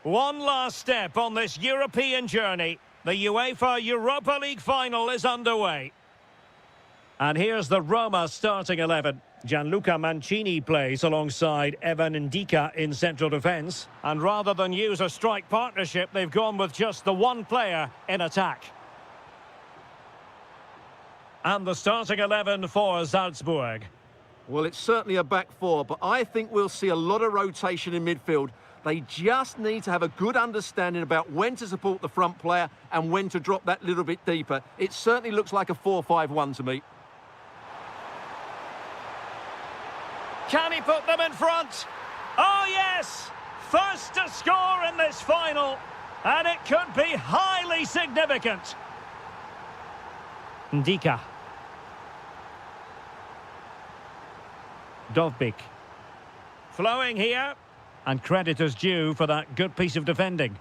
One last step on this European journey. The UEFA Europa League final is underway. And here's the Roma starting 11. Gianluca Mancini plays alongside Evan Ndika in central defence. And rather than use a strike partnership, they've gone with just the one player in attack. And the starting 11 for Salzburg. Well, it's certainly a back four, but I think we'll see a lot of rotation in midfield. They just need to have a good understanding about when to support the front player and when to drop that little bit deeper. It certainly looks like a 4-5-1 to me. Can he put them in front? Oh, yes! First to score in this final. And it could be highly significant. Ndika. Dovbik. Flowing here. And credit is due for that good piece of defending.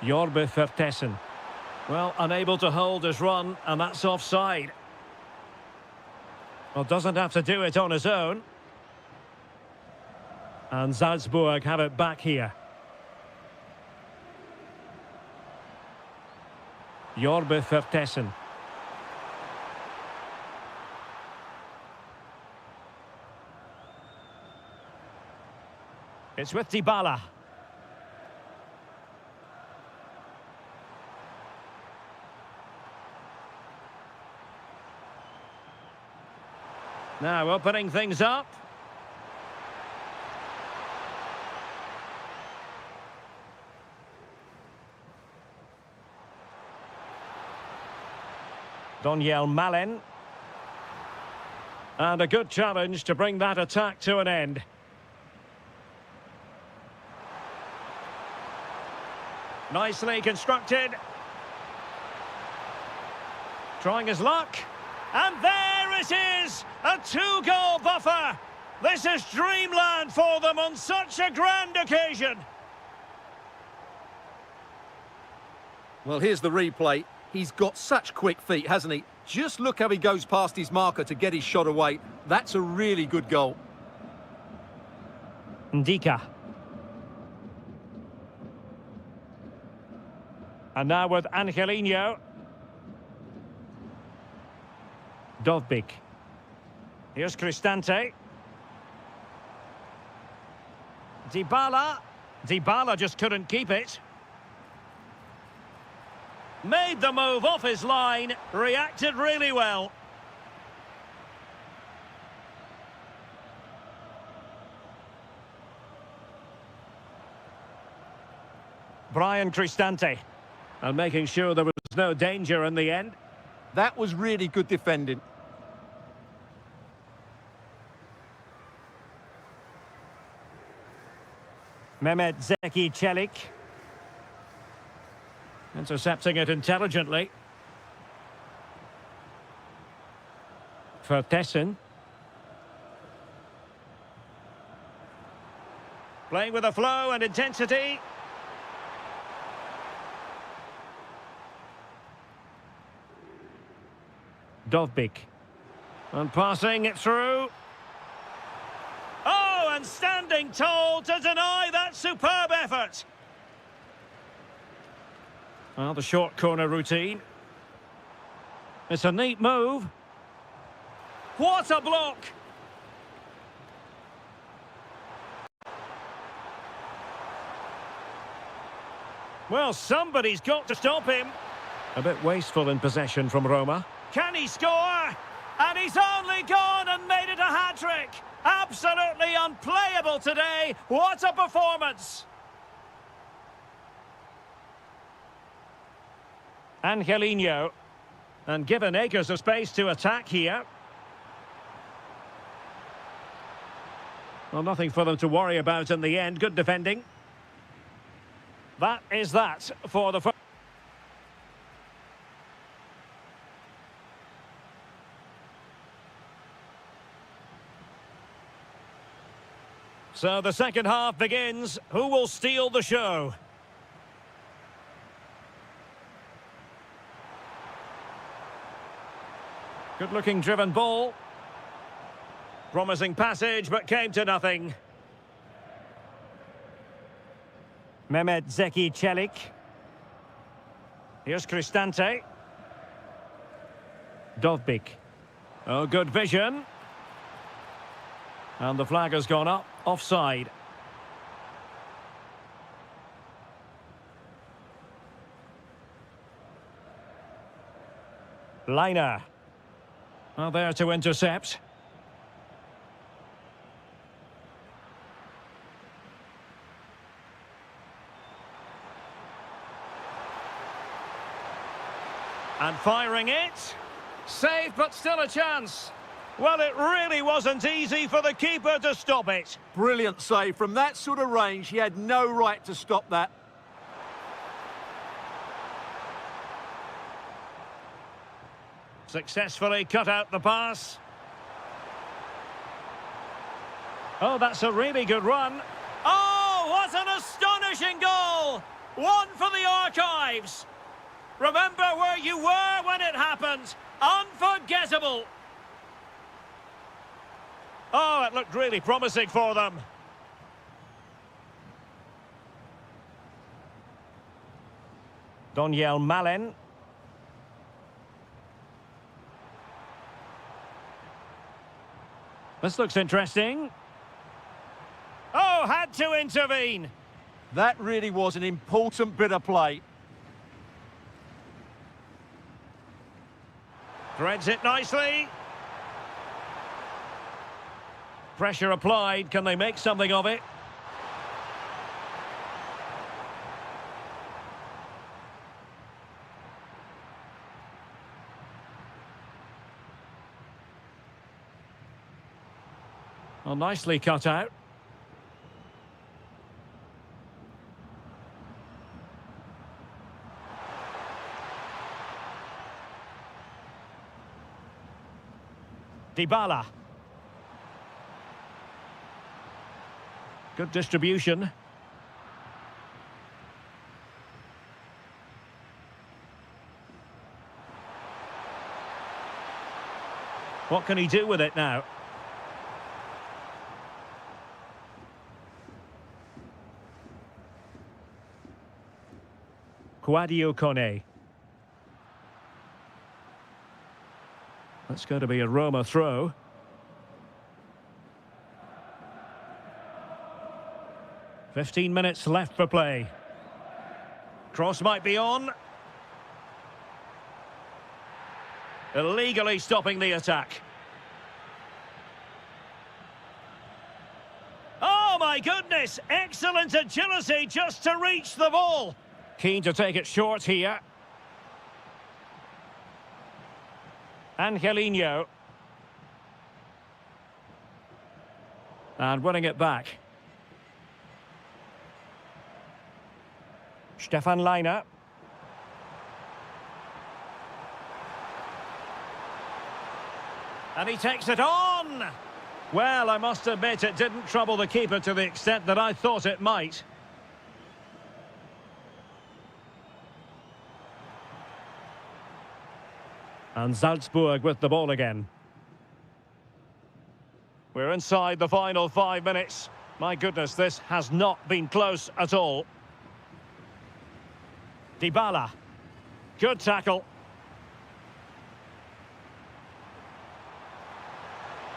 Jorbe Vertessen. Well, unable to hold his run, and that's offside. Well, doesn't have to do it on his own. And Salzburg have it back here. Jorbe Vertessen. It's with Dybala. Now opening things up. Daniel Malen. And a good challenge to bring that attack to an end. Nicely constructed. Trying his luck. And there it is! A two-goal buffer! This is dreamland for them on such a grand occasion! Well, here's the replay. He's got such quick feet, hasn't he? Just look how he goes past his marker to get his shot away. That's a really good goal. Ndika. And now with Angelino. Dovbik. Here's Cristante. Dybala. Dybala just couldn't keep it. Made the move off his line. Reacted really well. Brian Cristante. And making sure there was no danger in the end. That was really good defending. Mehmet Zeki Çelik. Intercepting it intelligently. Vertessen. Playing with a flow and intensity. Dovbik. And passing it through. Oh, and standing tall to deny that superb effort. Well, the short corner routine. It's a neat move. What a block! Well, somebody's got to stop him. A bit wasteful in possession from Roma. Can he score? And he's only gone and made it a hat-trick. Absolutely unplayable today. What a performance. Angelino. And given acres of space to attack here. Well, nothing for them to worry about in the end. Good defending. That is that for the first. So the second half begins. Who will steal the show? Good-looking driven ball. Promising passage, but came to nothing. Mehmet Zeki Çelik. Here's Cristante. Dovbik. Oh, good vision. And the flag has gone up. Offside. Liner. Well, there to intercept. And firing it. Safe, but still a chance. Well, it really wasn't easy for the keeper to stop it. Brilliant save. From that sort of range, he had no right to stop that. Successfully cut out the pass. Oh, that's a really good run. Oh, what an astonishing goal! One for the archives. Remember where you were when it happened. Unforgettable. Oh, it looked really promising for them. Doniel Malen. This looks interesting. Oh, had to intervene. That really was an important bit of play. Threads it nicely. Pressure applied. Can they make something of it? Well, nicely cut out. Dybala. Good distribution. What can he do with it now? Quadio Kone. That's going to be a Roma throw. "15 minutes left for play. Cross might be on. Illegally stopping the attack. Oh my goodness! Excellent agility just to reach the ball. Keen to take it short here. Angelino. And winning it back. Stefan Leiner. And he takes it on! Well, I must admit it didn't trouble the keeper to the extent that I thought it might. And Salzburg with the ball again. We're inside the final 5 minutes. My goodness, this has not been close at all. Dybala. Good tackle.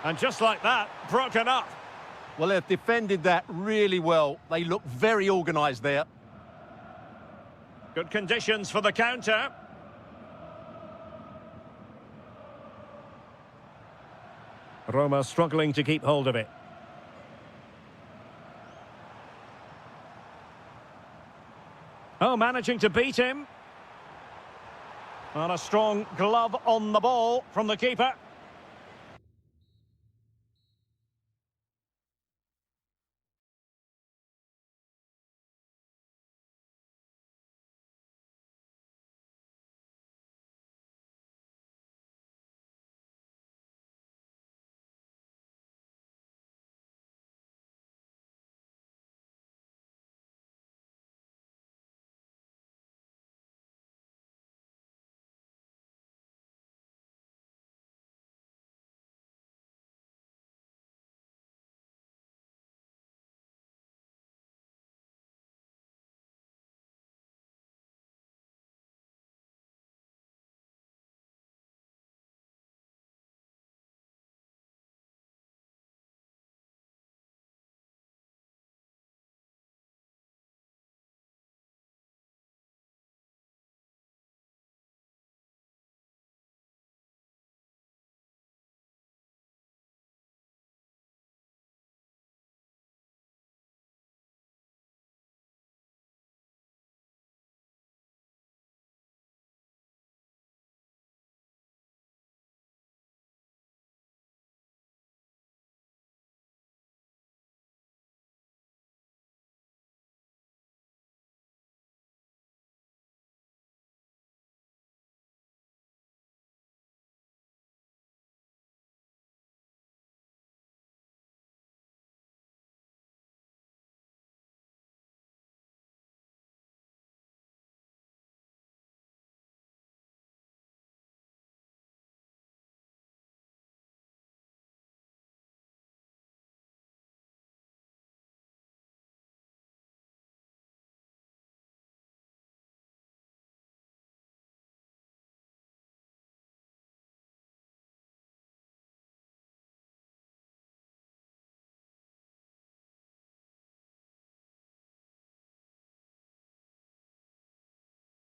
And just like that, broken up. Well, they've defended that really well. They look very organised there. Good conditions for the counter. Roma struggling to keep hold of it. Oh, managing to beat him. And a strong glove on the ball from the keeper.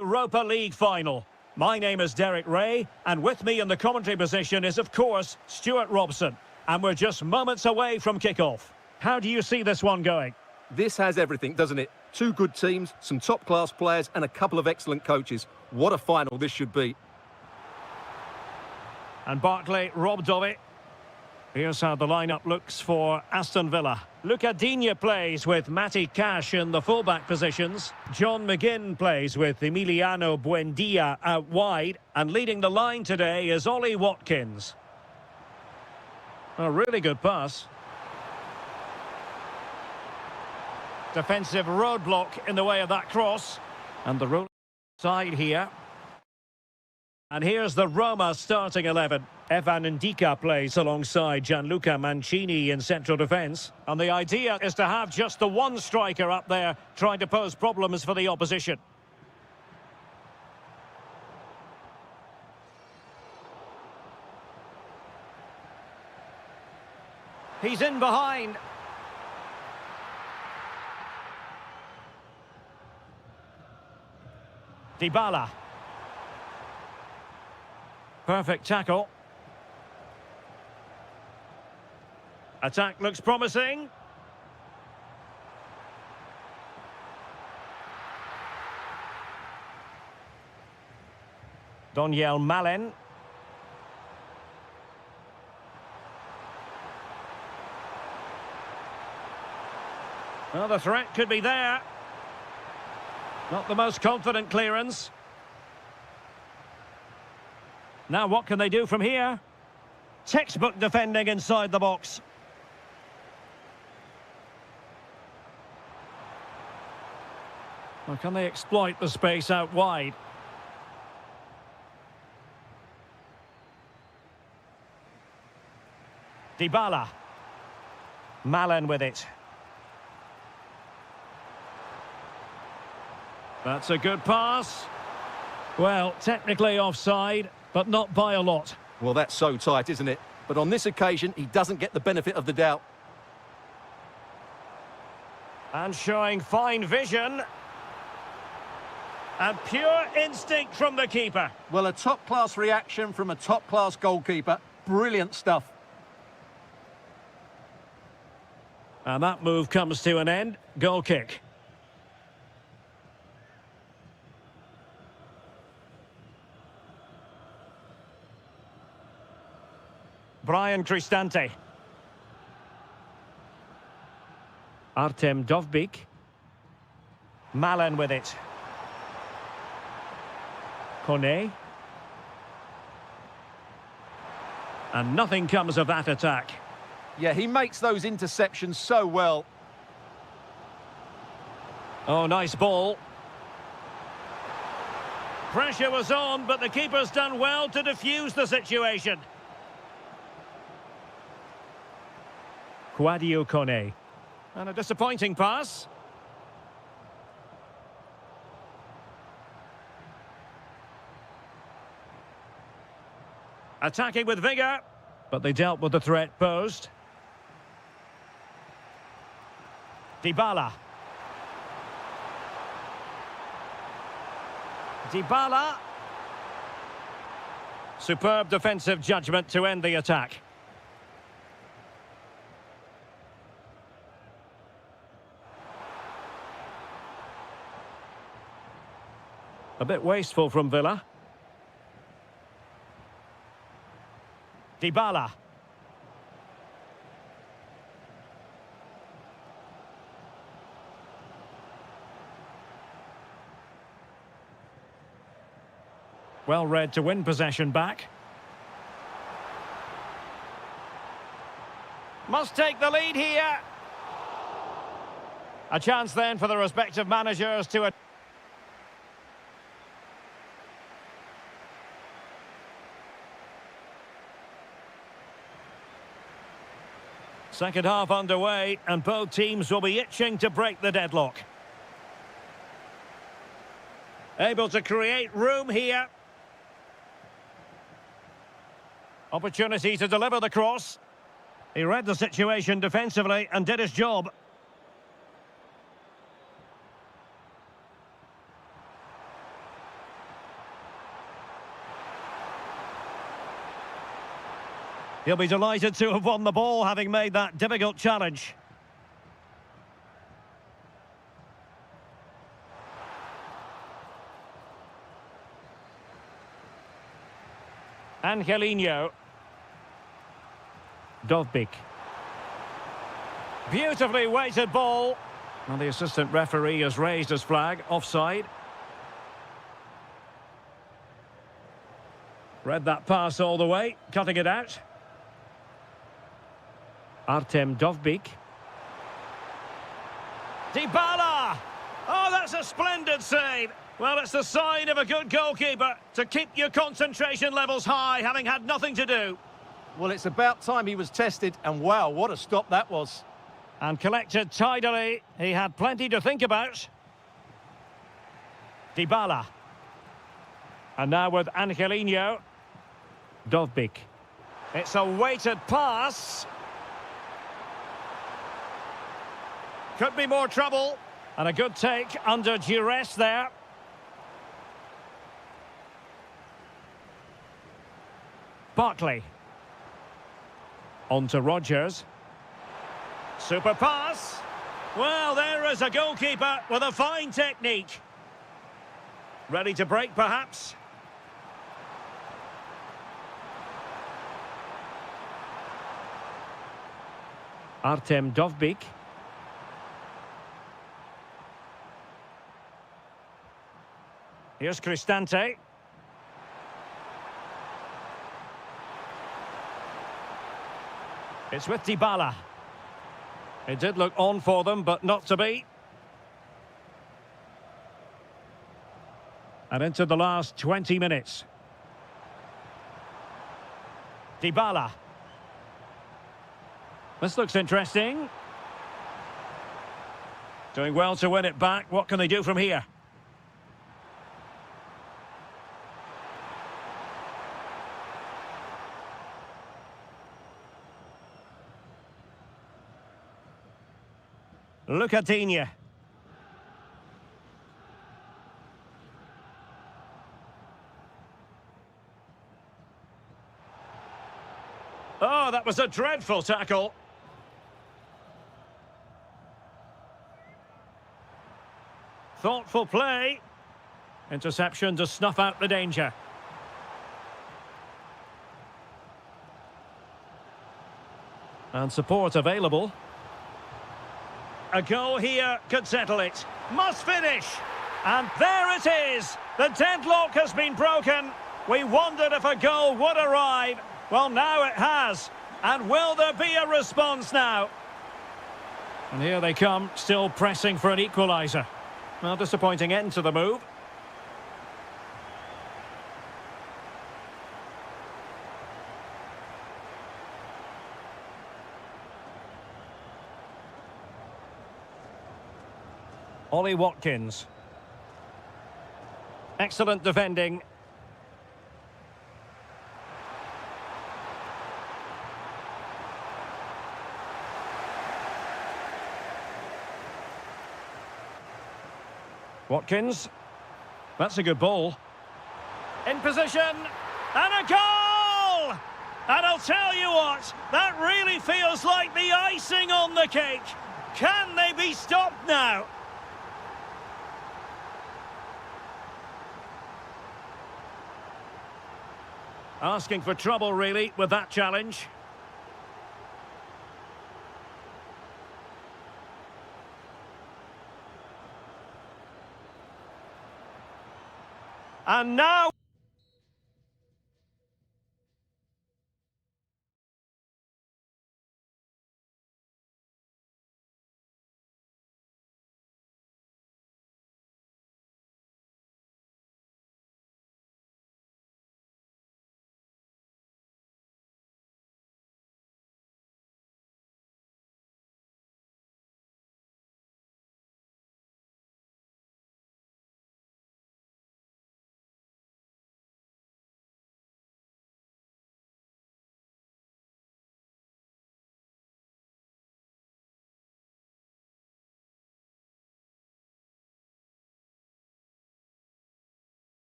Europa League final. My name is Derek Ray, and with me in the commentary position is, of course, Stuart Robson. And we're just moments away from kick-off. How do you see this one going? This has everything, doesn't it? Two good teams, some top-class players, and a couple of excellent coaches. What a final this should be. And Barkley robbed of it. Here's how the lineup looks for Aston Villa. Luca Digne plays with Matty Cash in the fullback positions. John McGinn plays with Emiliano Buendia out wide. And leading the line today is Ollie Watkins. A really good pass. Defensive roadblock in the way of that cross. And the rolling side here. And here's the Roma starting 11. Evan Ndika plays alongside Gianluca Mancini in central defence. And the idea is to have just the one striker up there trying to pose problems for the opposition. He's in behind. Dybala. Perfect tackle. Attack looks promising. Daniel Malen. Well, the threat could be there. Not the most confident clearance. Now what can they do from here? Textbook defending inside the box. Well, can they exploit the space out wide? Dybala. Malen with it. That's a good pass. Well, technically offside, but not by a lot. Well, that's so tight, isn't it? But on this occasion, he doesn't get the benefit of the doubt. And showing fine vision. And pure instinct from the keeper. Well, a top-class reaction from a top-class goalkeeper. Brilliant stuff. And that move comes to an end. Goal kick. Brian Cristante. Artem Dovbyk. Malen with it. Kone. And nothing comes of that attack. Yeah, he makes those interceptions so well. Oh, nice ball. Pressure was on, but the keeper's done well to defuse the situation. Kouadio Kone. And a disappointing pass. Attacking with vigour, but they dealt with the threat posed. Dybala. Dybala. Superb defensive judgment to end the attack. A bit wasteful from Villa. Dybala. Well read to win possession back. Must take the lead here. A chance then for the respective managers to... Second half underway, and both teams will be itching to break the deadlock. Able to create room here. Opportunity to deliver the cross. He read the situation defensively and did his job. He'll be delighted to have won the ball, having made that difficult challenge. Angelino. Dovbik. Beautifully weighted ball. And the assistant referee has raised his flag. Offside. Read that pass all the way. Cutting it out. Artem Dovbik. Dybala! Oh, that's a splendid save. Well, it's the sign of a good goalkeeper to keep your concentration levels high, having had nothing to do. Well, it's about time he was tested, and wow, what a stop that was. And collected tidily. He had plenty to think about. Dybala. And now with Angelino. Dovbik. It's a weighted pass. Could be more trouble. And a good take under duress there. Barkley. On to Rodgers. Super pass. Well, there is a goalkeeper with a fine technique. Ready to break, perhaps? Artem Dovbik. Here's Cristante. It's with Dybala. It did look on for them, but not to be. And into the last 20 minutes. Dybala. This looks interesting. Doing well to win it back. What can they do from here? Lucatinia. Oh, that was a dreadful tackle. Thoughtful play. Interception to snuff out the danger. And support available. A goal here could settle it. Must finish. And there it is. The deadlock has been broken. We wondered if a goal would arrive. Well, now it has. And will there be a response now? And here they come, still pressing for an equaliser. Well, disappointing end to the move. Ollie Watkins. Excellent defending. Watkins. That's a good ball. In position. And a goal! And I'll tell you what, that really feels like the icing on the cake. Can they be stopped now? Asking for trouble, really, with that challenge. And now...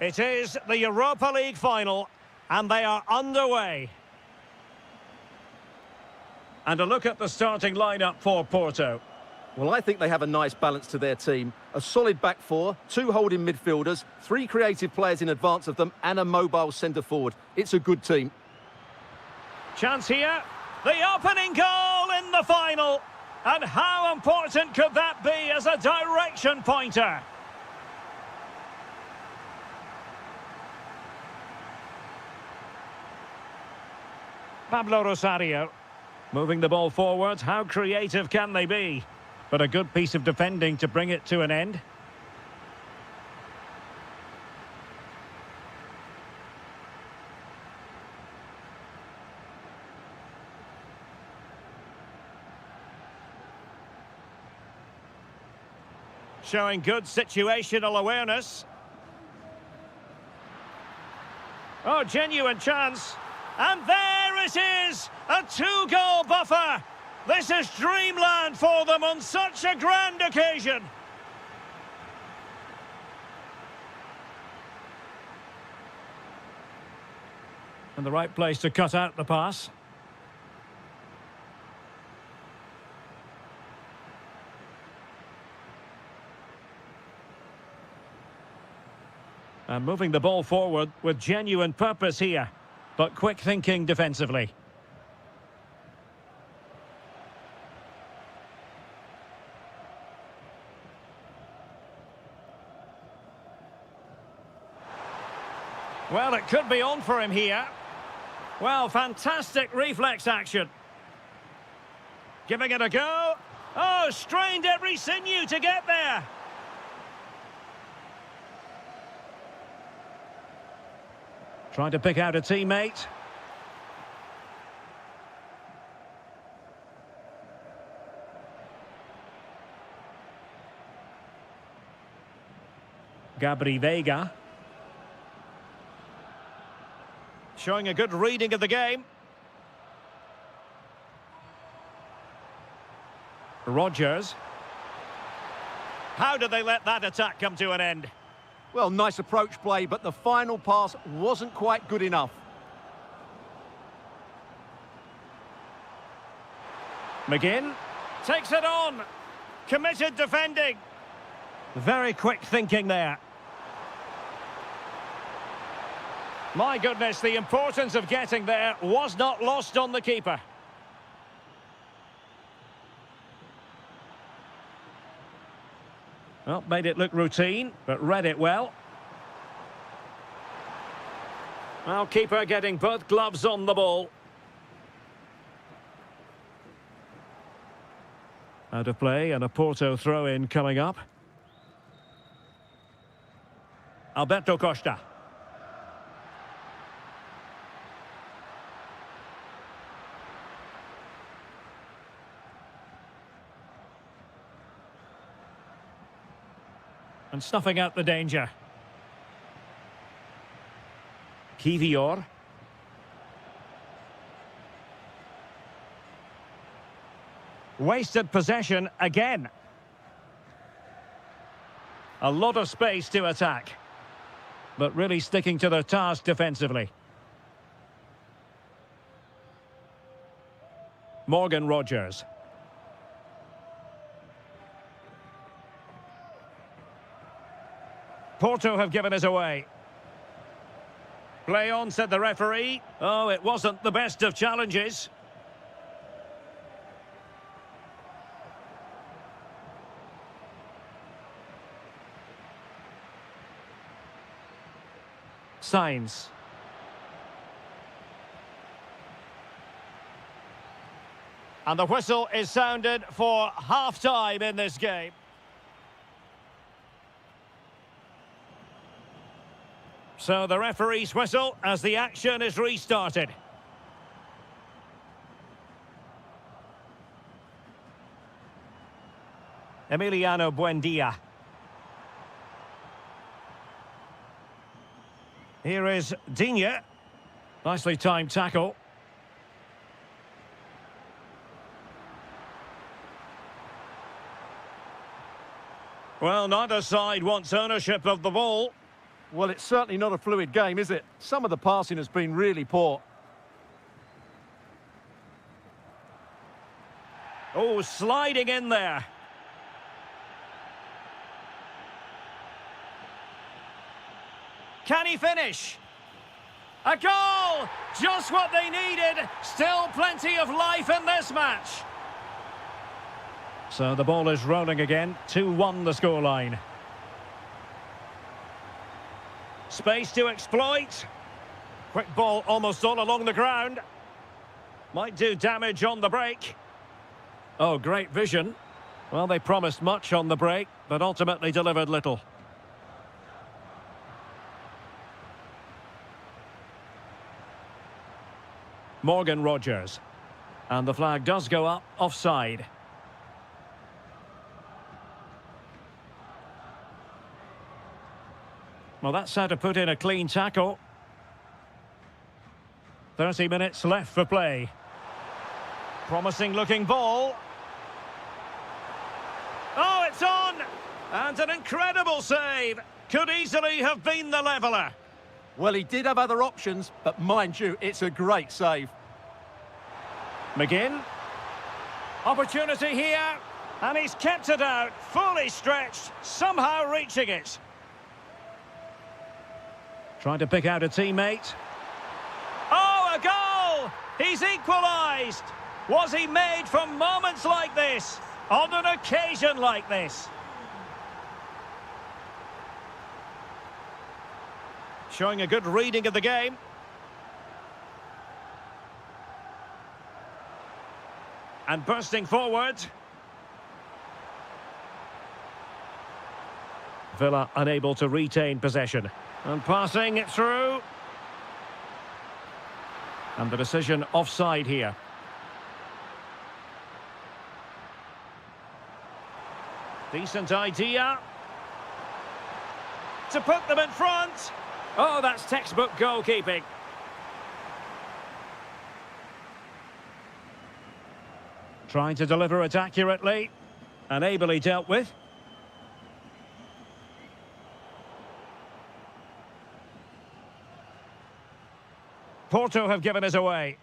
It is the Europa League final, and they are underway. And a look at the starting lineup for Porto. Well, I think they have a nice balance to their team. A solid back four, two holding midfielders, three creative players in advance of them, and a mobile centre-forward. It's a good team. Chance here. The opening goal in the final. And how important could that be as a direction pointer? Pablo Rosario. Moving the ball forward. How creative can they be? But a good piece of defending to bring it to an end. Showing good situational awareness. Oh, genuine chance. And there it is! A two-goal buffer! This is dreamland for them on such a grand occasion. And the right place to cut out the pass. And moving the ball forward with genuine purpose here, but quick thinking defensively. Well, it could be on for him here. Well, fantastic reflex action. Giving it a go. Oh, strained every sinew to get there. Trying to pick out a teammate. Gabri Veiga. Showing a good reading of the game. Rodgers. How did they let that attack come to an end? Well, nice approach play, but the final pass wasn't quite good enough. McGinn takes it on. Committed defending. Very quick thinking there. My goodness, the importance of getting there was not lost on the keeper. Well, made it look routine, but read it well. Well, keeper getting both gloves on the ball. Out of play and a Porto throw-in coming up. Alberto Costa. And snuffing out the danger. Kivior. Wasted possession again. A lot of space to attack. But really sticking to their task defensively. Morgan Rodgers. Porto have given us away. Play on, said the referee. Oh, it wasn't the best of challenges. Signs. And the whistle is sounded for half-time in this game. So the referee's whistle as the action is restarted. Emiliano Buendia. Here is Digne. Nicely timed tackle. Well, neither side wants ownership of the ball. Well, it's certainly not a fluid game, is it? Some of the passing has been really poor. Oh, sliding in there. Can he finish? A goal! Just what they needed. Still plenty of life in this match. So the ball is rolling again. 2-1 the scoreline. Space to exploit. Quick ball almost all along the ground. Might do damage on the break. Oh, great vision. Well, they promised much on the break, but ultimately delivered little. Morgan Rogers. And the flag does go up, offside. Well, that's how to put in a clean tackle. 30 minutes left for play. Promising looking ball. Oh, it's on! And an incredible save. Could easily have been the leveller. Well, he did have other options, but mind you, it's a great save. McGinn. Opportunity here. And he's kept it out, fully stretched, somehow reaching it. Trying to pick out a teammate. Oh, a goal! He's equalised. Was he made for moments like this? On an occasion like this? Showing a good reading of the game. And bursting forward. Villa unable to retain possession. And passing it through. And the decision offside here. Decent idea. To put them in front. Oh, that's textbook goalkeeping. Trying to deliver it accurately. And ably dealt with. Porto have given us away.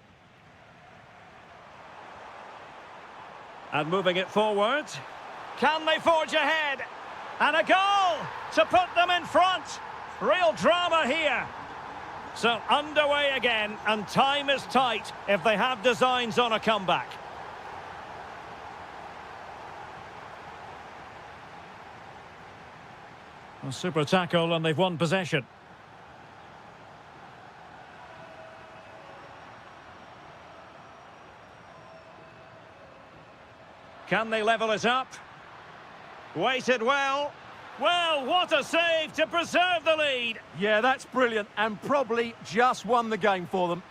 And moving it forward. Can they forge ahead? And a goal to put them in front. Real drama here. So underway again, and time is tight if they have designs on a comeback. A super tackle, and they've won possession. Can they level it up? Waited well. Well, what a save to preserve the lead. Yeah, that's brilliant, and probably just won the game for them.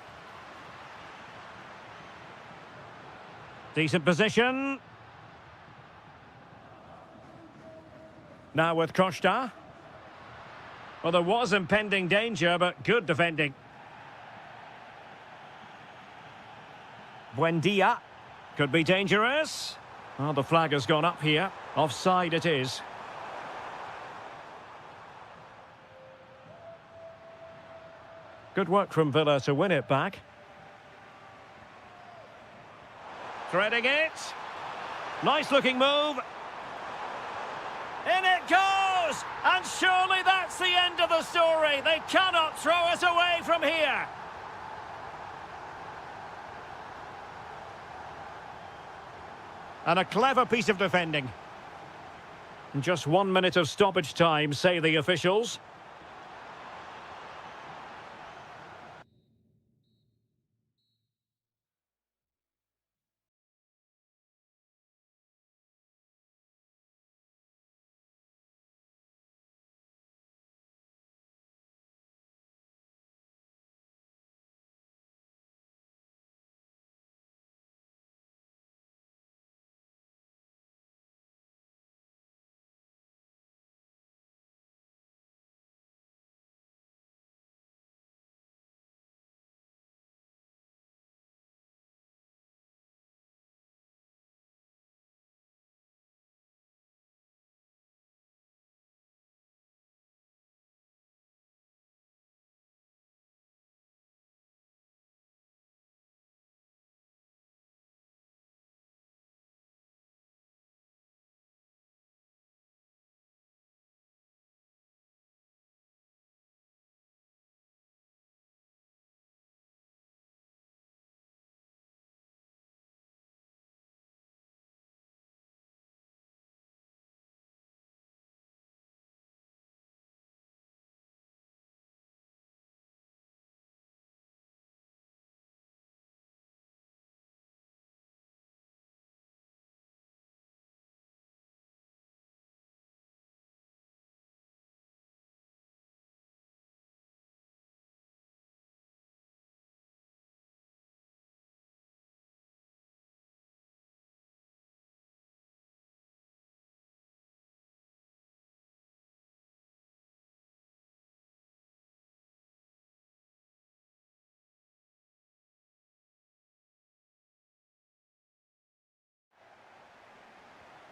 Decent position. Now with Costa. Well, there was impending danger, but good defending. Buendia. Could be dangerous. Oh, the flag has gone up here. Offside it is. Good work from Villa to win it back. Threading it. Nice looking move. In it goes! And surely that's the end of the story. They cannot throw us away from here. And a clever piece of defending. Just 1 minute of stoppage time, say the officials.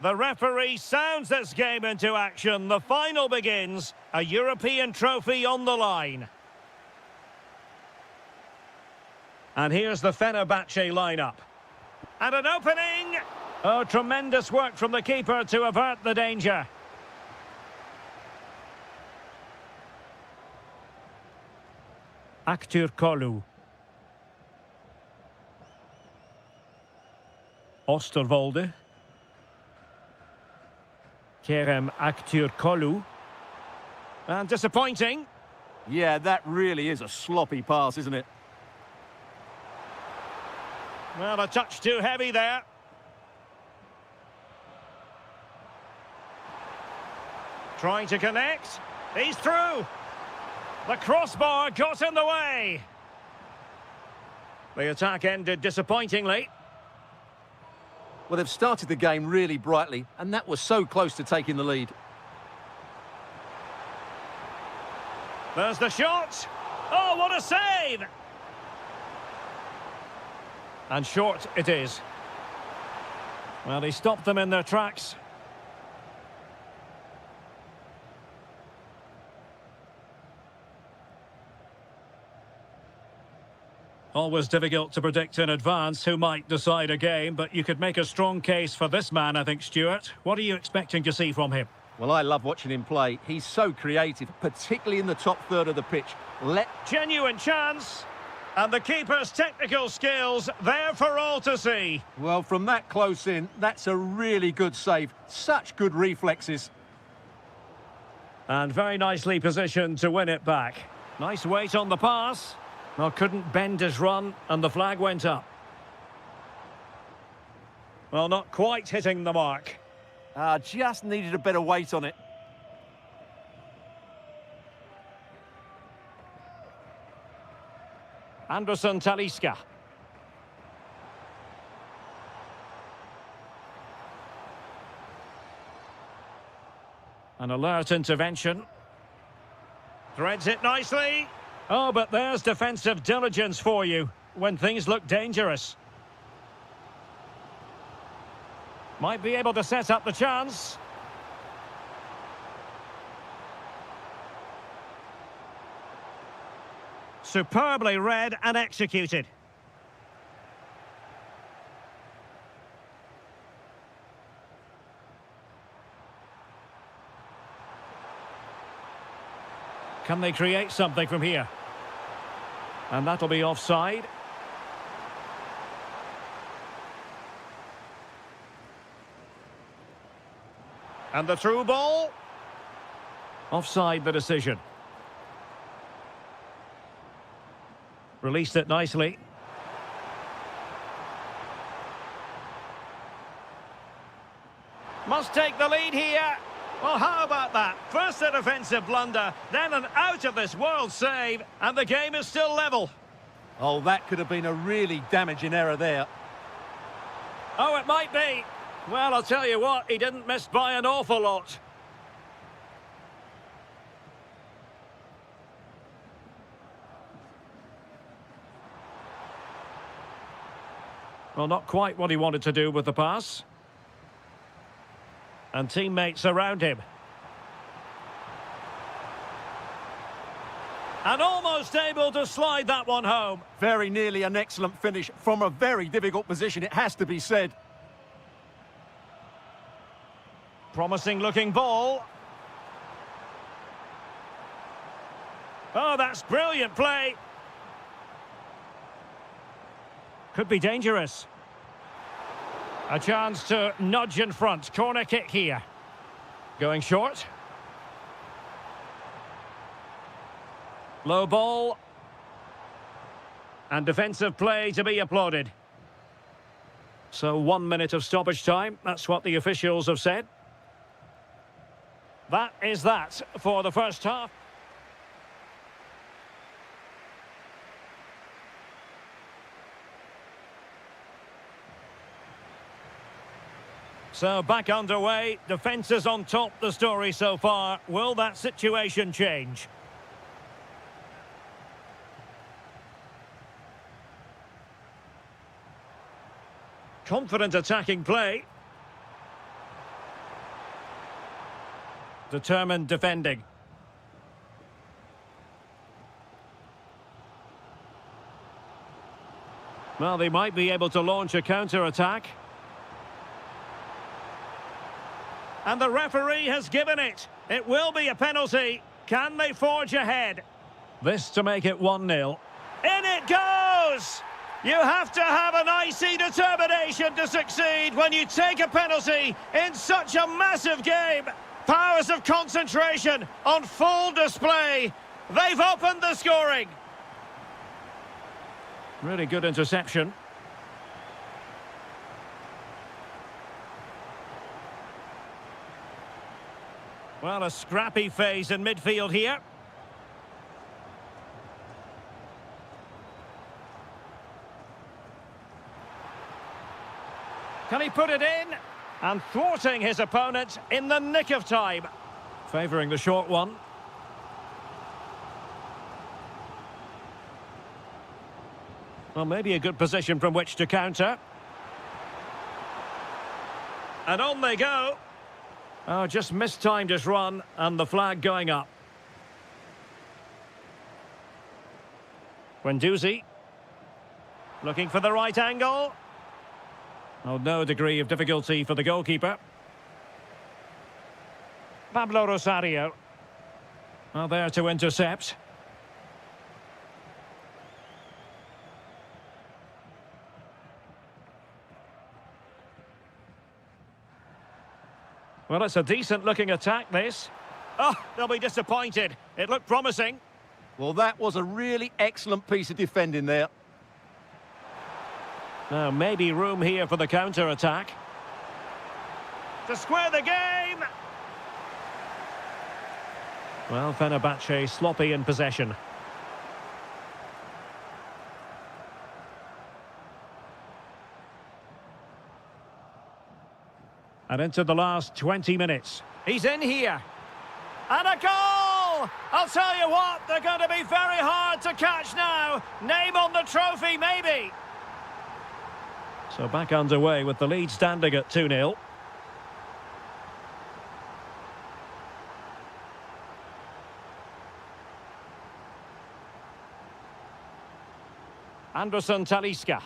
The referee sounds this game into action. The final begins. A European trophy on the line. And here's the Fenerbahce lineup. And an opening! Oh, tremendous work from the keeper to avert the danger. Aktürkoğlu. Osterwolde. Kerem Aktürkoğlu. And disappointing. Yeah, that really is a sloppy pass, isn't it? Well, a touch too heavy there. Trying to connect. He's through. The crossbar got in the way. The attack ended disappointingly. Well, they've started the game really brightly, and that was so close to taking the lead. There's the shot. Oh, what a save! And short it is. Well, he stopped them in their tracks. Always difficult to predict in advance who might decide a game, but you could make a strong case for this man, I think, Stuart. What are you expecting to see from him? Well, I love watching him play. He's so creative, particularly in the top third of the pitch. Genuine chance. And the keeper's technical skills there for all to see. Well, from that close in, that's a really good save. Such good reflexes. And very nicely positioned to win it back. Nice weight on the pass. Well, couldn't bend his run, and the flag went up. Well, not quite hitting the mark. Just needed a better weight on it. Anderson Talisca. An alert intervention. Threads it nicely. Oh, but there's defensive diligence for you when things look dangerous. Might be able to set up the chance. Superbly read and executed. Can they create something from here? And that'll be offside. And the through ball. Offside the decision. Released it nicely. Must take the lead here. Well, how about that? First a defensive blunder, then an out-of-this-world save, and the game is still level. Oh, that could have been a really damaging error there. Oh, it might be. Well, I'll tell you what, he didn't miss by an awful lot. Well, not quite what he wanted to do with the pass. And teammates around him. And almost able to slide that one home. Very nearly an excellent finish from a very difficult position, it has to be said. Promising looking ball. Oh, that's brilliant play. Could be dangerous. A chance to nudge in front. Corner kick here. Going short. Low ball. And defensive play to be applauded. So 1 minute of stoppage time. That's what the officials have said. That is that for the first half. So back underway, defence is on top, the story so far. Will that situation change? Confident attacking play. Determined defending. Well, they might be able to launch a counter-attack. And the referee has given it. It will be a penalty. Can they forge ahead? This to make it 1-0. In it goes! You have to have an icy determination to succeed when you take a penalty in such a massive game. Powers of concentration on full display. They've opened the scoring. Really good interception. Well, a scrappy phase in midfield here. Can he put it in? And thwarting his opponent in the nick of time. Favouring the short one. Well, maybe a good position from which to counter. And on they go. Oh, just mistimed his run, and the flag going up. Guendouzi. Looking for the right angle. Oh, no degree of difficulty for the goalkeeper. Pablo Rosario. Well, there to intercept. Well, it's a decent-looking attack, this. Oh, they'll be disappointed. It looked promising. Well, that was a really excellent piece of defending there. Now, maybe room here for the counter-attack. To square the game! Well, Fenerbahce sloppy in possession. And into the last 20 minutes. He's in here. And a goal! I'll tell you what, they're going to be very hard to catch now. Name on the trophy, maybe. So back underway with the lead standing at 2-0. Anderson Talisca.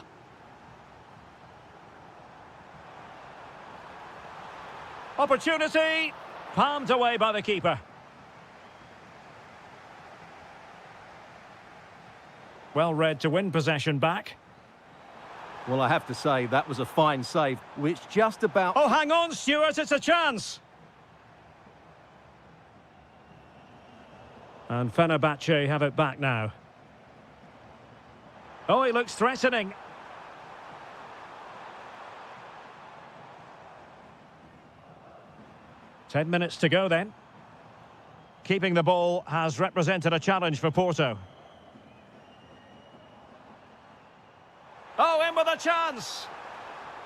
Opportunity, palmed away by the keeper. Well read to win possession back. Well, I have to say, that was a fine save, which just about... Oh, hang on, Stuart, it's a chance. And Fenerbahce have it back now. Oh, he looks threatening. Ten minutes to go then. Keeping the ball has represented a challenge for Porto. Oh, in with a chance!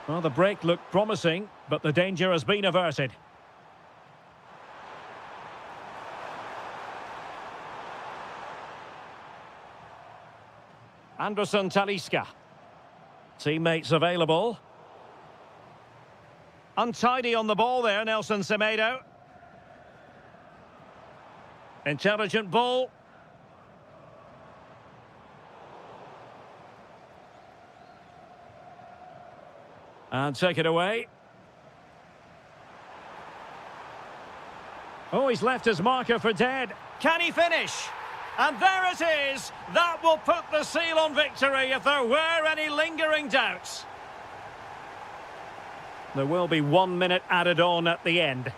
Well, the break looked promising, but the danger has been averted. Anderson Talisca. Teammates available. Untidy on the ball there, Nelson Semedo. Intelligent ball. And take it away. Oh, he's left his marker for dead. Can he finish? And there it is. That will put the seal on victory if there were any lingering doubts. There will be 1 minute added on at the end.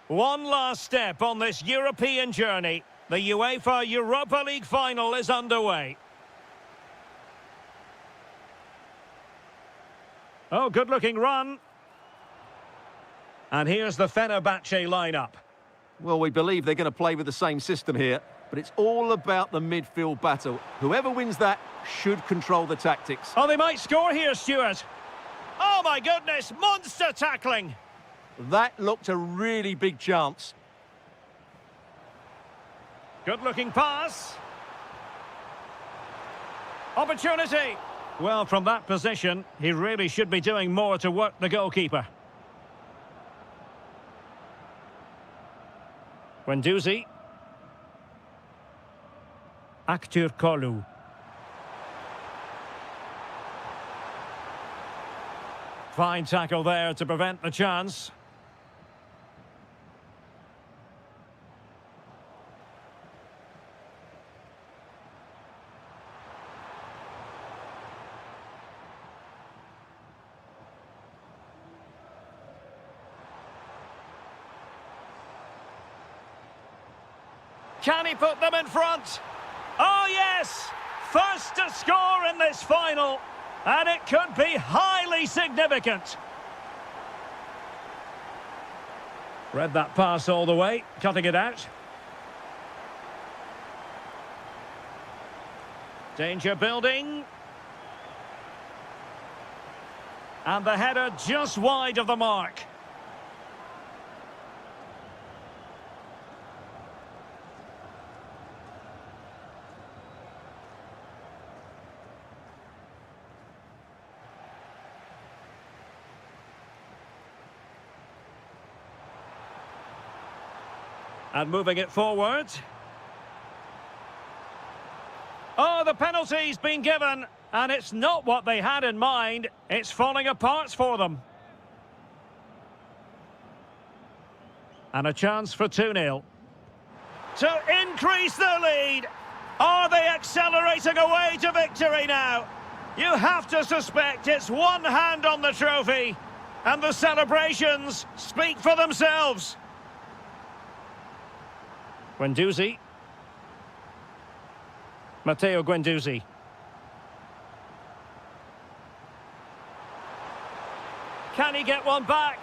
One last step on this European journey. The UEFA Europa League final is underway. Oh, good-looking run. And here's the Fenerbahce lineup. Well, we believe they're going to play with the same system here, but it's all about the midfield battle. Whoever wins that should control the tactics. Oh, they might score here, Stuart. Oh, my goodness, monster tackling. That looked a really big chance. Good-looking pass. Opportunity. Well, from that position, he really should be doing more to work the goalkeeper. Guendouzi. Aktürkoğlu. Fine tackle there to prevent the chance. Can he put them in front? Oh, yes! First to score in this final. And it could be highly significant. Read that pass all the way, cutting it out. Danger building. And the header just wide of the mark. And moving it forward. Oh, the penalty's been given. And it's not what they had in mind. It's falling apart for them. And a chance for 2-0. To increase the lead. Are they accelerating away to victory now? You have to suspect it's one hand on the trophy. And the celebrations speak for themselves. Guendouzi. Matteo Guendouzi. Can he get one back?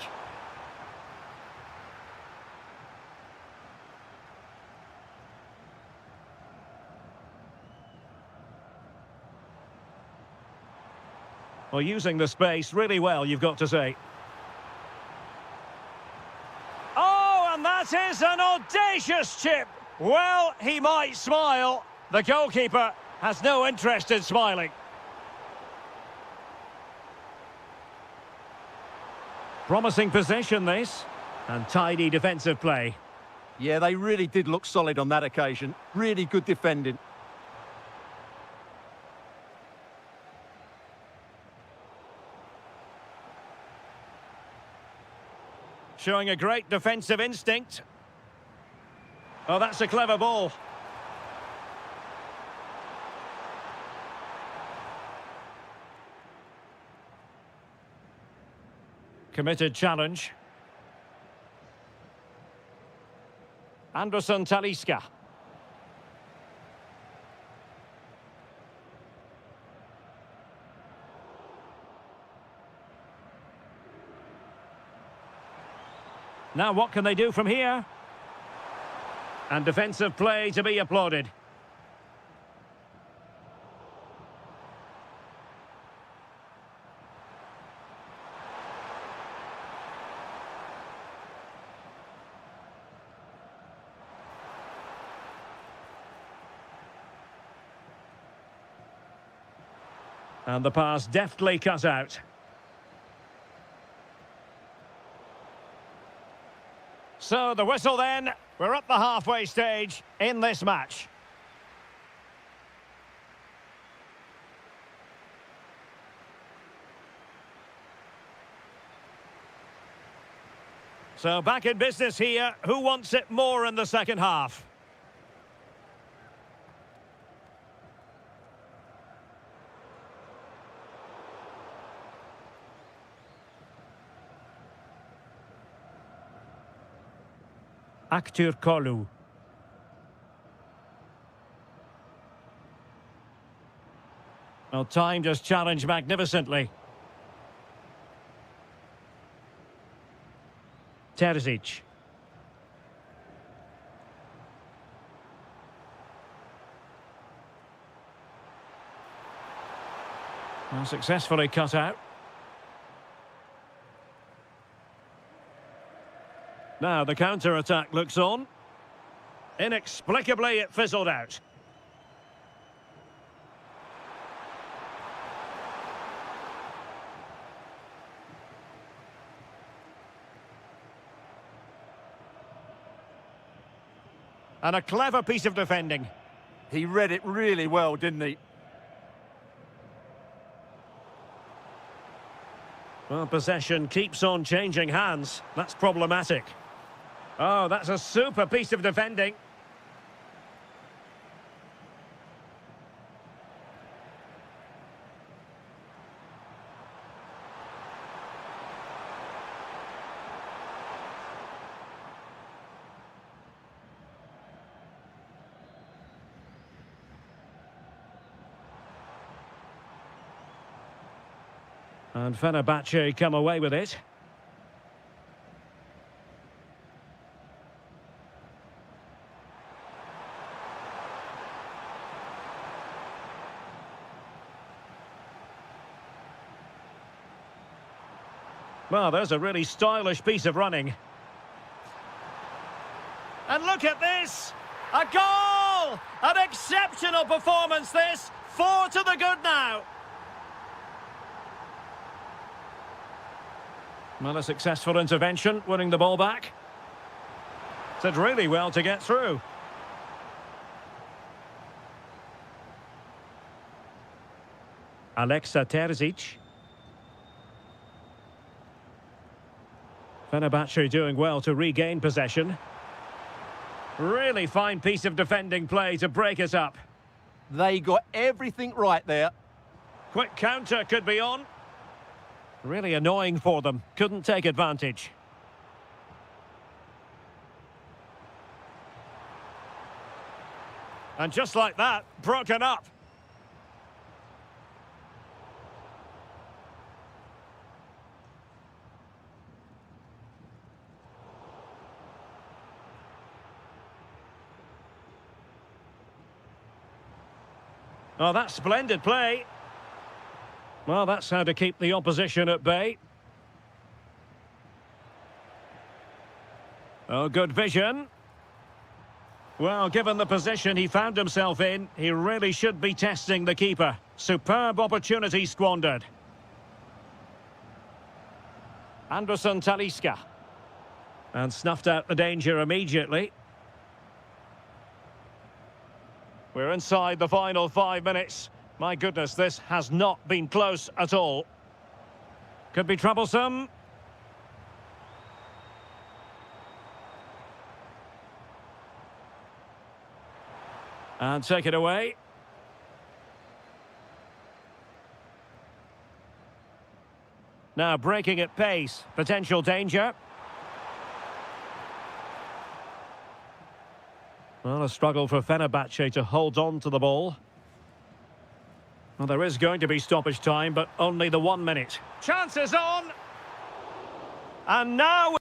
Well, using the space really well, you've got to say. That is an audacious chip. Well, he might smile. The goalkeeper has no interest in smiling. Promising possession, this. And tidy defensive play. Yeah, they really did look solid on that occasion. Really good defending. Showing a great defensive instinct. Oh, that's a clever ball. Committed challenge. Anderson Talisca. Now what can they do from here? And defensive play to be applauded. And the pass deftly cut out. So the whistle then, we're at the halfway stage in this match. So back in business here, who wants it more in the second half? Kolu. Well, timed his challenge magnificently. Terzic. Well, successfully cut out. Now the counter-attack looks on. Inexplicably, it fizzled out. And a clever piece of defending. He read it really well, didn't he? Well, possession keeps on changing hands. That's problematic. Oh, that's a super piece of defending. And Fenerbahce come away with it. Well, there's a really stylish piece of running. And look at this! A goal! An exceptional performance, this! 4 to the good now. Well, a successful intervention, winning the ball back. Did really well to get through. Alexa Terzic. Fenerbahce doing well to regain possession. Really fine piece of defending play to break us up. They got everything right there. Quick counter could be on. Really annoying for them. Couldn't take advantage. And just like that, broken up. Oh, that's splendid play. Well, that's how to keep the opposition at bay. Oh, good vision. Well, given the position he found himself in, he really should be testing the keeper. Superb opportunity squandered. Anderson Talisca. And snuffed out the danger immediately. We're inside the final 5 minutes. My goodness, this has not been close at all. Could be troublesome. And take it away. Now breaking at pace. Potential danger. Well, a struggle for Fenerbahce to hold on to the ball. Well, there is going to be stoppage time, but only the 1 minute. Chances on! And now...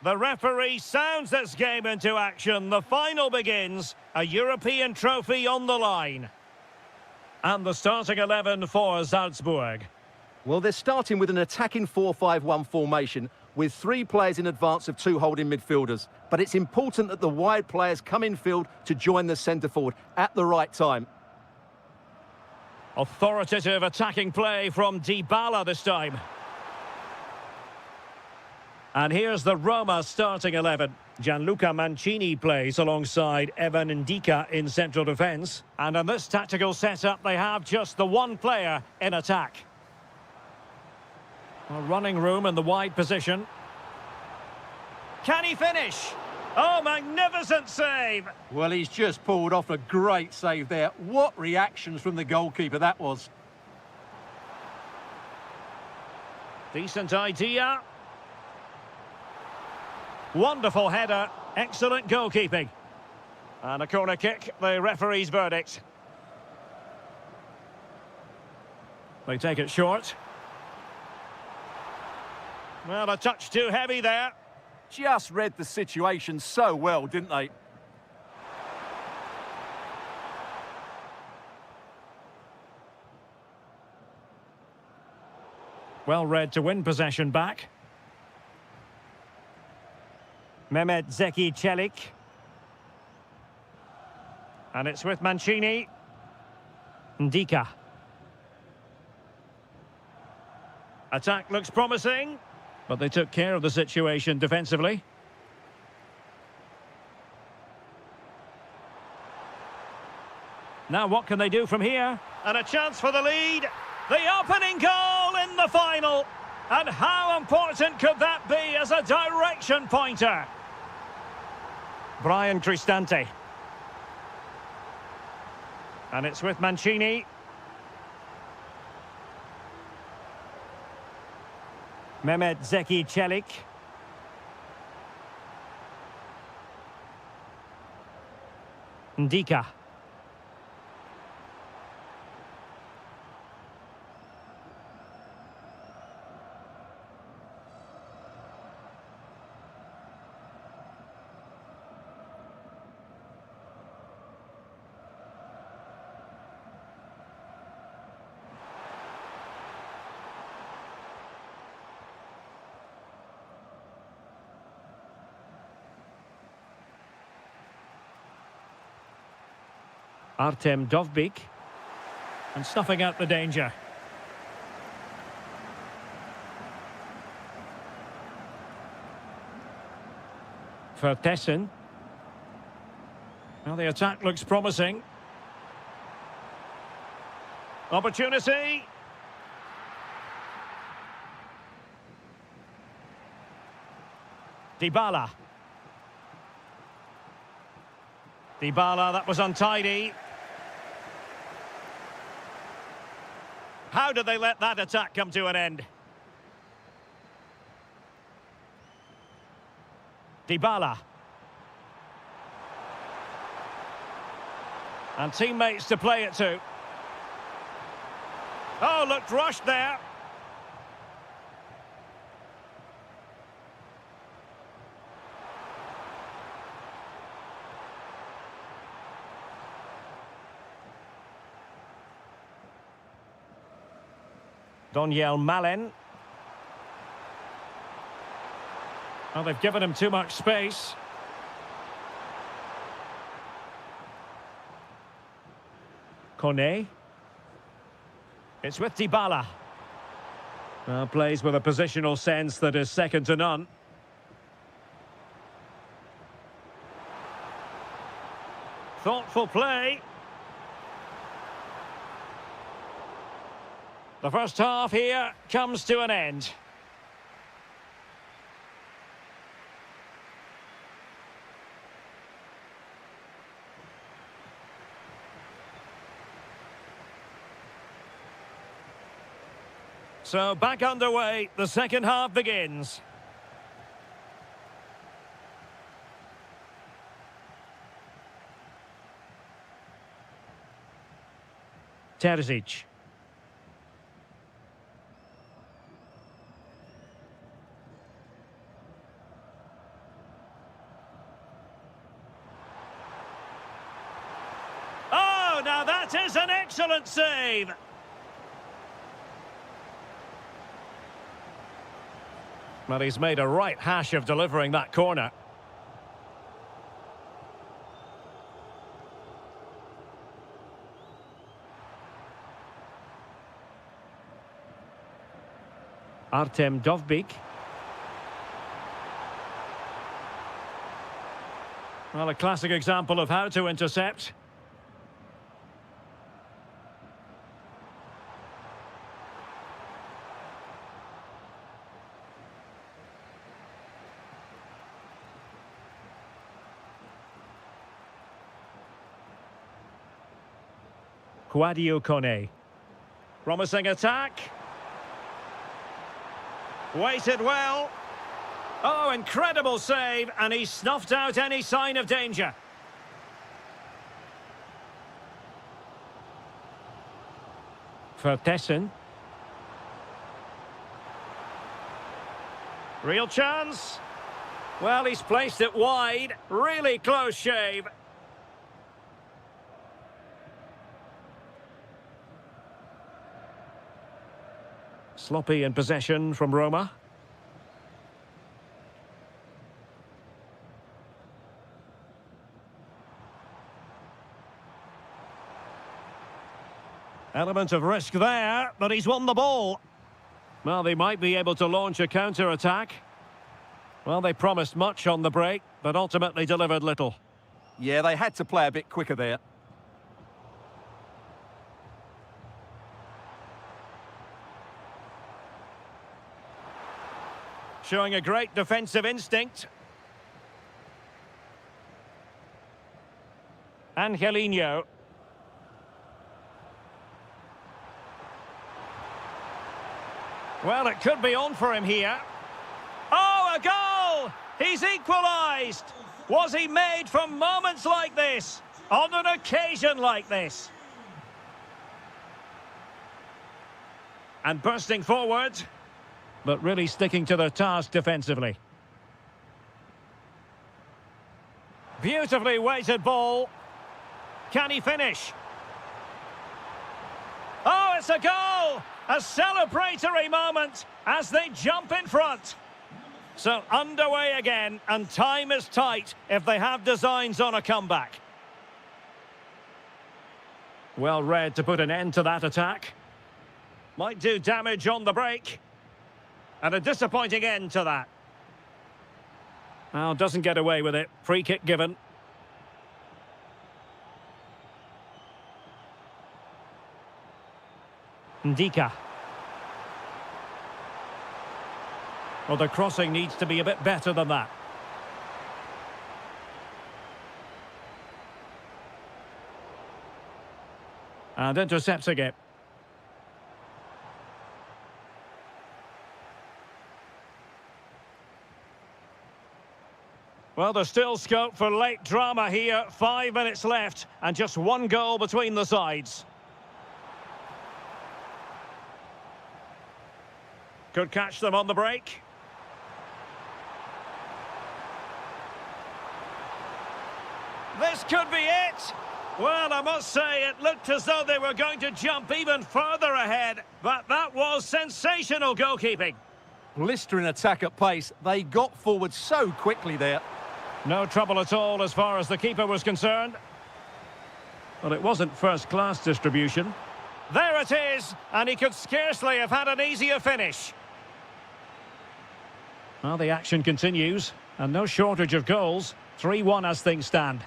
The referee sounds this game into action. The final begins. A European trophy on the line. And the starting 11 for Salzburg. Well, they're starting with an attacking 4-5-1 formation with 3 players in advance of 2 holding midfielders. But it's important that the wide players come in field to join the centre forward at the right time. Authoritative attacking play from Dybala this time. And here's the Roma starting 11. Gianluca Mancini plays alongside Evan Ndika in central defence. And in this tactical setup, they have just the one player in attack. A running room in the wide position. Can he finish? Oh, magnificent save! Well, he's just pulled off a great save there. What reactions from the goalkeeper that was. Decent idea. Wonderful header. Excellent goalkeeping. And a corner kick, the referee's verdict. They take it short. Well, a touch too heavy there. Just read the situation so well, didn't they? Well read to win possession back. Mehmet Zeki Çelik. And it's with Mancini. Ndika. Attack looks promising, but they took care of the situation defensively. Now what can they do from here? And a chance for the lead. The opening goal in the final. And how important could that be as a direction pointer? Brian Cristante. And it's with Mancini. Mehmet Zeki Çelik. Ndika. Artem Dovbyk. And snuffing out the danger. Vertessen. Well, the attack looks promising. Opportunity. Dybala. Dybala, that was untidy. How did they let that attack come to an end? Dybala. And teammates to play it to. Oh, looked rushed there. Daniel Malen. Well, they've given him too much space. Kone. It's with Dybala. Plays with a positional sense that is second to none. Thoughtful play. The first half here comes to an end. So back underway, the second half begins. Terzic. Oh, now that is an excellent save. Well, he's made a right hash of delivering that corner. Artem Dovbyk. Well, a classic example of how to intercept. Quadio Kone. Promising attack. Waited well. Oh, incredible save, and he snuffed out any sign of danger. Vertessen. Real chance. Well, he's placed it wide. Really close shave. Sloppy in possession from Roma. Element of risk there, but he's won the ball. Well, they might be able to launch a counter-attack. Well, they promised much on the break, but ultimately delivered little. Yeah, they had to play a bit quicker there. Showing a great defensive instinct. Angelino. Well, it could be on for him here. Oh, a goal! He's equalised! Was he made for moments like this? On an occasion like this? And bursting forward, but really sticking to the task defensively. Beautifully weighted ball. Can he finish? Oh, it's a goal! A celebratory moment as they jump in front. So underway again, and time is tight if they have designs on a comeback. Well read to put an end to that attack. Might do damage on the break. And a disappointing end to that. Well, doesn't get away with it. Free kick given. Ndika. Well, the crossing needs to be a bit better than that. And intercepts again. Well, there's still scope for late drama here. 5 minutes left and just one goal between the sides. Could catch them on the break. This could be it. Well, I must say, it looked as though they were going to jump even further ahead, but that was sensational goalkeeping. Blistering attack at pace. They got forward so quickly there. No trouble at all as far as the keeper was concerned. But it wasn't first-class distribution. There it is, and he could scarcely have had an easier finish. Well, the action continues, and no shortage of goals. 3-1 as things stand.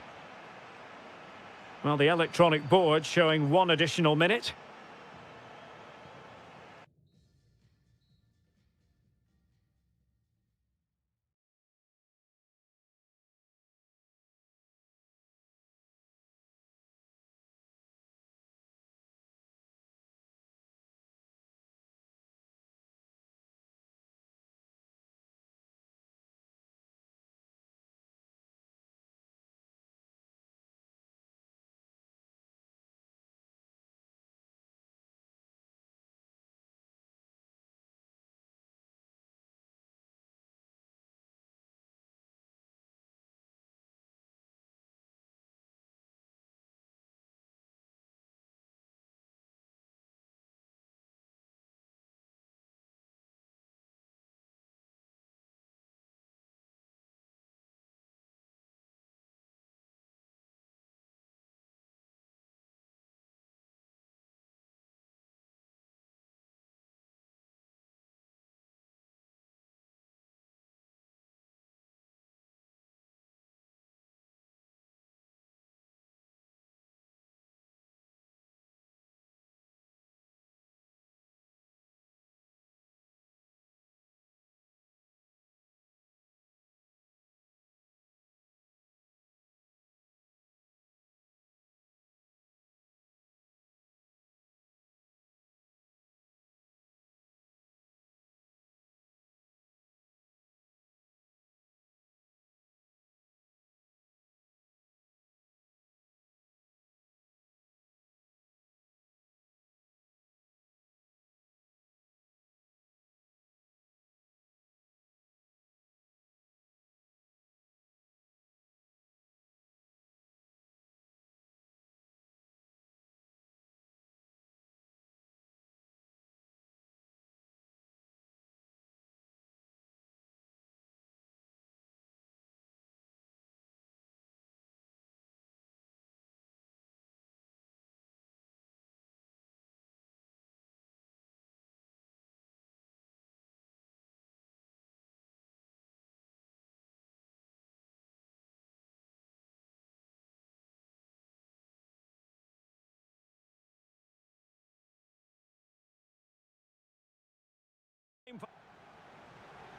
Well, the electronic board showing 1 additional minute.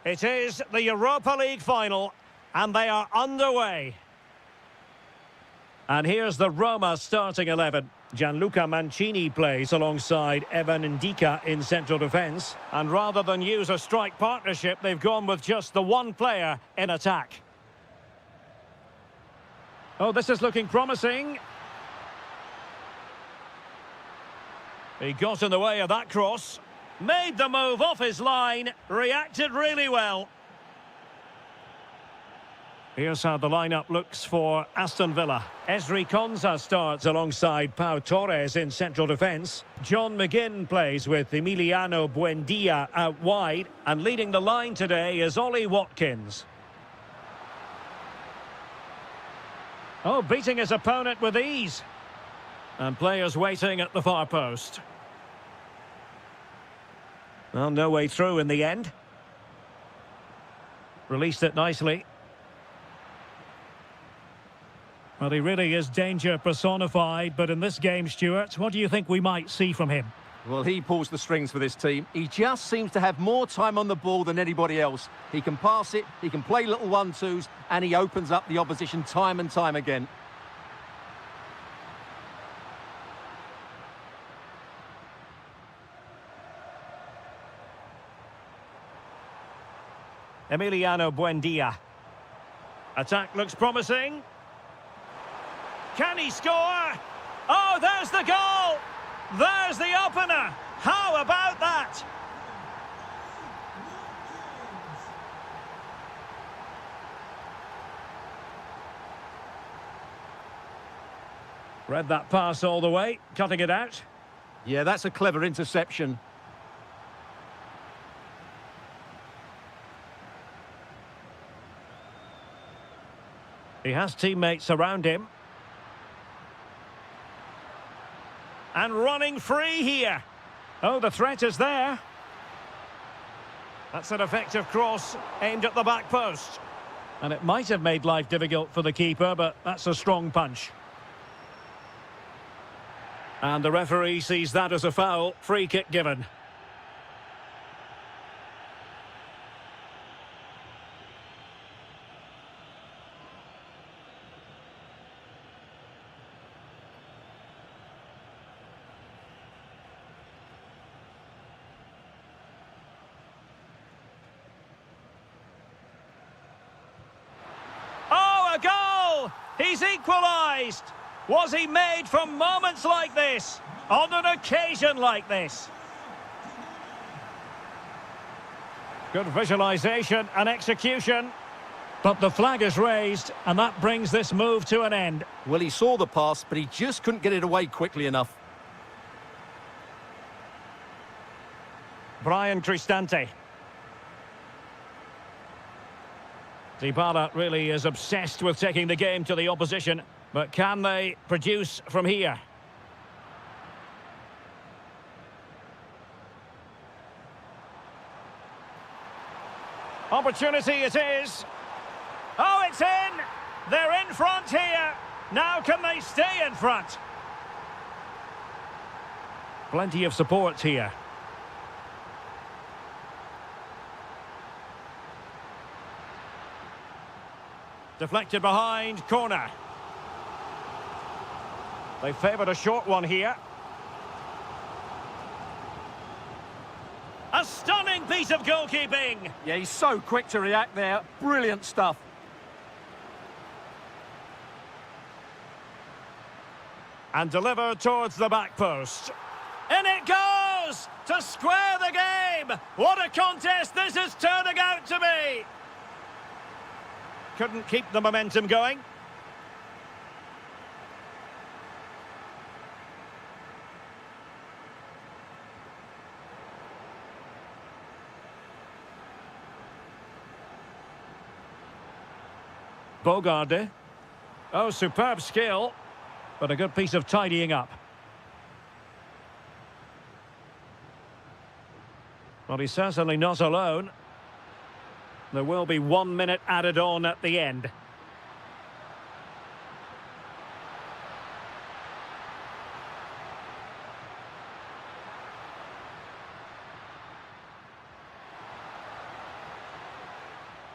It is the Europa League final, and they are underway. And here's the Roma starting 11. Gianluca Mancini plays alongside Evan Ndika in central defence. And rather than use a strike partnership, they've gone with just the one player in attack. Oh, this is looking promising. He got in the way of that cross. Made the move off his line. Reacted really well. Here's how the lineup looks for Aston Villa. Esri Konsa starts alongside Pau Torres in central defence. John McGinn plays with Emiliano Buendia out wide. And leading the line today is Ollie Watkins. Oh, beating his opponent with ease. And players waiting at the far post. Well, no way through in the end. Released it nicely. Well, he really is danger personified, but in this game, Stuart, what do you think we might see from him? Well, he pulls the strings for this team. He just seems to have more time on the ball than anybody else. He can pass it, he can play little 1-2s, and he opens up the opposition time and time again. Emiliano Buendia. Attack looks promising. Can he score? Oh, there's the goal! There's the opener! How about that? Read that pass all the way, cutting it out. Yeah, that's a clever interception. He has teammates around him. And running free here. Oh, the threat is there. That's an effective cross aimed at the back post. And it might have made life difficult for the keeper, but that's a strong punch. And the referee sees that as a foul. Free kick given. A goal! He's equalised! Was he made for moments like this? On an occasion like this? Good visualisation and execution. But the flag is raised, and that brings this move to an end. Well, he saw the pass, but he just couldn't get it away quickly enough. Brian Cristante. Dybala really is obsessed with taking the game to the opposition, but can they produce from here? Opportunity it is. Oh, it's in! They're in front here. Now can they stay in front? Plenty of support here. Deflected behind, corner. They favoured a short one here. A stunning piece of goalkeeping. Yeah, he's so quick to react there. Brilliant stuff. And delivered towards the back post. In it goes! To square the game! What a contest this is turning out to be! Couldn't keep the momentum going. Bogarde. Oh, superb skill, but a good piece of tidying up. Well, he's certainly not alone. There will be 1 minute added on at the end.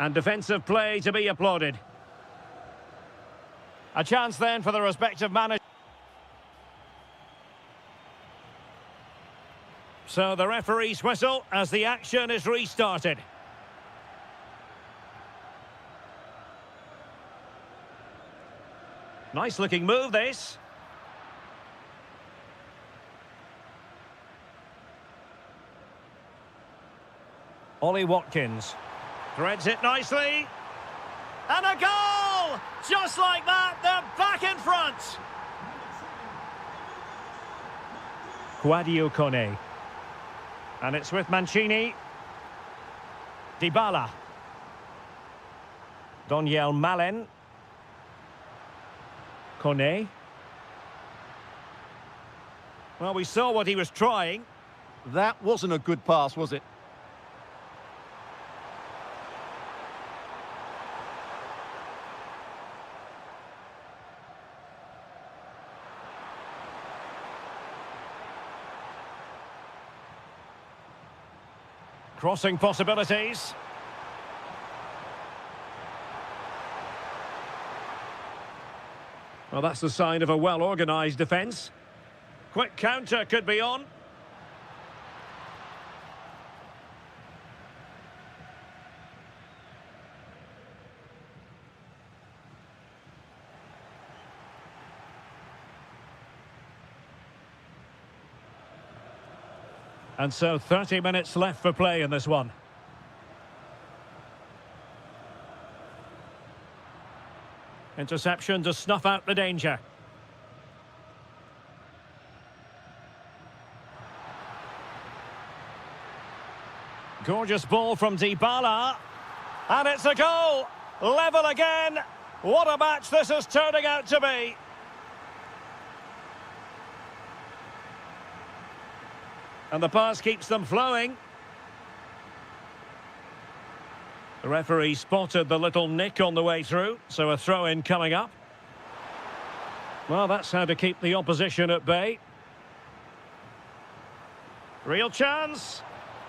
And defensive play to be applauded. A chance then for the respective manager. So the referee's whistle as the action is restarted. Nice looking move, this. Ollie Watkins threads it nicely. And a goal! Just like that, they're back in front. Quadio Kone. And it's with Mancini. Dybala. Donyell Malen. Kone. Well, we saw what he was trying. That wasn't a good pass, was it? Crossing possibilities. Well, that's the sign of a well-organised defence. Quick counter could be on. And so 30 minutes left for play in this one. Interception to snuff out the danger. Gorgeous ball from Dybala. And it's a goal! Level again! What a match this is turning out to be! And the pass keeps them flowing. The referee spotted the little nick on the way through, so a throw-in coming up. Well, that's how to keep the opposition at bay. Real chance.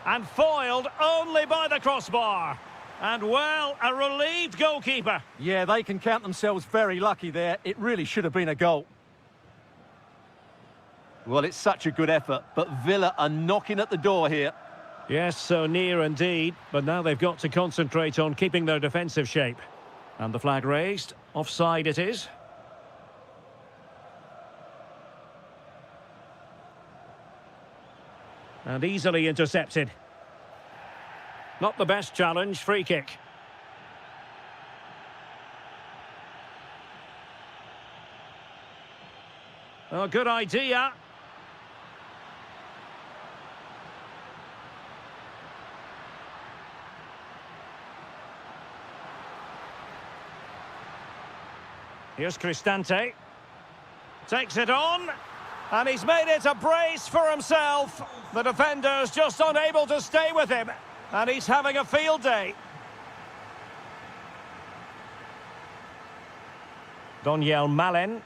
And foiled only by the crossbar. And, well, a relieved goalkeeper. Yeah, they can count themselves very lucky there. It really should have been a goal. Well, it's such a good effort, but Villa are knocking at the door here. Yes, so near indeed, but now they've got to concentrate on keeping their defensive shape. And the flag raised, offside it is. And easily intercepted. Not the best challenge, free kick. Oh, good idea. Here's Cristante. Takes it on. And he's made it a brace for himself. The defender's just unable to stay with him. And he's having a field day. Donyell Malen.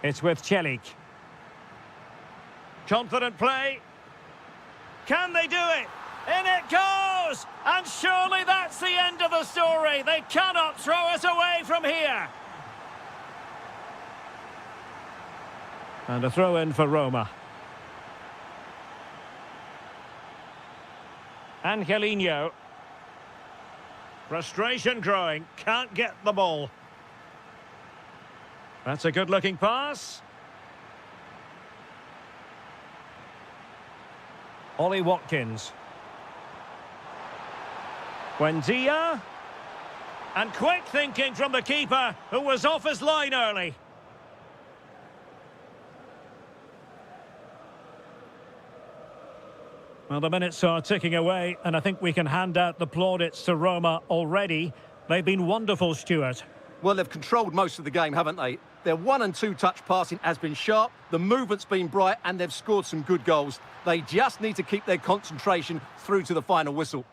It's with Celik. Confident play. Can they do it? In it goes! And surely that's the end of the story. They cannot throw us away from here. And a throw-in for Roma. Angelino. Frustration growing. Can't get the ball. That's a good-looking pass. Ollie Watkins. Buendia. And quick thinking from the keeper, who was off his line early. Well, the minutes are ticking away, and I think we can hand out the plaudits to Roma already. They've been wonderful, Stuart. Well, they've controlled most of the game, haven't they? Their 1- and 2-touch passing has been sharp, the movement's been bright, and they've scored some good goals. They just need to keep their concentration through to the final whistle.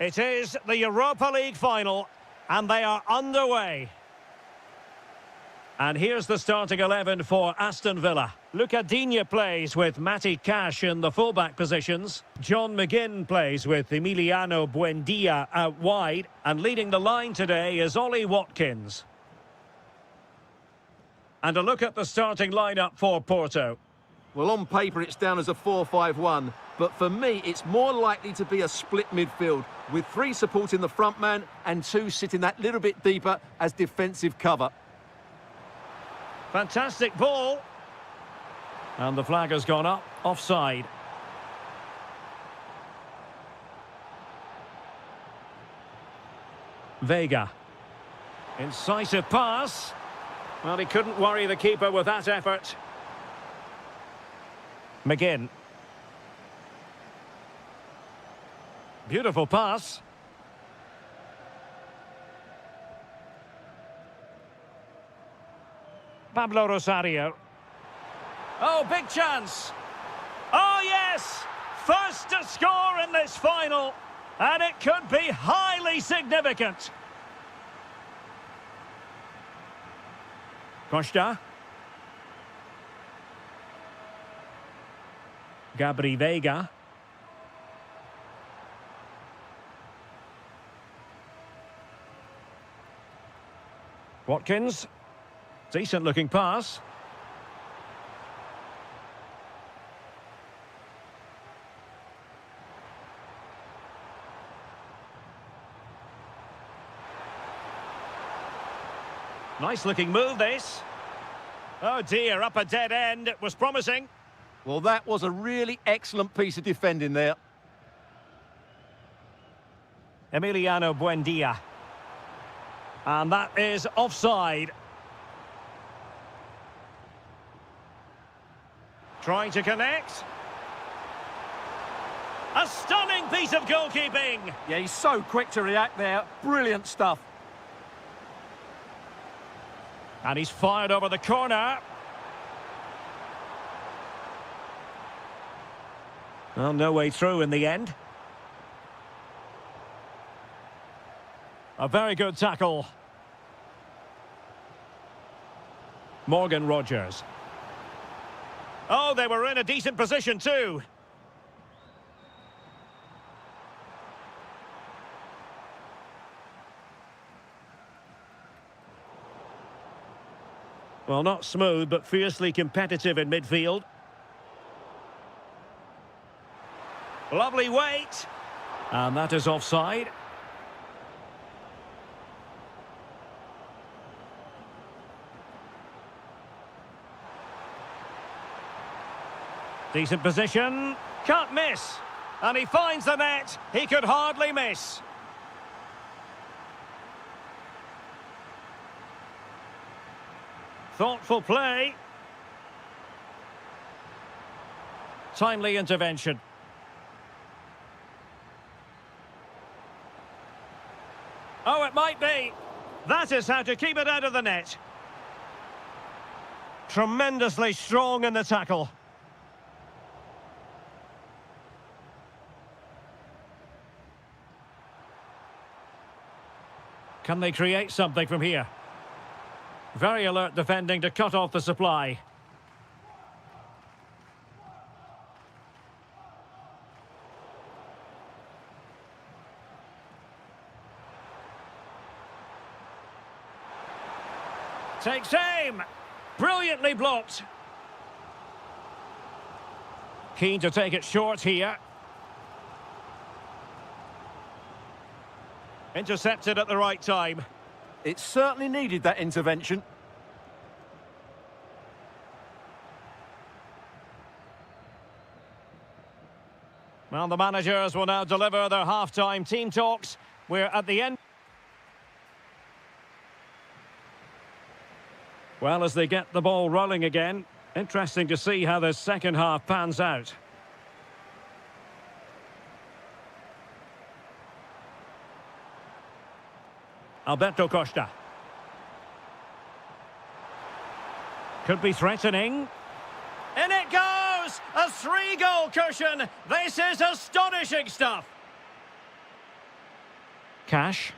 It is the Europa League final, and they are underway. And here's the starting 11 for Aston Villa. Luca Digne plays with Matty Cash in the fullback positions. John McGinn plays with Emiliano Buendia out wide. And leading the line today is Ollie Watkins. And a look at the starting lineup for Porto. Well, on paper, it's down as a 4-5-1. But for me, it's more likely to be a split midfield, with 3 supporting the front man and 2 sitting that little bit deeper as defensive cover. Fantastic ball. And the flag has gone up, offside. Vega. Incisive pass. Well, he couldn't worry the keeper with that effort. McGinn. Beautiful pass. Pablo Rosario. Oh, big chance. Oh, yes! First to score in this final. And it could be highly significant. Costa. Gabri Vega. Watkins. Decent looking pass. Nice looking move this. Oh dear, up a dead end. It was promising. Well, that was a really excellent piece of defending there. Emiliano Buendia. And that is offside. Trying to connect. A stunning piece of goalkeeping. Yeah, he's so quick to react there. Brilliant stuff. And he's fired over the corner. Well, no way through in the end. A very good tackle. Morgan Rogers. Oh, they were in a decent position too. Well, not smooth, but fiercely competitive in midfield. Lovely weight. And that is offside. Decent position. Can't miss. And he finds the net. He could hardly miss. Thoughtful play. Timely intervention. Oh, it might be. That is how to keep it out of the net. Tremendously strong in the tackle. Can they create something from here? Very alert defending to cut off the supply. Takes aim. Brilliantly blocked. Keen to take it short here. Intercepted at the right time. It certainly needed that intervention. Well, the managers will now deliver their half-time team talks. We're at the end. Well, as they get the ball rolling again, interesting to see how the second half pans out. Alberto Costa. Could be threatening. In it goes! A 3-goal cushion! This is astonishing stuff! Cash.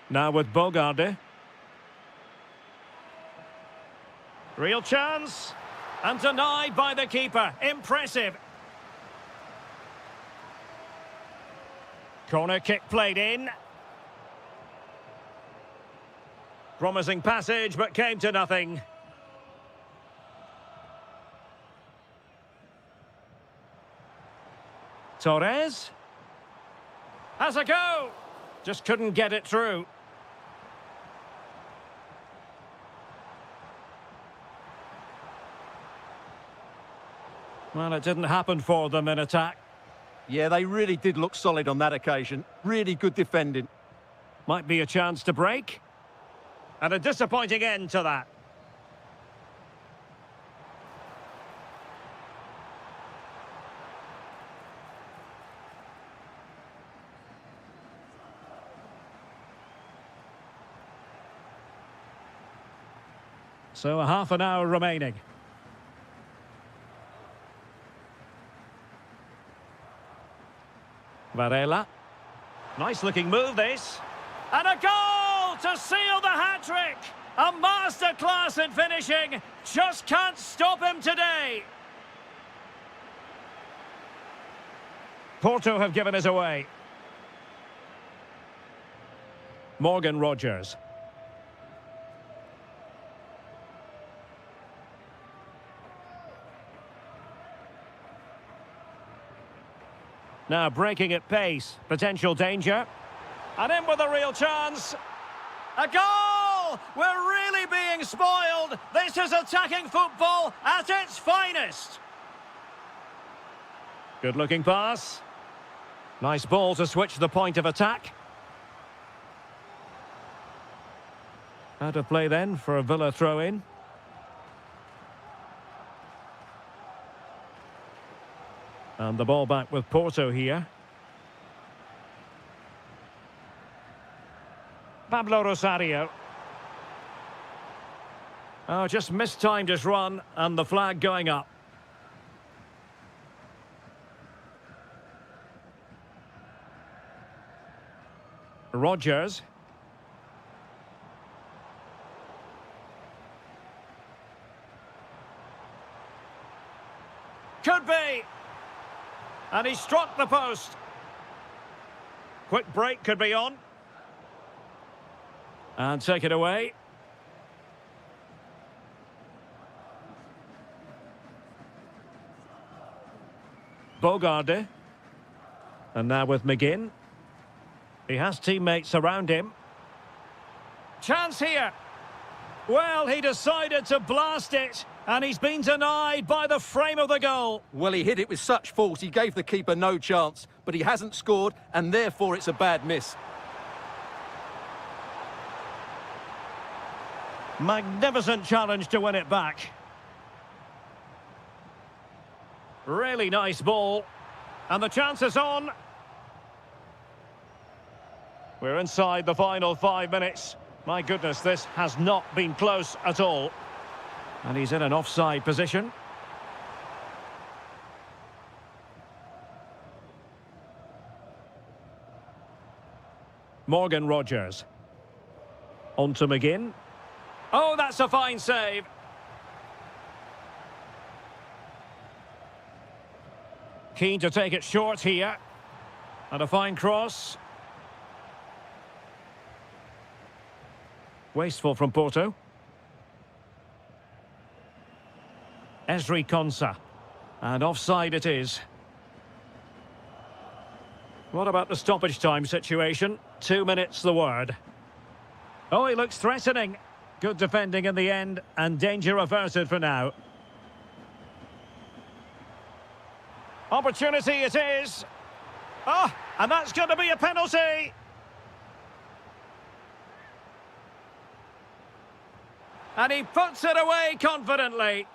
Now with Bogarde. Real chance. And denied by the keeper. Impressive. Corner kick played in. Promising passage, but came to nothing. Torres. Has a go. Just couldn't get it through. Well, it didn't happen for them in attack. Yeah, they really did look solid on that occasion. Really good defending. Might be a chance to break. And a disappointing end to that. So a half an hour remaining. Varela. Nice looking move this. And a goal to seal the hat-trick. A masterclass in finishing. Just can't stop him today. Porto have given us away. Morgan Rogers. Now breaking at pace. Potential danger. And in with a real chance. A goal! We're really being spoiled. This is attacking football at its finest. Good looking pass. Nice ball to switch the point of attack. Out of play then for a Villa throw-in. And the ball back with Porto here. Pablo Rosario. Oh, just mistimed his run and the flag going up. Rogers. Could be. And he struck the post. Quick break could be on. And take it away. Bogarde. And now with McGinn. He has teammates around him. Chance here. Well, he decided to blast it. And he's been denied by the frame of the goal. Well, he hit it with such force, he gave the keeper no chance. But he hasn't scored, and therefore it's a bad miss. Magnificent challenge to win it back. Really nice ball. And the chance is on. We're inside the final 5 minutes. My goodness, this has not been close at all. And he's in an offside position. Morgan Rogers. On to McGinn. Oh, that's a fine save. Keen to take it short here. And a fine cross. Wasteful from Porto. Esri Konsa. And offside it is. What about the stoppage time situation? 2 minutes the word. Oh, he looks threatening. Good defending in the end, and danger averted for now. Opportunity it is. Oh, and that's going to be a penalty. And he puts it away confidently.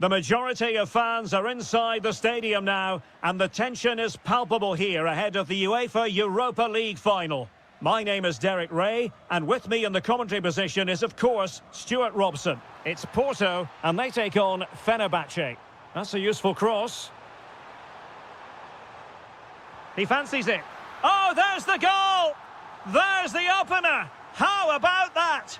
The majority of fans are inside the stadium now, and the tension is palpable here ahead of the UEFA Europa League final. My name is Derek Ray, and with me in the commentary position is, of course, Stuart Robson. It's Porto, and they take on Fenerbahce. That's a useful cross. He fancies it. Oh, there's the goal! There's the opener! How about that?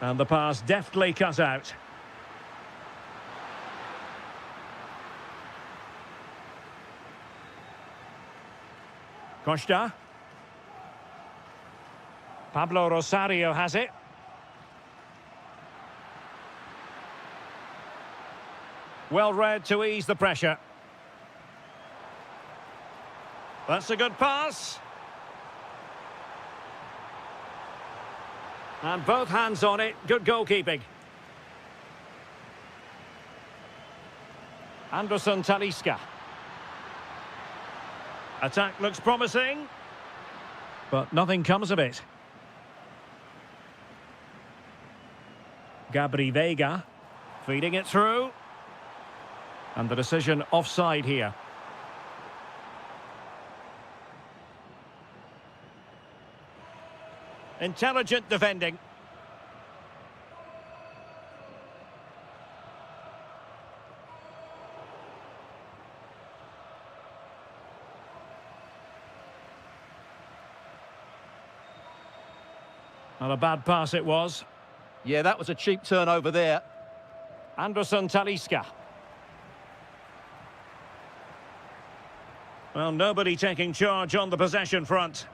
And the pass deftly cut out. Costa. Pablo Rosario has it. Well read to ease the pressure. That's a good pass. And both hands on it. Good goalkeeping. Anderson Talisca. Attack looks promising, but nothing comes of it. Gabri Veiga feeding it through. And the decision offside here. Intelligent defending. Not a bad pass it was. Yeah, that was a cheap turnover there. Anderson Talisca. Well, nobody taking charge on the possession front.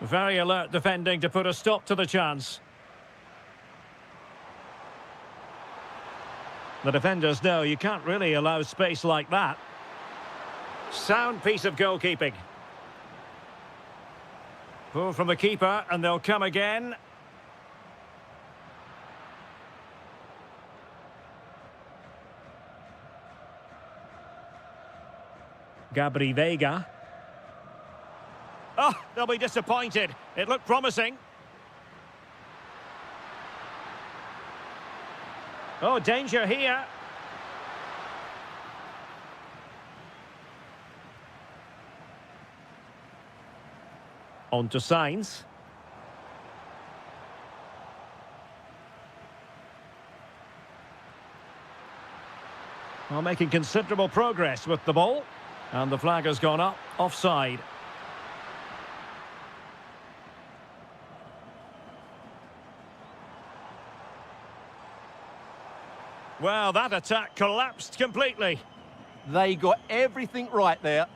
Very alert defending to put a stop to the chance. The defenders know you can't really allow space like that. Sound piece of goalkeeping. Pull from the keeper, and they'll come again. Gabri Veiga. Oh, they'll be disappointed. It looked promising. Oh, danger here. On to Sainz. Well, making considerable progress with the ball. And the flag has gone up, offside. Well, that attack collapsed completely. They got everything right there.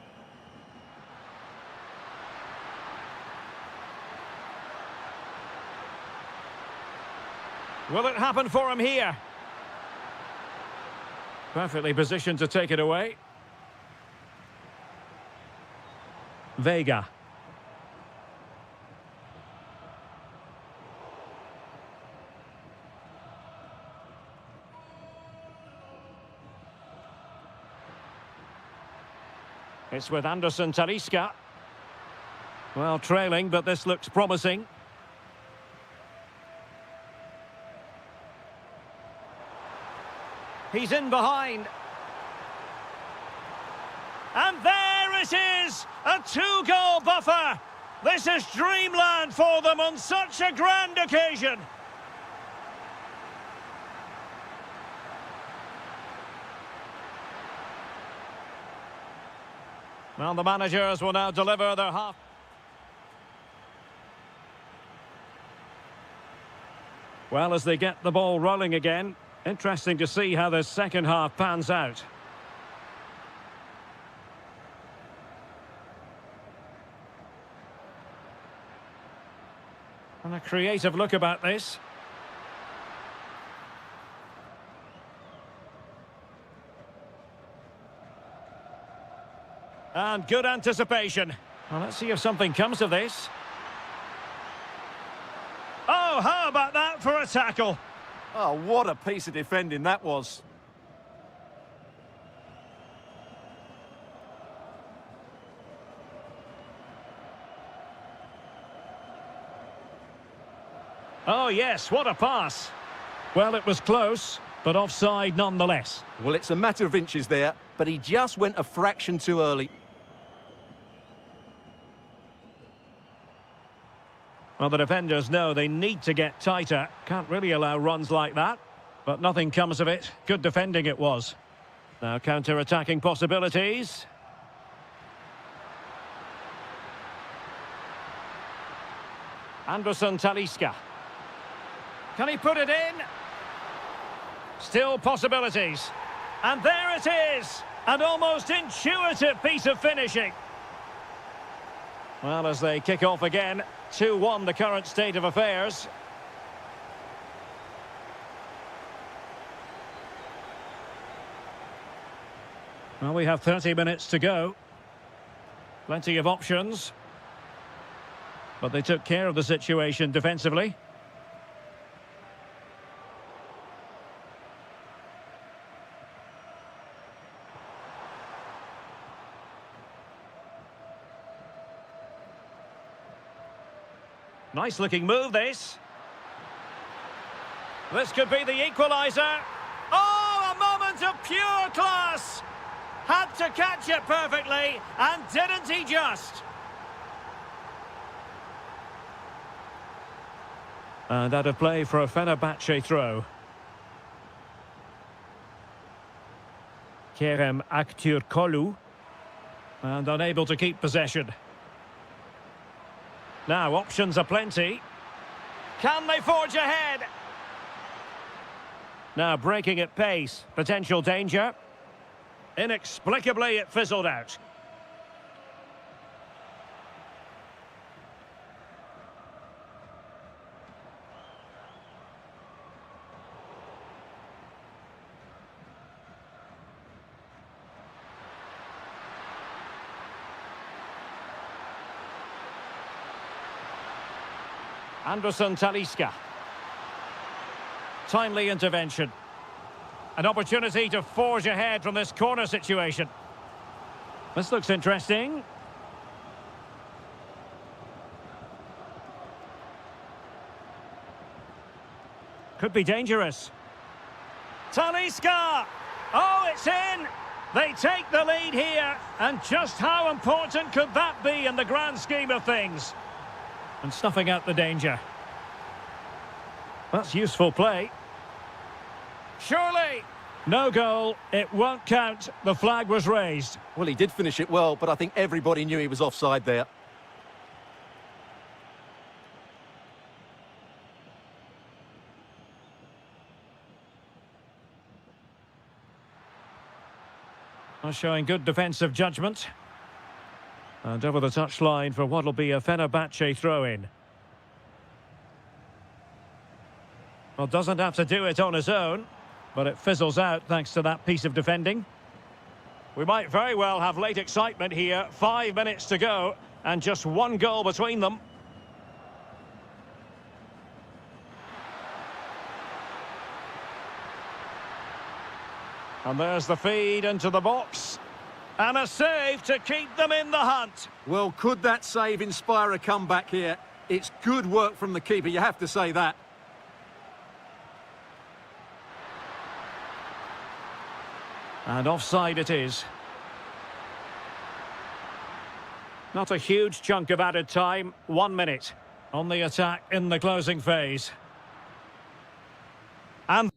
Will it happen for him here? Perfectly positioned to take it away. Veiga. It's with Anderson Talisca. Well, trailing, but this looks promising. He's in behind. And there it is! A two-goal buffer! This is dreamland for them on such a grand occasion! Well, the managers will now deliver their half. Well, as they get the ball rolling again, interesting to see how the second half pans out. And a creative look about this. And good anticipation. Well, let's see if something comes of this. Oh, Oh, how about that for a tackle? Oh, what a piece of defending that was. Oh, yes, what a pass. Well, it was close, but offside nonetheless. Well, it's a matter of inches there, but he just went a fraction too early. Well, the defenders know they need to get tighter. Can't really allow runs like that. But nothing comes of it. Good defending it was. Now counter-attacking possibilities. Anderson Talisca. Can he put it in? Still possibilities. And there it is! An almost intuitive piece of finishing. Well, as they kick off again, 2-1 the current state of affairs. Well, we have 30 minutes to go. Plenty of options. But they took care of the situation defensively. Nice looking move, this. This could be the equaliser. Oh, a moment of pure class! Had to catch it perfectly, and didn't he just? And out of play for a Fenerbahce throw. Kerem Aktürkoğlu. And unable to keep possession. Now, options are plenty. Can they forge ahead? Now, breaking at pace. Potential danger. Inexplicably, it fizzled out. Anderson Talisca. Timely intervention. An opportunity to forge ahead from this corner situation. This looks interesting. Could be dangerous. Talisca! Oh, it's in! They take the lead here. And just how important could that be in the grand scheme of things? And snuffing out the danger. That's useful play. Surely! No goal. It won't count. The flag was raised. Well, he did finish it well, but I think everybody knew he was offside there. Showing good defensive judgment. And over the touchline for what will be a Fenerbahce throw-in. Well, doesn't have to do it on his own, but it fizzles out thanks to that piece of defending. We might very well have late excitement here. 5 minutes to go, and just one goal between them. And there's the feed into the box. And a save to keep them in the hunt. Well, could that save inspire a comeback here? It's good work from the keeper, you have to say that. And offside it is. Not a huge chunk of added time. 1 minute on the attack in the closing phase. And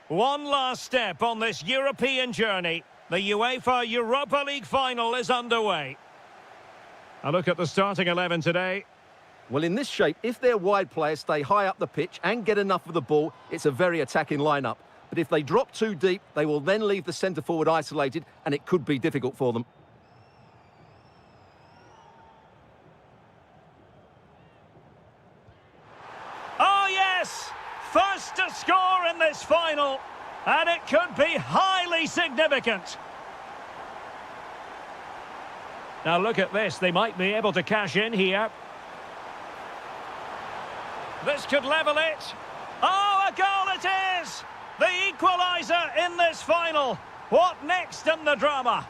One last step on this European journey. The UEFA Europa League final is underway. A look at the starting 11 today. Well, in this shape, if their wide players stay high up the pitch and get enough of the ball, it's a very attacking lineup. But if they drop too deep, they will then leave the centre forward isolated, and it could be difficult for them. Oh, yes! First to score in this final, and it could be highly significant. Now look at this, they might be able to cash in here. This could level it. Oh, a goal it is! The equaliser in this final. What next in the drama?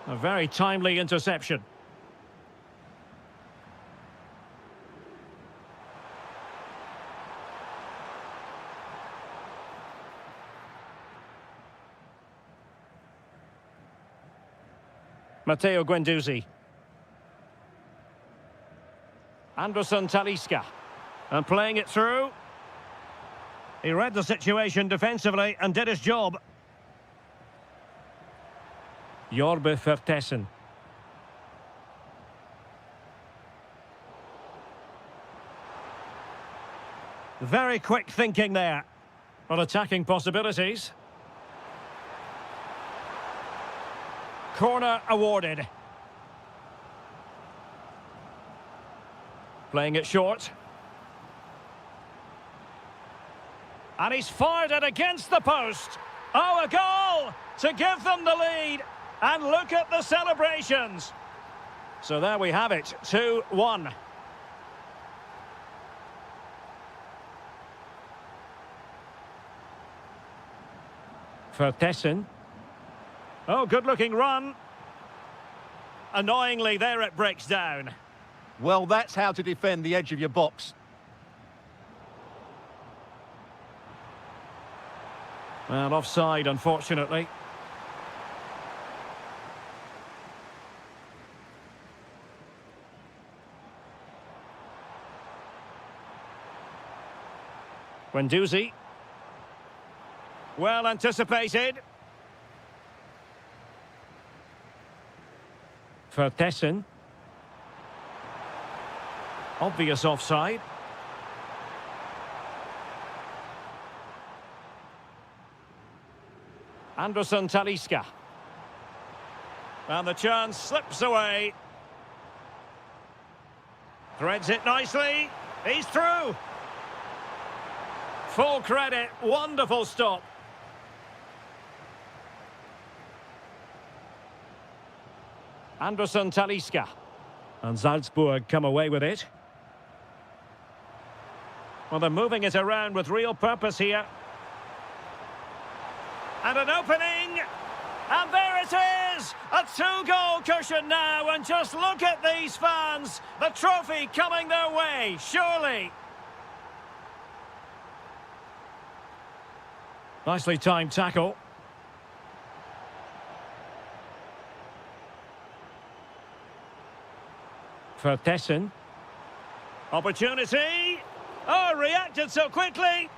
A very timely interception. Matteo Guendouzi. Anderson Talisca. And playing it through. He read the situation defensively and did his job. Jorbe Vertessen. Very quick thinking there. Well, attacking possibilities. Corner awarded. Playing it short. And he's fired it against the post. Oh, a goal to give them the lead. And look at the celebrations. So there we have it, 2-1. Vertessen. Oh, good-looking run. Annoyingly, there it breaks down. Well, that's how to defend the edge of your box. Well, offside, unfortunately. Guendouzi. Well anticipated. Vertessen. Obvious offside. Anderson Talisca. And the chance slips away. Threads it nicely. He's through. Full credit. Wonderful stop. Anderson Talisca. And Salzburg come away with it. Well, they're moving it around with real purpose here. And an opening. And there it is! A two-goal cushion now. And just look at these fans. The trophy coming their way, surely. Nicely timed tackle. Vertessen. Opportunity. Oh, reacted so quickly.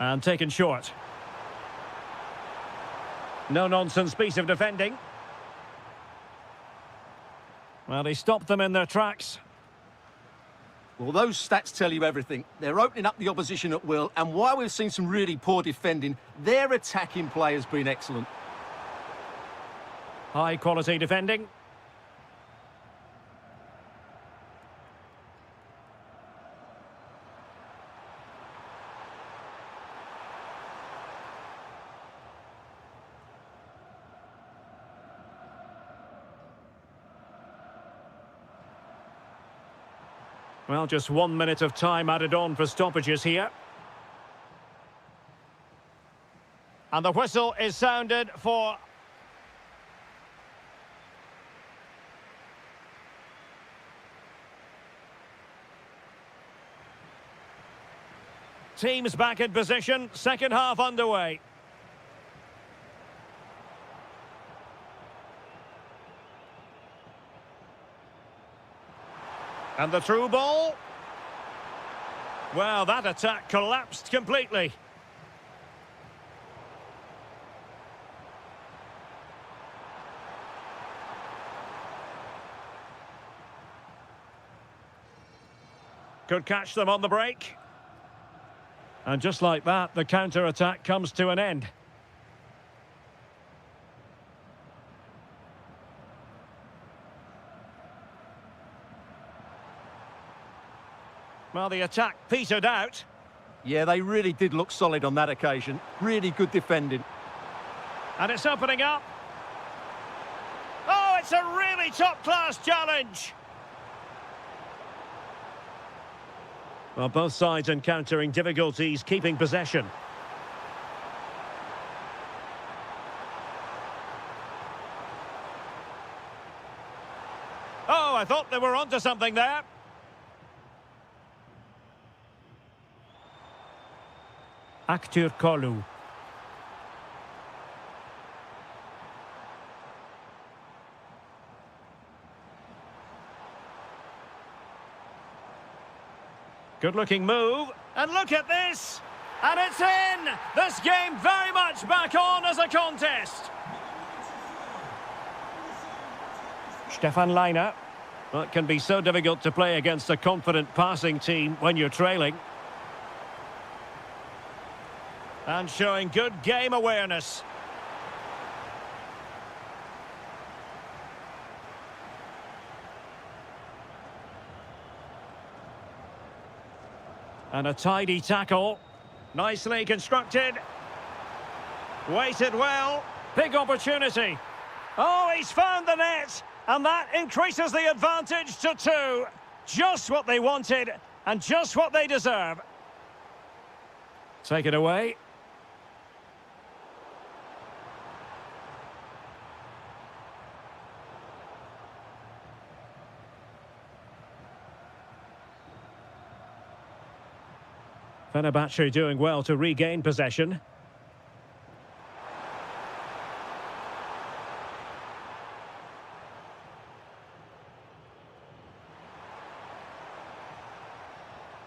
And taken short. No-nonsense piece of defending. Well, he stopped them in their tracks. Well, those stats tell you everything. They're opening up the opposition at will, and while we've seen some really poor defending, their attacking play has been excellent. High-quality defending. Well, just 1 minute of time added on for stoppages here. And the whistle is sounded for... Teams back in position, second half underway. And the through ball. Well, that attack collapsed completely. Could catch them on the break. And just like that, the counter-attack comes to an end. Well, the attack petered out. Yeah, they really did look solid on that occasion. Really good defending. And it's opening up. Oh, it's a really top-class challenge. Well, both sides encountering difficulties keeping possession. Oh, I thought they were onto something there. Actor Kolu. Good-looking move, and look at this! And it's in! This game very much back on as a contest. Stefan Leiner. Well, it can be so difficult to play against a confident passing team when you're trailing. And showing good game awareness. And a tidy tackle. Nicely constructed. Weighted well. Big opportunity. Oh, he's found the net. And that increases the advantage to 2. Just what they wanted and just what they deserve. Take it away. Fenerbahce doing well to regain possession.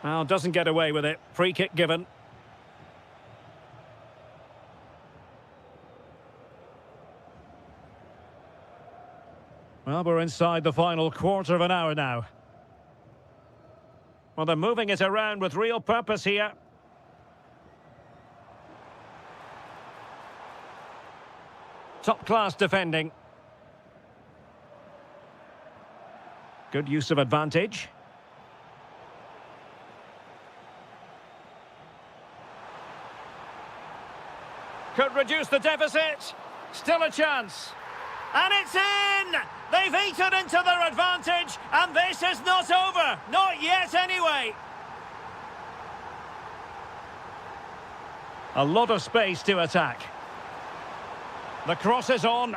Well, doesn't get away with it. Free kick given. Well, we're inside the final quarter of an hour now. Well, they're moving it around with real purpose here. Top-class defending. Good use of advantage. Could reduce the deficit. Still a chance. And it's in! They've eaten into their advantage, and this is not over. Not yet, anyway. A lot of space to attack. The cross is on.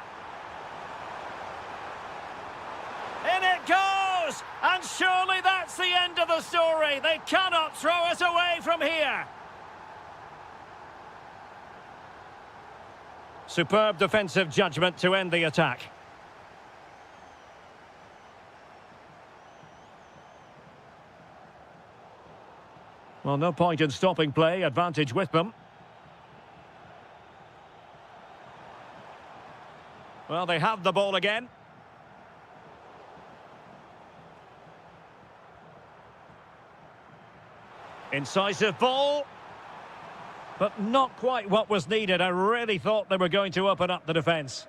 In it goes! And surely that's the end of the story. They cannot throw us away from here. Superb defensive judgment to end the attack. Well, no point in stopping play. Advantage with them. Well, they have the ball again. Incisive ball. But not quite what was needed. I really thought they were going to open up the defence.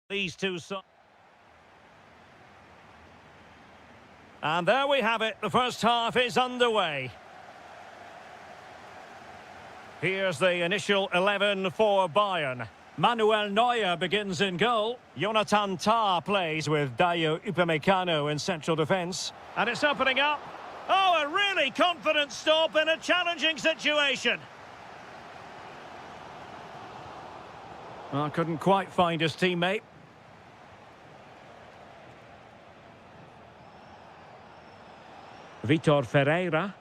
These two sides. And there we have it. The first half is underway. Here's the initial 11 for Bayern. Manuel Neuer begins in goal. Jonathan Tah plays with Dayo Upamecano in central defence. And it's opening up. Oh, a really confident stop in a challenging situation. Well, couldn't quite find his teammate. Vitor Ferreira.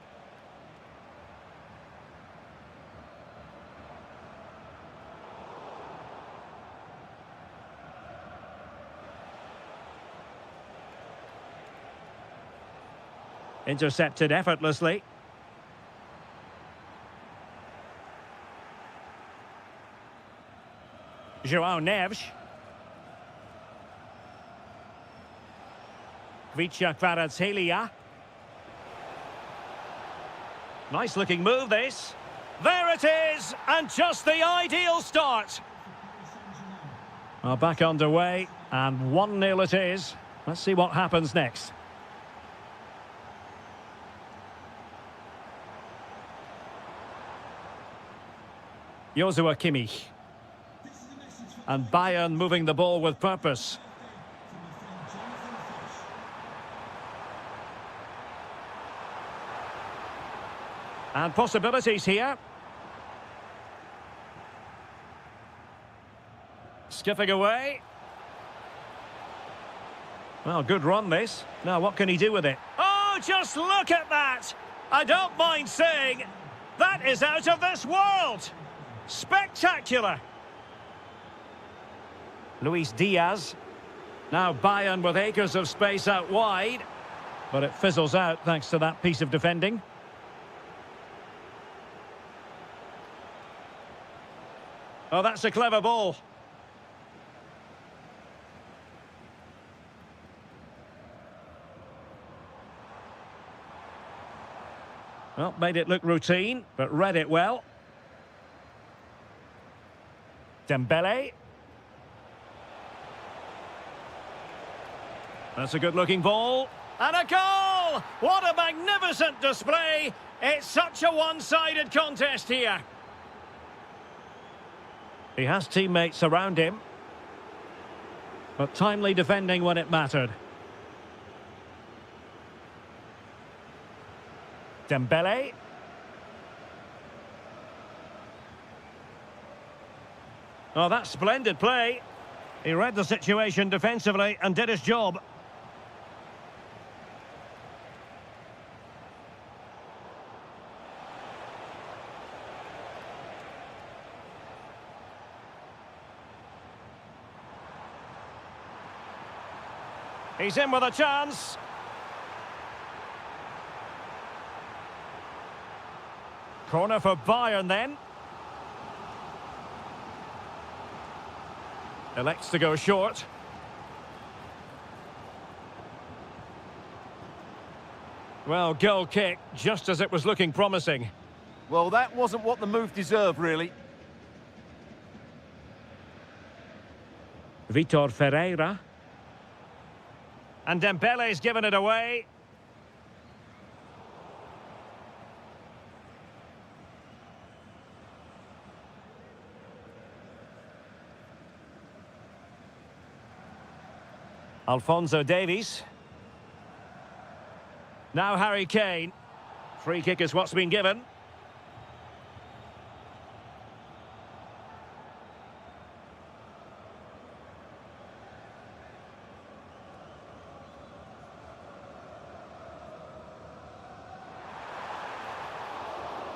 Intercepted effortlessly. João Neves. Kvicha Kvaratskhelia. Nice looking move this. There it is, and just the ideal start. Back underway, and 1-0 it is. Let's see what happens next. Joshua Kimmich. And Bayern moving the ball with purpose. And possibilities here. Skipping away. Well, good run this. Now, what can he do with it? Oh, just look at that! I don't mind saying, that is out of this world! Spectacular! Luis Diaz. Now Bayern with acres of space out wide. But it fizzles out thanks to that piece of defending. Oh, that's a clever ball. Well, made it look routine, but read it well. Dembele. That's a good-looking ball. And a goal! What a magnificent display! It's such a one-sided contest here. He has teammates around him. But timely defending when it mattered. Dembele. Oh, that's splendid play. He read the situation defensively and did his job. He's in with a chance. Corner for Bayern then. Elects to go short. Well, goal kick, just as it was looking promising. Well, that wasn't what the move deserved, really. Vitor Ferreira. And Dembele's given it away. Alphonso Davies. Now Harry Kane. Free kick is what's been given.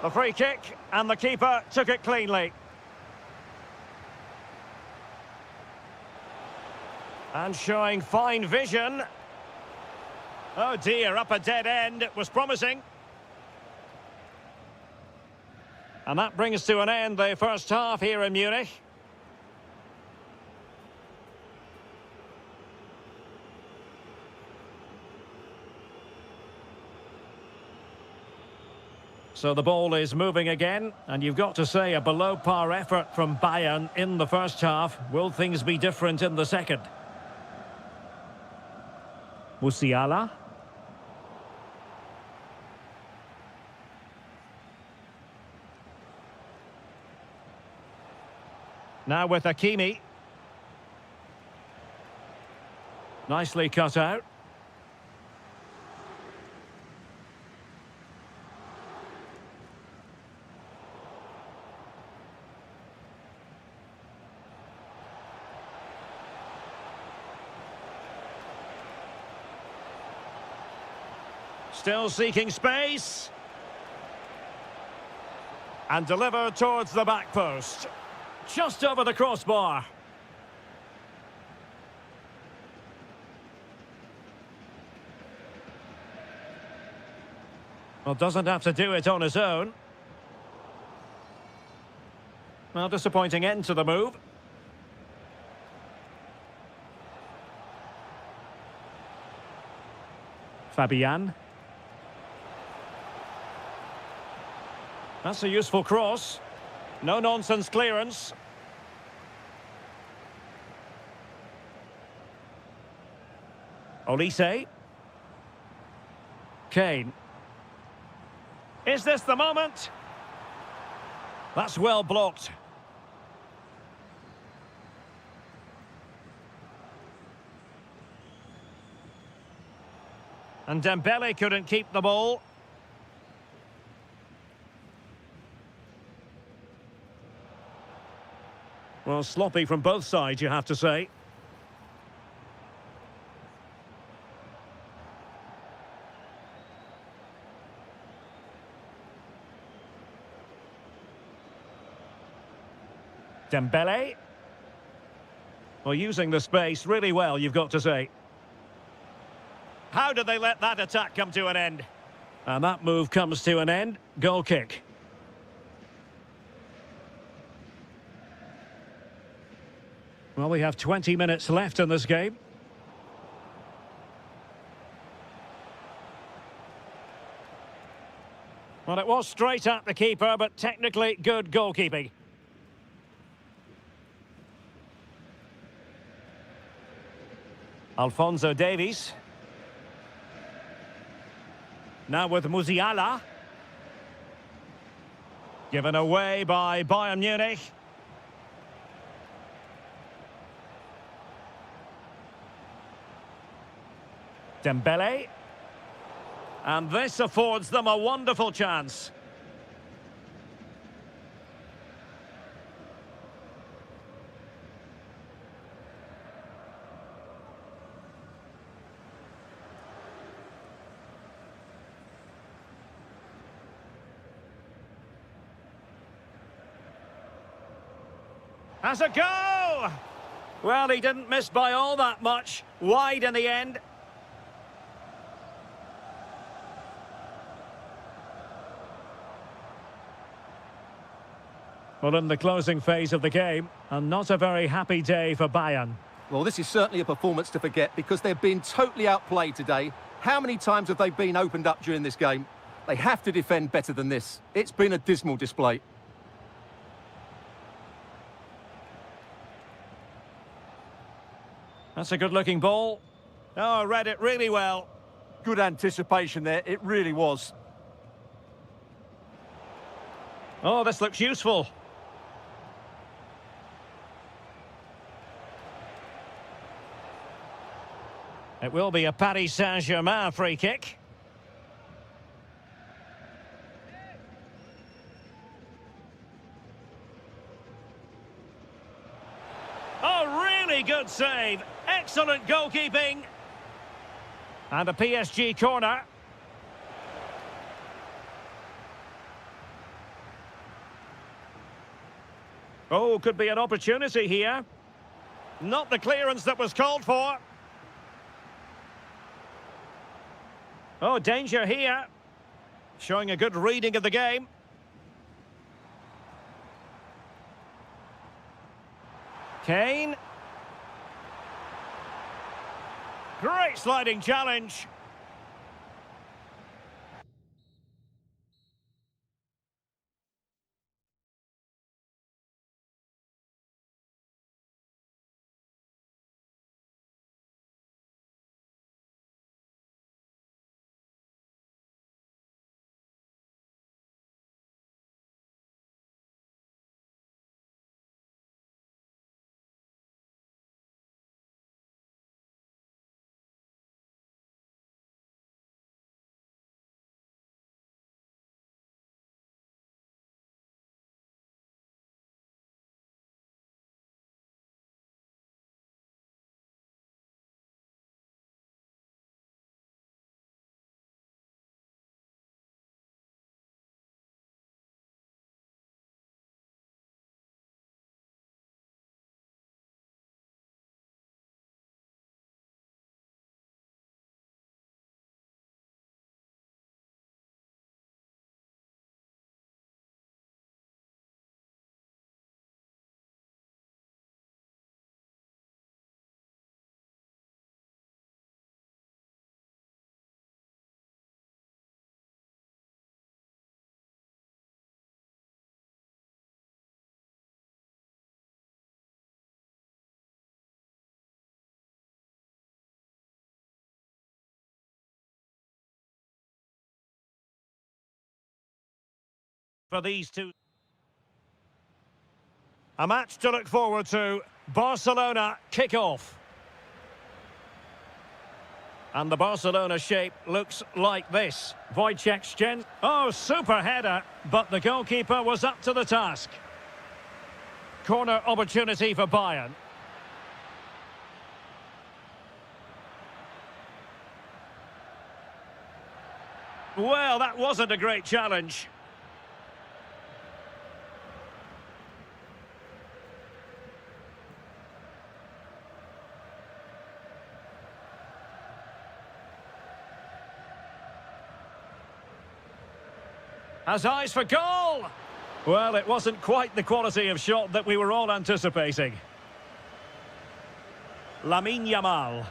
The free kick, and the keeper took it cleanly. And showing fine vision. Oh dear, up a dead end. It was promising. And that brings to an end the first half here in Munich. So the ball is moving again, and you've got to say a below-par effort from Bayern in the first half. Will things be different in the second? Musiala. Now with Hakimi. Nicely cut out. Still seeking space. And delivered towards the back post. Just over the crossbar. Well, doesn't have to do it on his own. Well, disappointing end to the move. Fabian. That's a useful cross. No-nonsense clearance. Olise. Kane. Is this the moment? That's well blocked. And Dembele couldn't keep the ball. Well, sloppy from both sides, you have to say. Dembele. Well, using the space really well, you've got to say. How did they let that attack come to an end? And that move comes to an end. Goal kick. Well, we have 20 minutes left in this game. Well, it was straight at the keeper, but technically good goalkeeping. Alphonso Davies. Now with Musiala. Given away by Bayern Munich. Dembele. And this affords them a wonderful chance. Has a go! Well, he didn't miss by all that much. Wide in the end. Well, in the closing phase of the game, and not a very happy day for Bayern. Well, this is certainly a performance to forget because they've been totally outplayed today. How many times have they been opened up during this game? They have to defend better than this. It's been a dismal display. That's a good-looking ball. Oh, read it really well. Good anticipation there, it really was. Oh, this looks useful. It will be a Paris Saint-Germain free kick. Oh, really good save. Excellent goalkeeping. And a PSG corner. Oh, could be an opportunity here. Not the clearance that was called for. Oh, danger here. Showing a good reading of the game. Kane. Great sliding challenge. for these two. A match to look forward to. Barcelona kick-off. And the Barcelona shape looks like this. Wojciech. Oh, super header, but the goalkeeper was up to the task. Corner opportunity for Bayern. Well, that wasn't a great challenge. Has eyes for goal! Well, it wasn't quite the quality of shot that we were all anticipating. Lamine Yamal.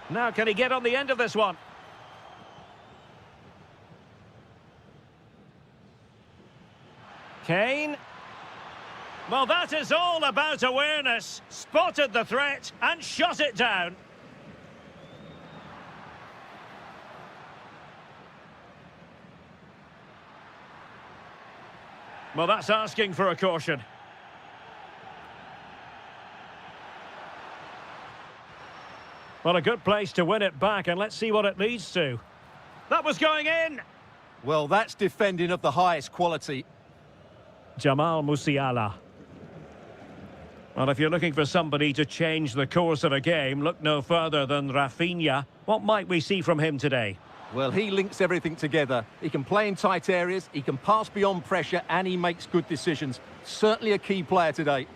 Now, can he get on the end of this one? Kane. Well, that is all about awareness. Spotted the threat and shot it down. Well, that's asking for a caution. Well, a good place to win it back, and let's see what it leads to. That was going in! Well, that's defending of the highest quality. Jamal Musiala. Well, if you're looking for somebody to change the course of a game, look no further than Rafinha. What might we see from him today? Well, he links everything together. He can play in tight areas, he can pass beyond pressure, and he makes good decisions. Certainly a key player today.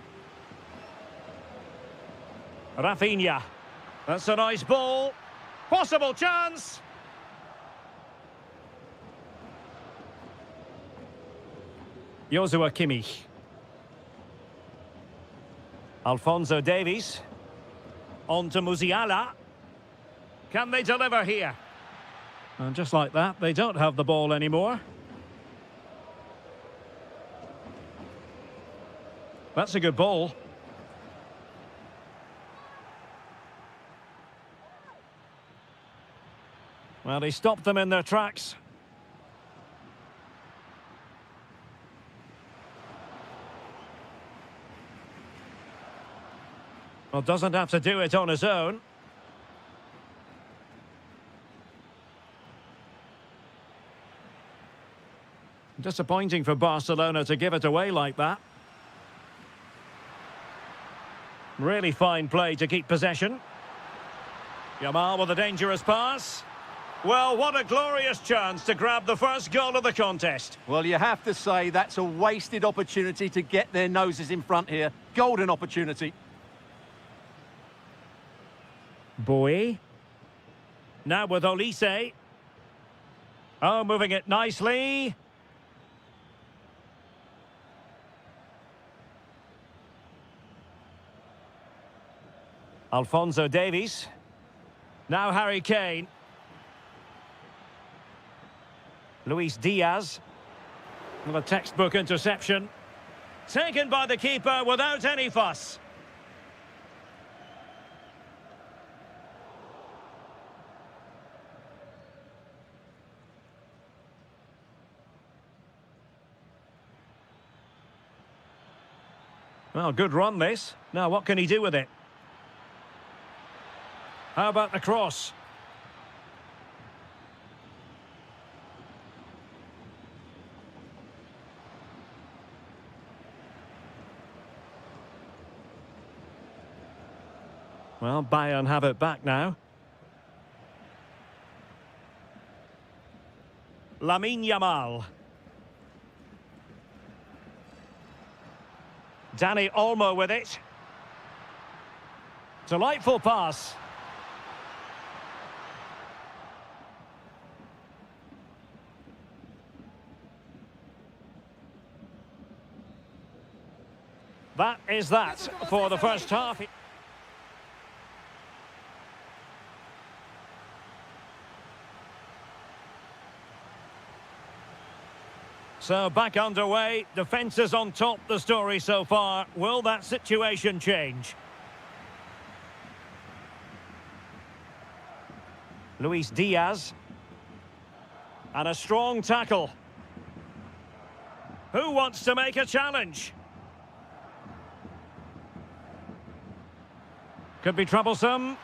Rafinha. That's a nice ball. Possible chance. Joshua Kimmich. Alphonso Davies. On to Musiala. Can they deliver here? And just like that, they don't have the ball anymore. That's a good ball. Well, he stopped them in their tracks. Well, doesn't have to do it on his own. Disappointing for Barcelona to give it away like that. Really fine play to keep possession. Yamal with a dangerous pass. Well, what a glorious chance to grab the first goal of the contest. Well, you have to say that's a wasted opportunity to get their noses in front here. Golden opportunity. Bowie. Now with Olise. Oh, moving it nicely. Alphonso Davies. Now Harry Kane. Luis Diaz. With a textbook interception. Taken by the keeper without any fuss. Well, good run this. Now what can he do with it? How about the cross? Well, Bayern have it back now. Lamine Yamal. Dani Olmo with it. Delightful pass. That is that for the first half. So back underway, defences on top, the story so far. Will that situation change? Luis Diaz. And a strong tackle. Who wants to make a challenge? Could be troublesome.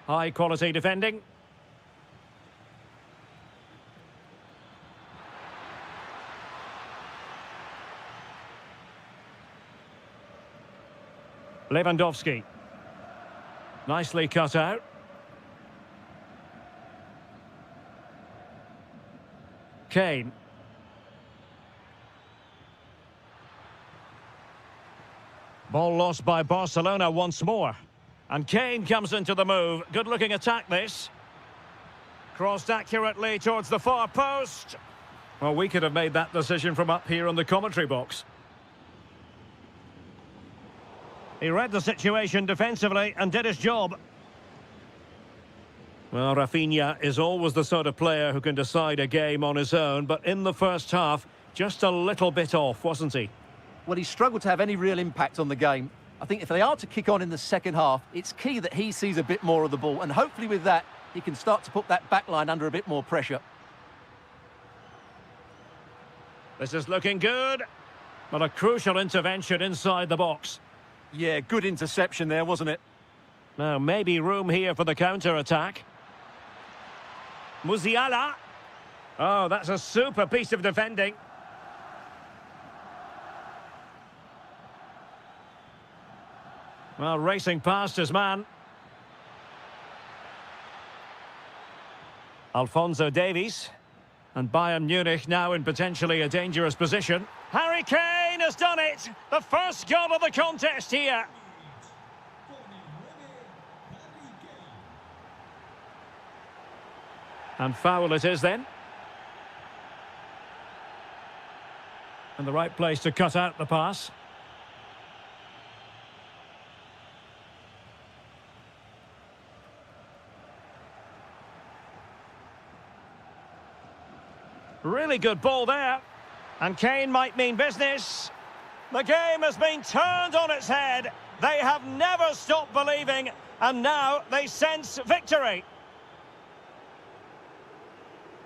High quality defending. Lewandowski. Nicely cut out. Kane. Ball lost by Barcelona once more. And Kane comes into the move. Good-looking attack, this. Crossed accurately towards the far post. Well, we could have made that decision from up here on the commentary box. He read the situation defensively and did his job. Well, Rafinha is always the sort of player who can decide a game on his own, but in the first half, just a little bit off, wasn't he? Well, he struggled to have any real impact on the game. I think if they are to kick on in the second half, it's key that he sees a bit more of the ball, and hopefully with that, he can start to put that back line under a bit more pressure. This is looking good, but a crucial intervention inside the box. Yeah, good interception there, wasn't it? Now, maybe room here for the counter-attack. Musiala. Oh, that's a super piece of defending. Well, racing past his man. Alphonso Davies. And Bayern Munich now in potentially a dangerous position. Harry Kane has done it! The first goal of the contest here. And foul it is then. And the right place to cut out the pass. Really good ball there. And Kane might mean business. The game has been turned on its head. They have never stopped believing, and now they sense victory.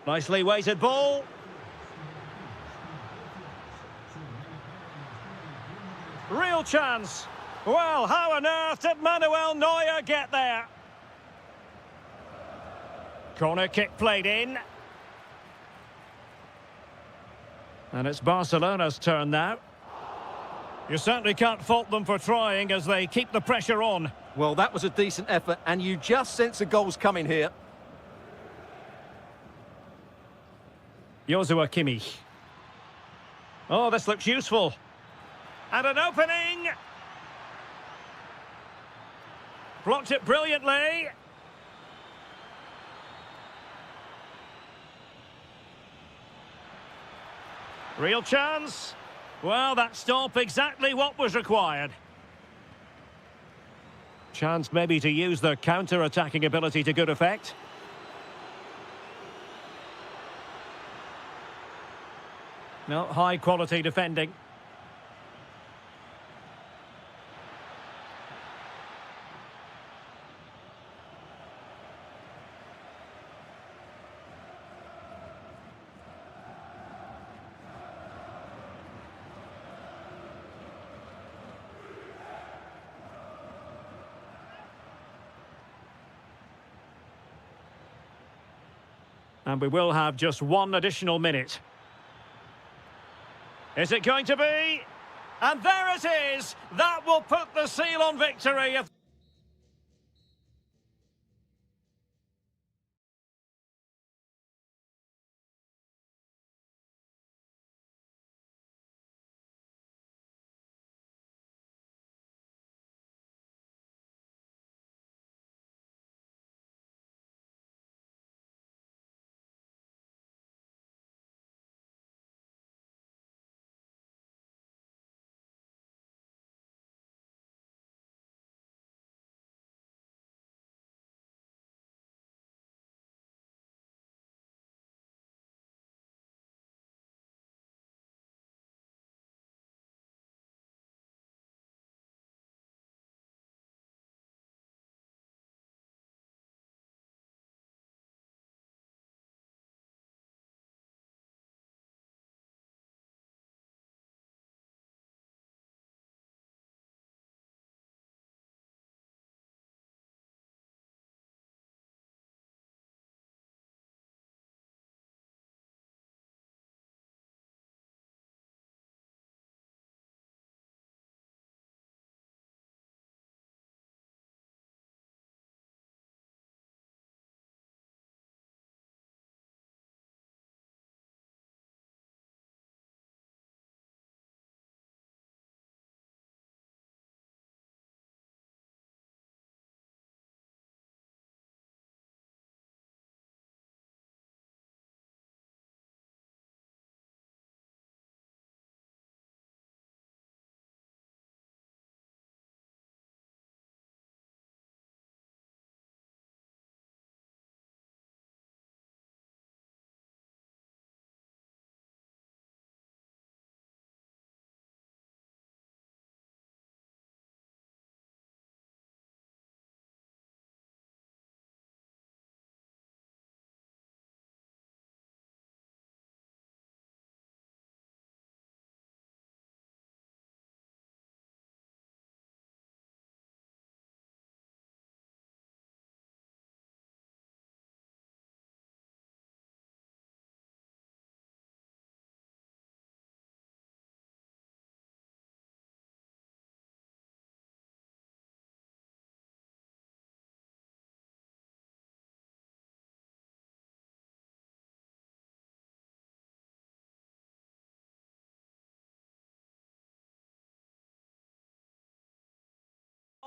Nicely weighted ball. Real chance. Well, how on earth did Manuel Neuer get there? Corner kick played in. And it's Barcelona's turn now. You certainly can't fault them for trying as they keep the pressure on. Well, that was a decent effort, and you just sense the goals coming here. Joshua Kimmich. Oh, this looks useful. And an opening. Blocked it brilliantly. Real chance. Well, that stop exactly what was required. Chance maybe to use their counter-attacking ability to good effect. No, high-quality defending. And we will have just one additional minute. Is it going to be? And there it is! That will put the seal on victory.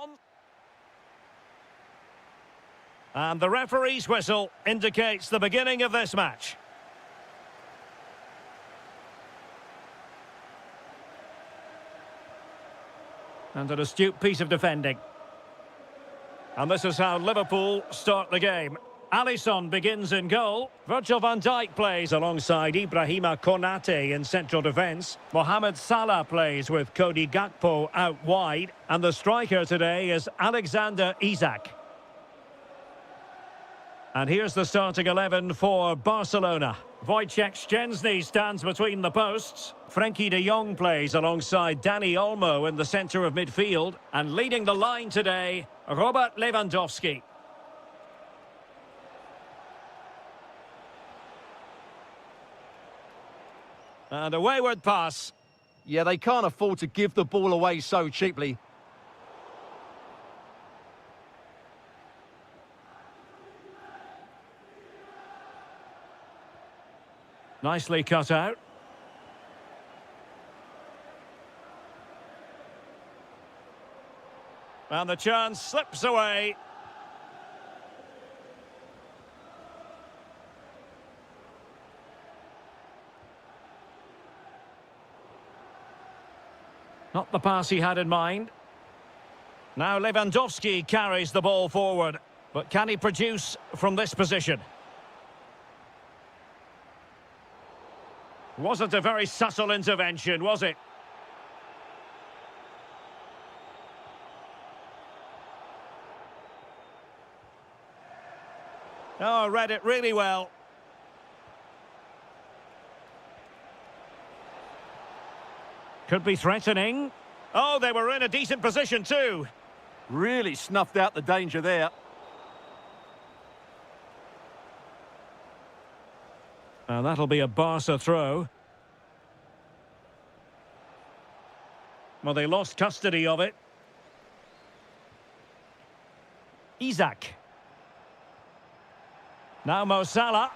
on. And the referee's whistle indicates the beginning of this match. And an astute piece of defending. And this is how Liverpool start the game. Alisson begins in goal. Virgil van Dijk plays alongside Ibrahima Konate in central defence. Mohamed Salah plays with Cody Gakpo out wide. And the striker today is Alexander Isak. And here's the starting 11 for Barcelona. Wojciech Szczęsny stands between the posts. Frenkie de Jong plays alongside Dani Olmo in the centre of midfield. And leading the line today, Robert Lewandowski. And a wayward pass. Yeah, they can't afford to give the ball away so cheaply. Nicely cut out. And the chance slips away. Not the pass he had in mind. Now Lewandowski carries the ball forward. But can he produce from this position? Wasn't a very subtle intervention, was it? Oh, read it really well. Could be threatening. Oh, they were in a decent position too. Really snuffed out the danger there. And that'll be a Barca throw. Well, they lost custody of it. Isak. Now Mo Salah.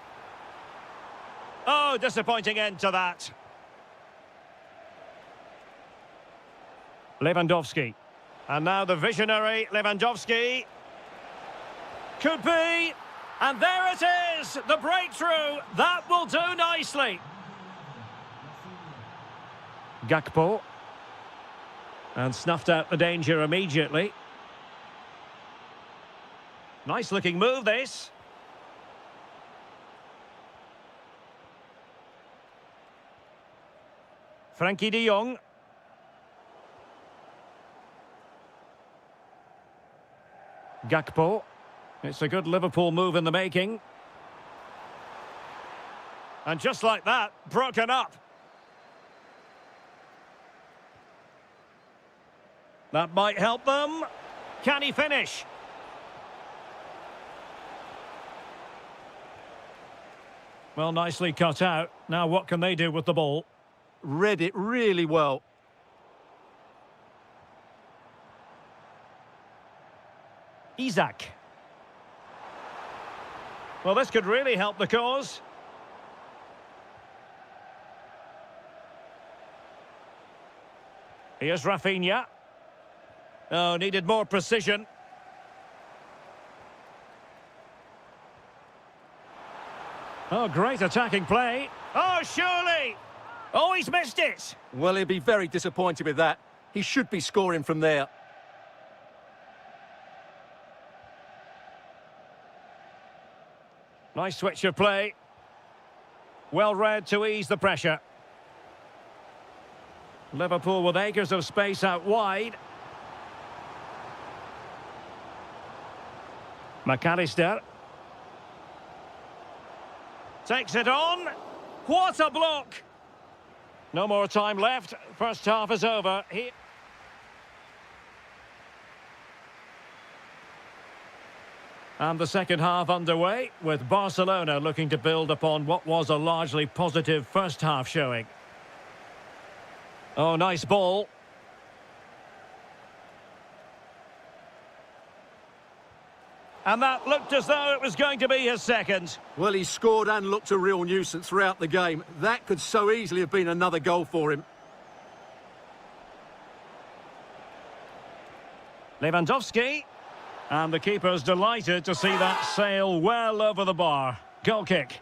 Oh, disappointing end to that. Lewandowski. And now the visionary Lewandowski. Could be. And there it is, the breakthrough. That will do nicely. Gakpo. And snuffed out the danger immediately. Nice looking move, this. Frenkie de Jong. Gakpo. It's a good Liverpool move in the making. And just like that, broken up. That might help them. Can he finish? Well, nicely cut out. Now what can they do with the ball? Read it really well. Isak. Well, this could really help the cause. Here's Rafinha. Oh, needed more precision. Oh, great attacking play. Oh, surely! Oh, he's missed it! Well, he'll be very disappointed with that. He should be scoring from there. Nice switch of play. Well read to ease the pressure. Liverpool with acres of space out wide. McAllister. Takes it on. What a block! No more time left. First half is over. And the second half underway, with Barcelona looking to build upon what was a largely positive first half showing. Oh, nice ball. And that looked as though it was going to be his second. Well, he scored and looked a real nuisance throughout the game. That could so easily have been another goal for him. Lewandowski. And the keeper's delighted to see that sail well over the bar. Goal kick.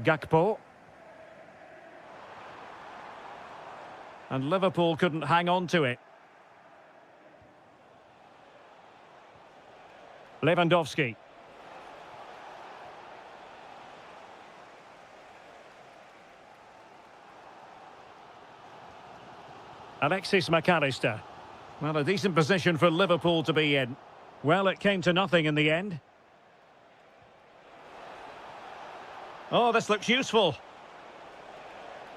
Gakpo. And Liverpool couldn't hang on to it. Lewandowski. Alexis McAllister. Well, a decent position for Liverpool to be in. Well, it came to nothing in the end. Oh, this looks useful.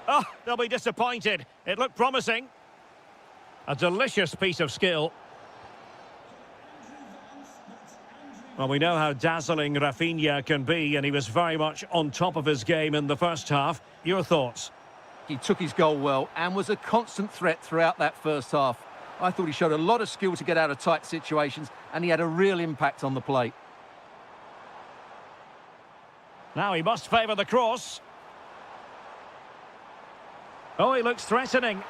Oh, they'll be disappointed. It looked promising. A delicious piece of skill. Well, we know how dazzling Rafinha can be, and he was very much on top of his game in the first half. Your thoughts? He took his goal well and was a constant threat throughout that first half. I thought he showed a lot of skill to get out of tight situations, and he had a real impact on the plate. Now he must favour the cross. Oh, he looks threatening.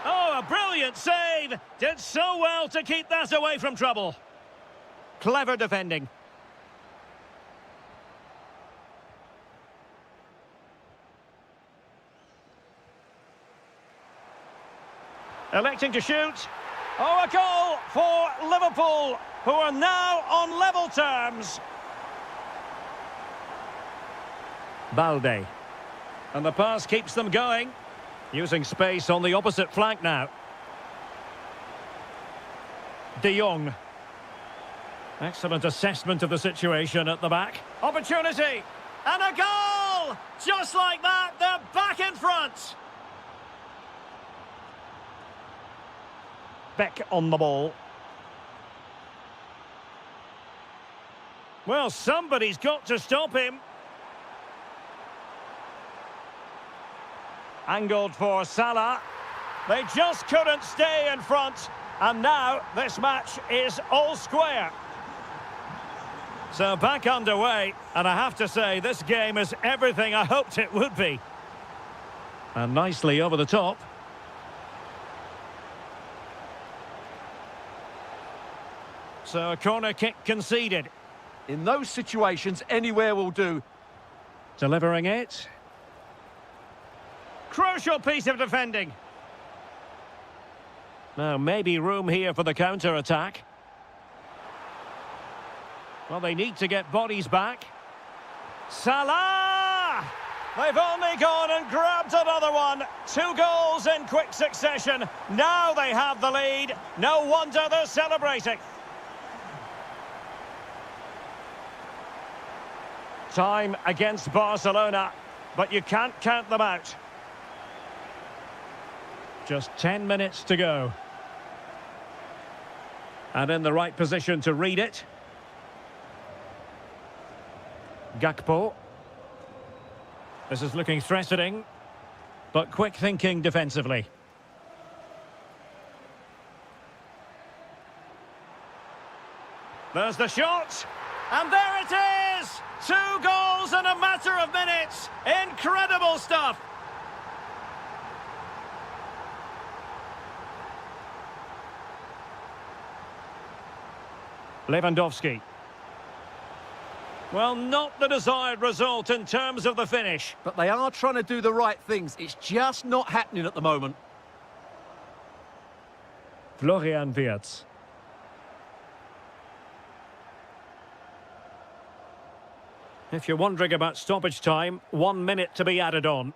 Oh, a brilliant save! Did so well to keep that away from trouble. Clever defending. Electing to shoot. Oh, a goal for Liverpool, who are now on level terms. Balde. And the pass keeps them going. Using space on the opposite flank now. De Jong. Excellent assessment of the situation at the back. Opportunity! And a goal! Just like that, they're back in front! Beck on the ball. Well, somebody's got to stop him. Angled for Salah. They just couldn't stay in front. And now this match is all square. So back underway. And I have to say, this game is everything I hoped it would be. And nicely over the top. So a corner kick conceded. In those situations, anywhere will do. Delivering it. Crucial piece of defending. Now, maybe room here for the counter-attack. Well, they need to get bodies back. Salah! They've only gone and grabbed another one. 2 goals in quick succession. Now they have the lead. No wonder they're celebrating. Time against Barcelona, but you can't count them out. Just 10 minutes to go. And in the right position to read it. Gakpo. This is looking threatening, but quick thinking defensively. There's the shot, and there it is! 2 goals in a matter of minutes. Incredible stuff. Lewandowski. Well, not the desired result in terms of the finish. But they are trying to do the right things. It's just not happening at the moment. Florian Wirtz. If you're wondering about stoppage time, 1 minute to be added on.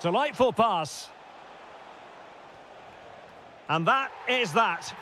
Delightful pass. And that is that.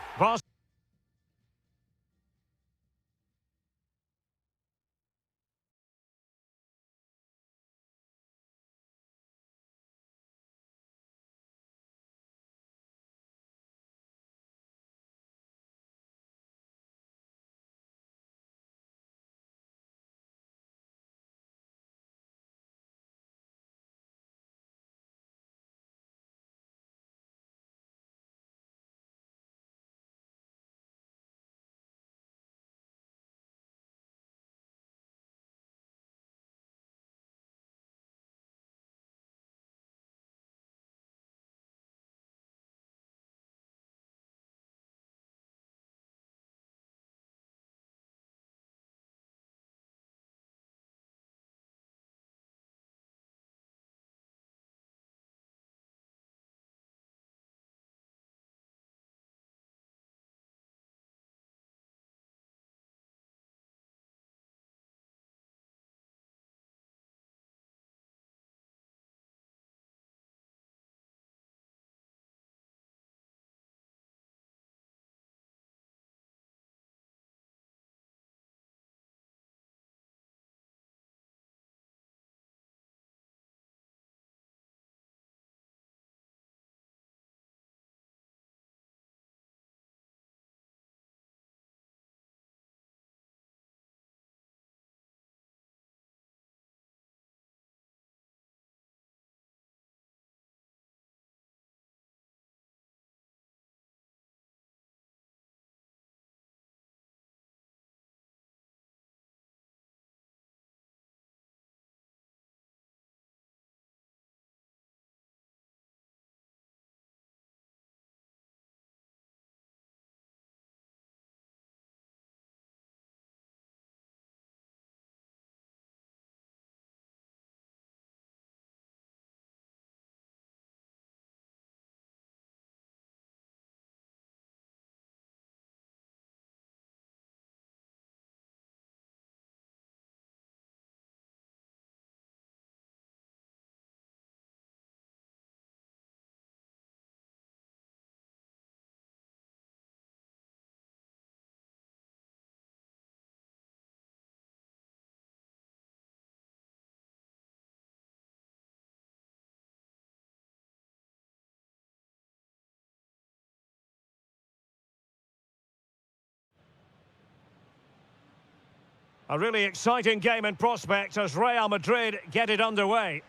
A really exciting game in prospect as Real Madrid get it underway.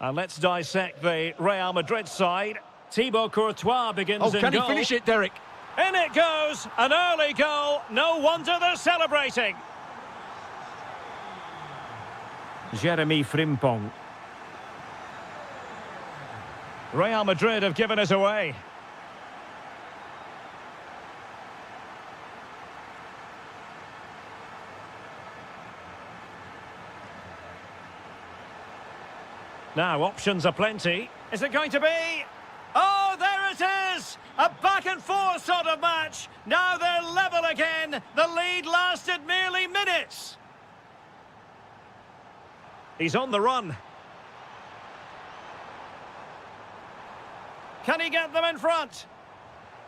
And let's dissect the Real Madrid side. Thibaut Courtois begins in goal. Can he finish it, Derek? In it goes, an early goal. No wonder they're celebrating. Jeremy Frimpong. Real Madrid have given us away. Now, options are plenty. Is it going to be? Oh, there it is! A back-and-forth sort of match. Now they're level again. The lead lasted merely minutes. He's on the run. Can he get them in front?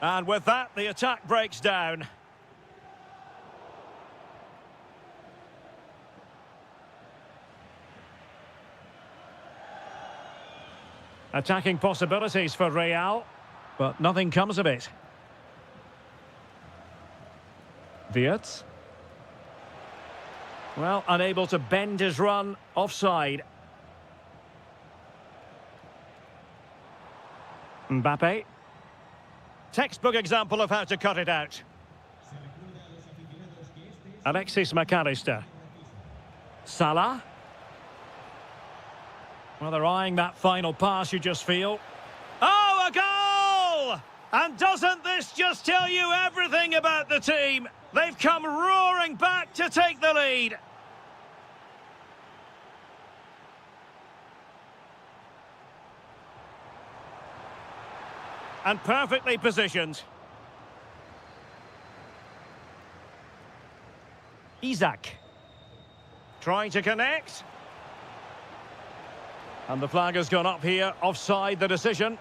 And with that, the attack breaks down. Attacking possibilities for Real, but nothing comes of it. Wirtz. Well, unable to bend his run, offside. Mbappe. Textbook example of how to cut it out. Alexis McAllister. Salah. Well, they're eyeing that final pass, you just feel. Oh, a goal! And doesn't this just tell you everything about the team? They've come roaring back to take the lead. And perfectly positioned. Isak. Trying to connect. And the flag has gone up here, offside the decision.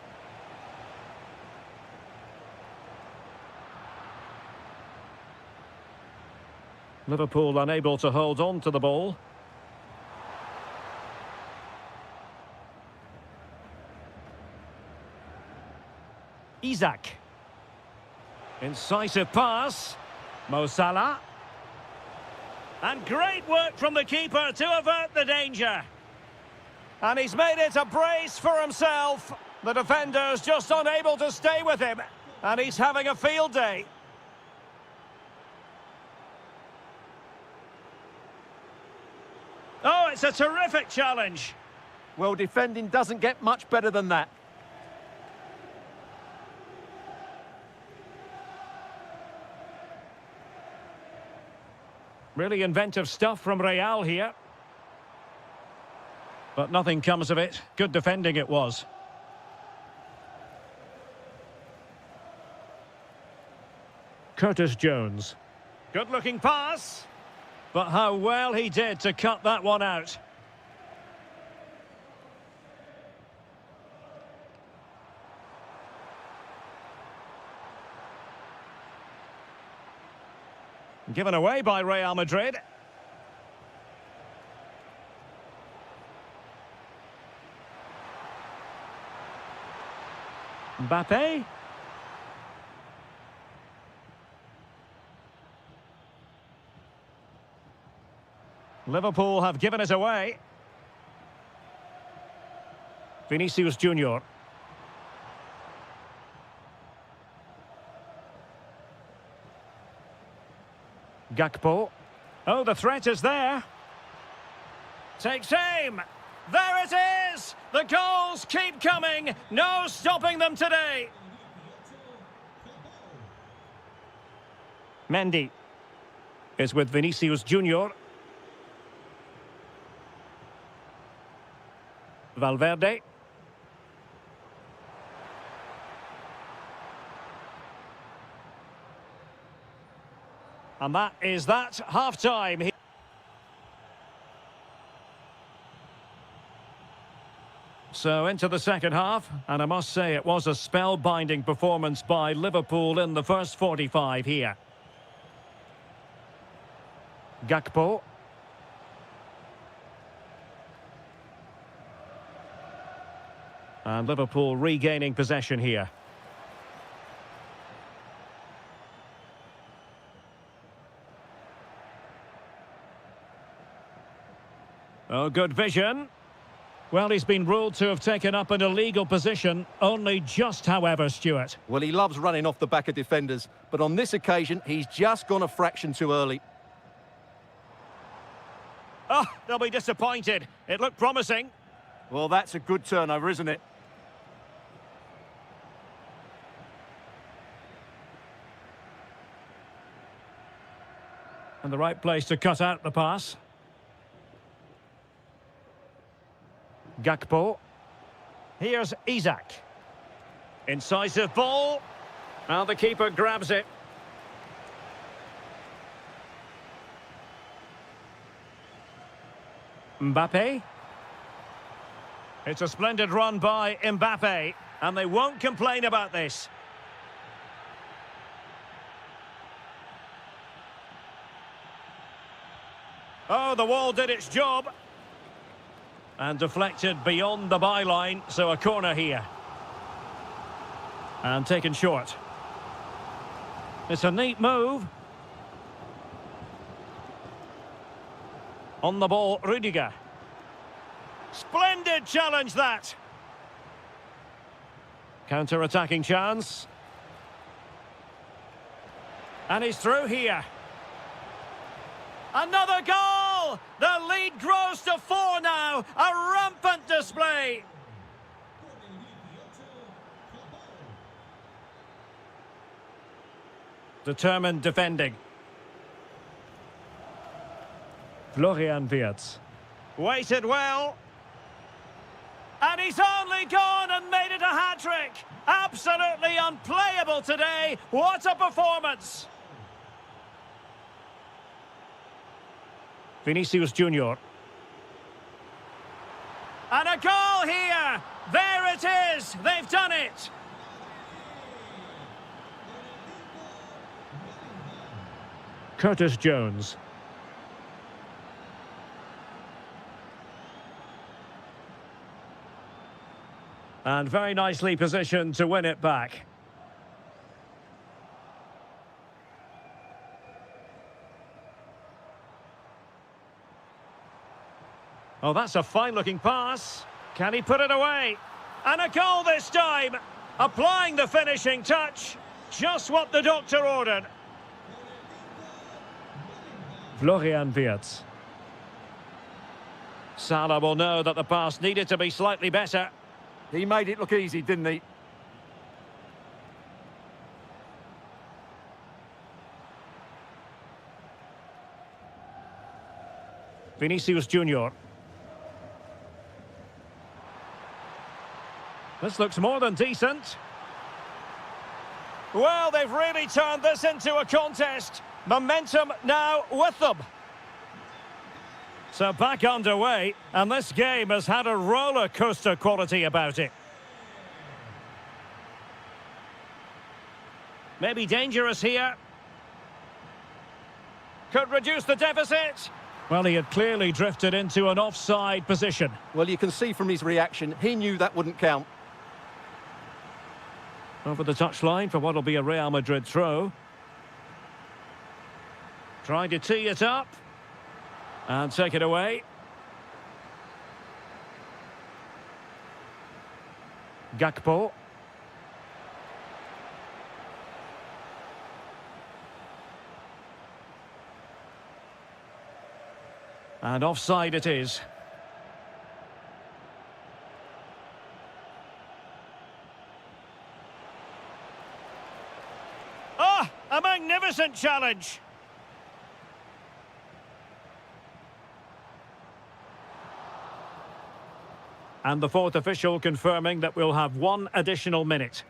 Liverpool unable to hold on to the ball. Isak. Incisive pass. Mo Salah. And great work from the keeper to avert the danger. And he's made it a brace for himself. The defender's just unable to stay with him. And he's having a field day. Oh, it's a terrific challenge. Well, defending doesn't get much better than that. Really inventive stuff from Real here. But nothing comes of it. Good defending it was. Curtis Jones. Good-looking pass. But how well he did to cut that one out. Given away by Real Madrid. Mbappe. Liverpool have given us away. Vinicius Junior. Gakpo. Oh, the threat is there. Takes aim. There it is! The goals keep coming. No stopping them today. Mendy is with Vinicius Junior. Valverde. And that is that. Half-time. So into the second half, and I must say it was a spellbinding performance by Liverpool in the first 45 here. Gakpo. And Liverpool regaining possession here. Oh, good vision. Well, he's been ruled to have taken up an illegal position, only just, however, Stuart. Well, he loves running off the back of defenders, but on this occasion, he's just gone a fraction too early. Oh, they'll be disappointed. It looked promising. Well, that's a good turnover, isn't it? And the right place to cut out the pass. Gakpo. Here's Isak. Incisive ball. And the keeper grabs it. Mbappe. It's a splendid run by Mbappe, and they won't complain about this. Oh, the wall did its job. And deflected beyond the byline, so a corner here. And taken short. It's a neat move. On the ball, Rudiger. Splendid challenge, that. Counter-attacking chance. And he's through here. Another goal! The lead grows to 4 now. A rampant display. Determined defending. Florian Wirtz. Waited well. And he's only gone and made it a hat-trick. Absolutely unplayable today. What a performance. Vinicius Junior. And a goal here. There it is. They've done it. Curtis Jones. And very nicely positioned to win it back. Oh, that's a fine-looking pass. Can he put it away? And a goal this time. Applying the finishing touch. Just what the doctor ordered. Florian Wirtz. Salah will know that the pass needed to be slightly better. He made it look easy, didn't he? Vinicius Junior. This looks more than decent. Well, they've really turned this into a contest. Momentum now with them. So back underway, and this game has had a roller coaster quality about it. Maybe dangerous here. Could reduce the deficit. Well, he had clearly drifted into an offside position. Well, you can see from his reaction, he knew that wouldn't count. Over the touchline for what will be a Real Madrid throw. Trying to tee it up. And take it away. Gakpo. And offside it is. Ah, a magnificent challenge. And the fourth official confirming that we'll have 1 additional minute.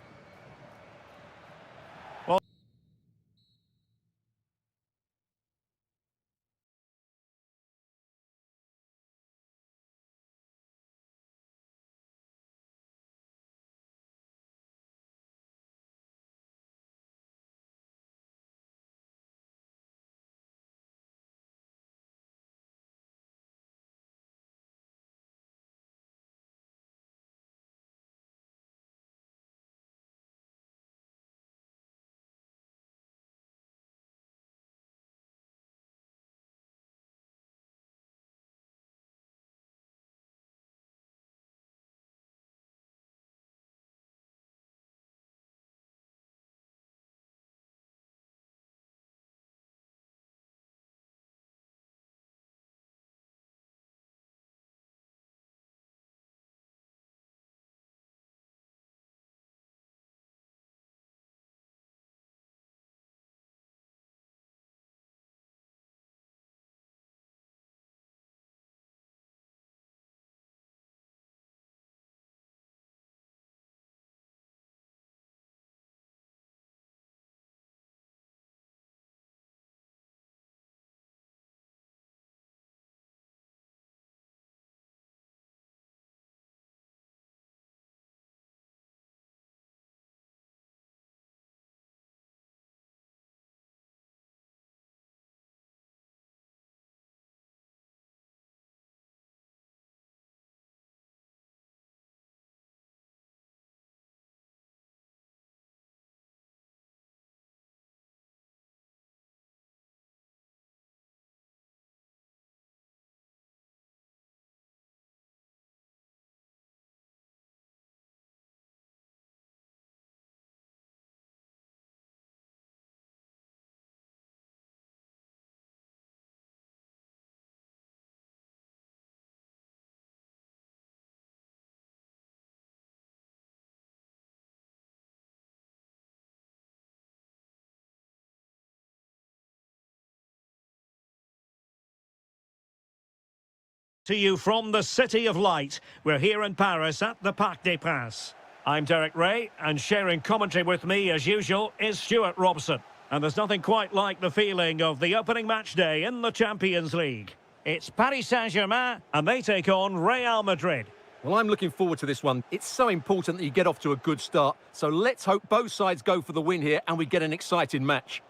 To you from the City of Light. We're here in Paris at the Parc des Princes. I'm Derek Ray, and sharing commentary with me, as usual, is Stuart Robson. And there's nothing quite like the feeling of the opening match day in the Champions League. It's Paris Saint-Germain, and they take on Real Madrid. Well, I'm looking forward to this one. It's so important that you get off to a good start. So let's hope both sides go for the win here and we get an exciting match.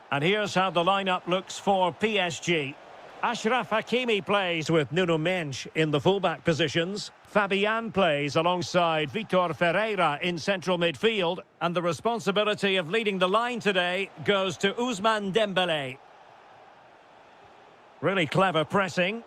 And here's how the lineup looks for PSG. Achraf Hakimi plays with Nuno Mendes in the fullback positions. Fabian plays alongside Vitor Ferreira in central midfield. And the responsibility of leading the line today goes to Ousmane Dembélé. Really clever pressing.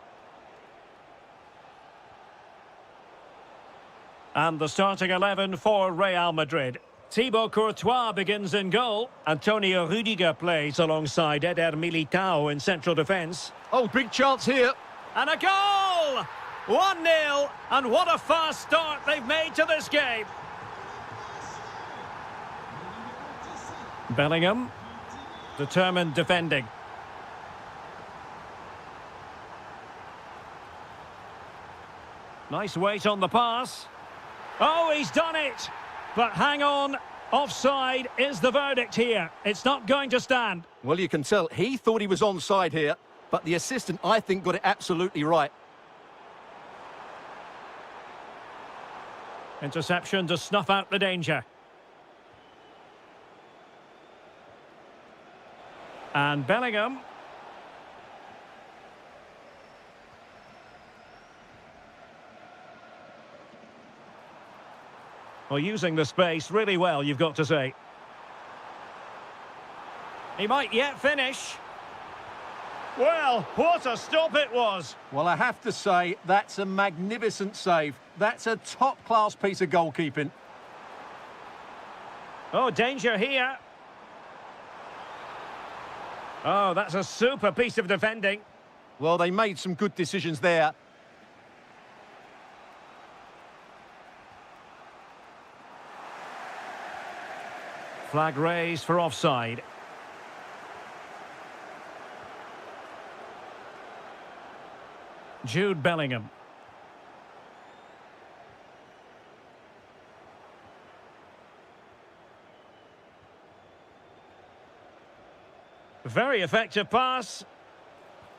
And the starting 11 for Real Madrid. Thibaut Courtois begins in goal. Antonio Rudiger plays alongside Eder Militao in central defence. Oh, big chance here. And a goal! 1-0, and what a fast start they've made to this game. Bellingham, determined defending. Nice weight on the pass. Oh, he's done it! But hang on, offside is the verdict here. It's not going to stand. Well, you can tell he thought he was onside here, but the assistant, I think, got it absolutely right. Interception to snuff out the danger. And Bellingham. Well, using the space really well, you've got to say. He might yet finish. Well, what a stop it was. Well, I have to say, that's a magnificent save. That's a top-class piece of goalkeeping. Oh, danger here. Oh, that's a super piece of defending. Well, they made some good decisions there. Flag raised for offside. Jude Bellingham. Very effective pass.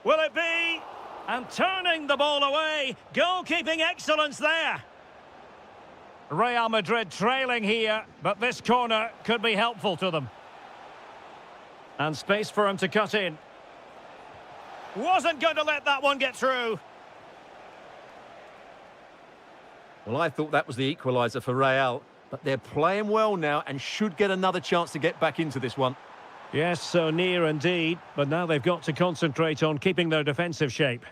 Will it be? And turning the ball away. Goalkeeping excellence there. Real Madrid trailing here, but this corner could be helpful to them. And space for him to cut in. Wasn't going to let that one get through. Well, I thought that was the equaliser for Real, but they're playing well now and should get another chance to get back into this one. Yes, so near indeed, but now they've got to concentrate on keeping their defensive shape.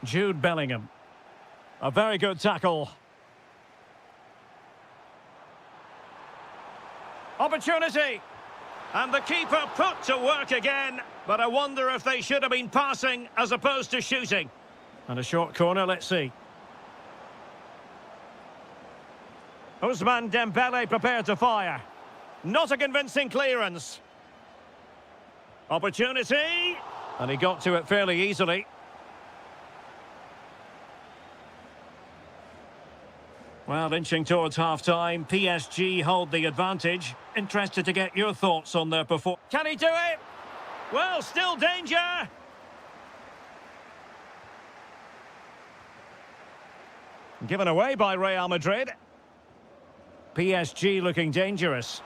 Jude Bellingham. A very good tackle. Opportunity. And the keeper put to work again. But I wonder if they should have been passing as opposed to shooting. And a short corner, let's see. Ousmane Dembélé prepared to fire. Not a convincing clearance. Opportunity. And he got to it fairly easily. Well, inching towards half-time, PSG hold the advantage. Interested to get your thoughts on their performance. Can he do it? Well, still danger. Given away by Real Madrid. PSG looking dangerous.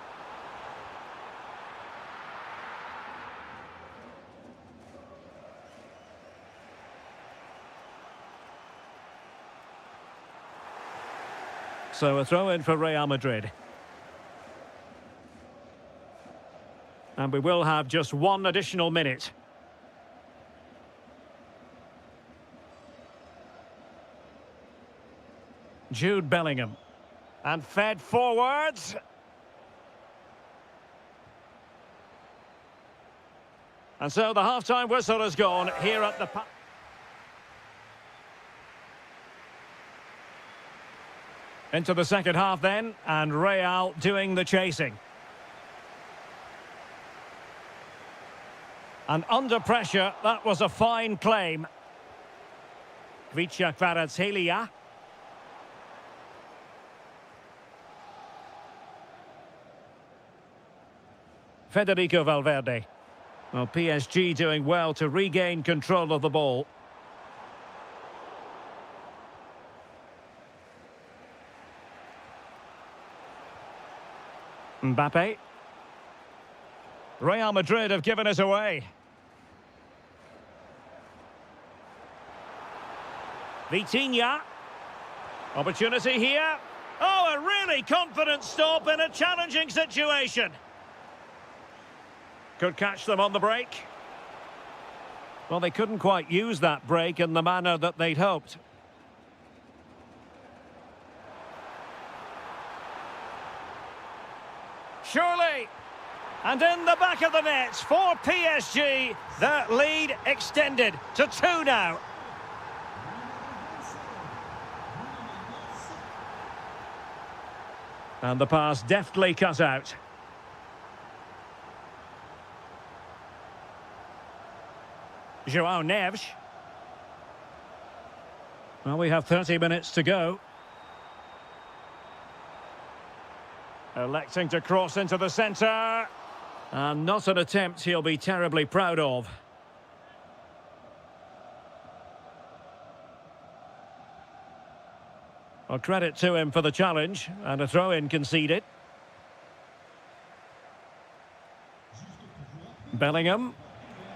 So a throw-in for Real Madrid. And we will have just one additional minute. Jude Bellingham. And fed forwards. And so the half-time whistle has gone here at the... Into the second half then, and Real doing the chasing. And under pressure, that was a fine claim. Kvicha Kvaratskhelia. Federico Valverde. Well, PSG doing well to regain control of the ball. Mbappe. Real Madrid have given us away. Vitinha. Opportunity here. Oh, a really confident stop in a challenging situation. Could catch them on the break. Well, they couldn't quite use that break in the manner that they'd hoped. Surely. And in the back of the net for PSG, that lead extended to 2 now. And the pass deftly cut out. João Neves. Well, we have 30 minutes to go. Electing to cross into the centre. And not an attempt he'll be terribly proud of. Well, credit to him for the challenge, and a throw-in conceded. Bellingham.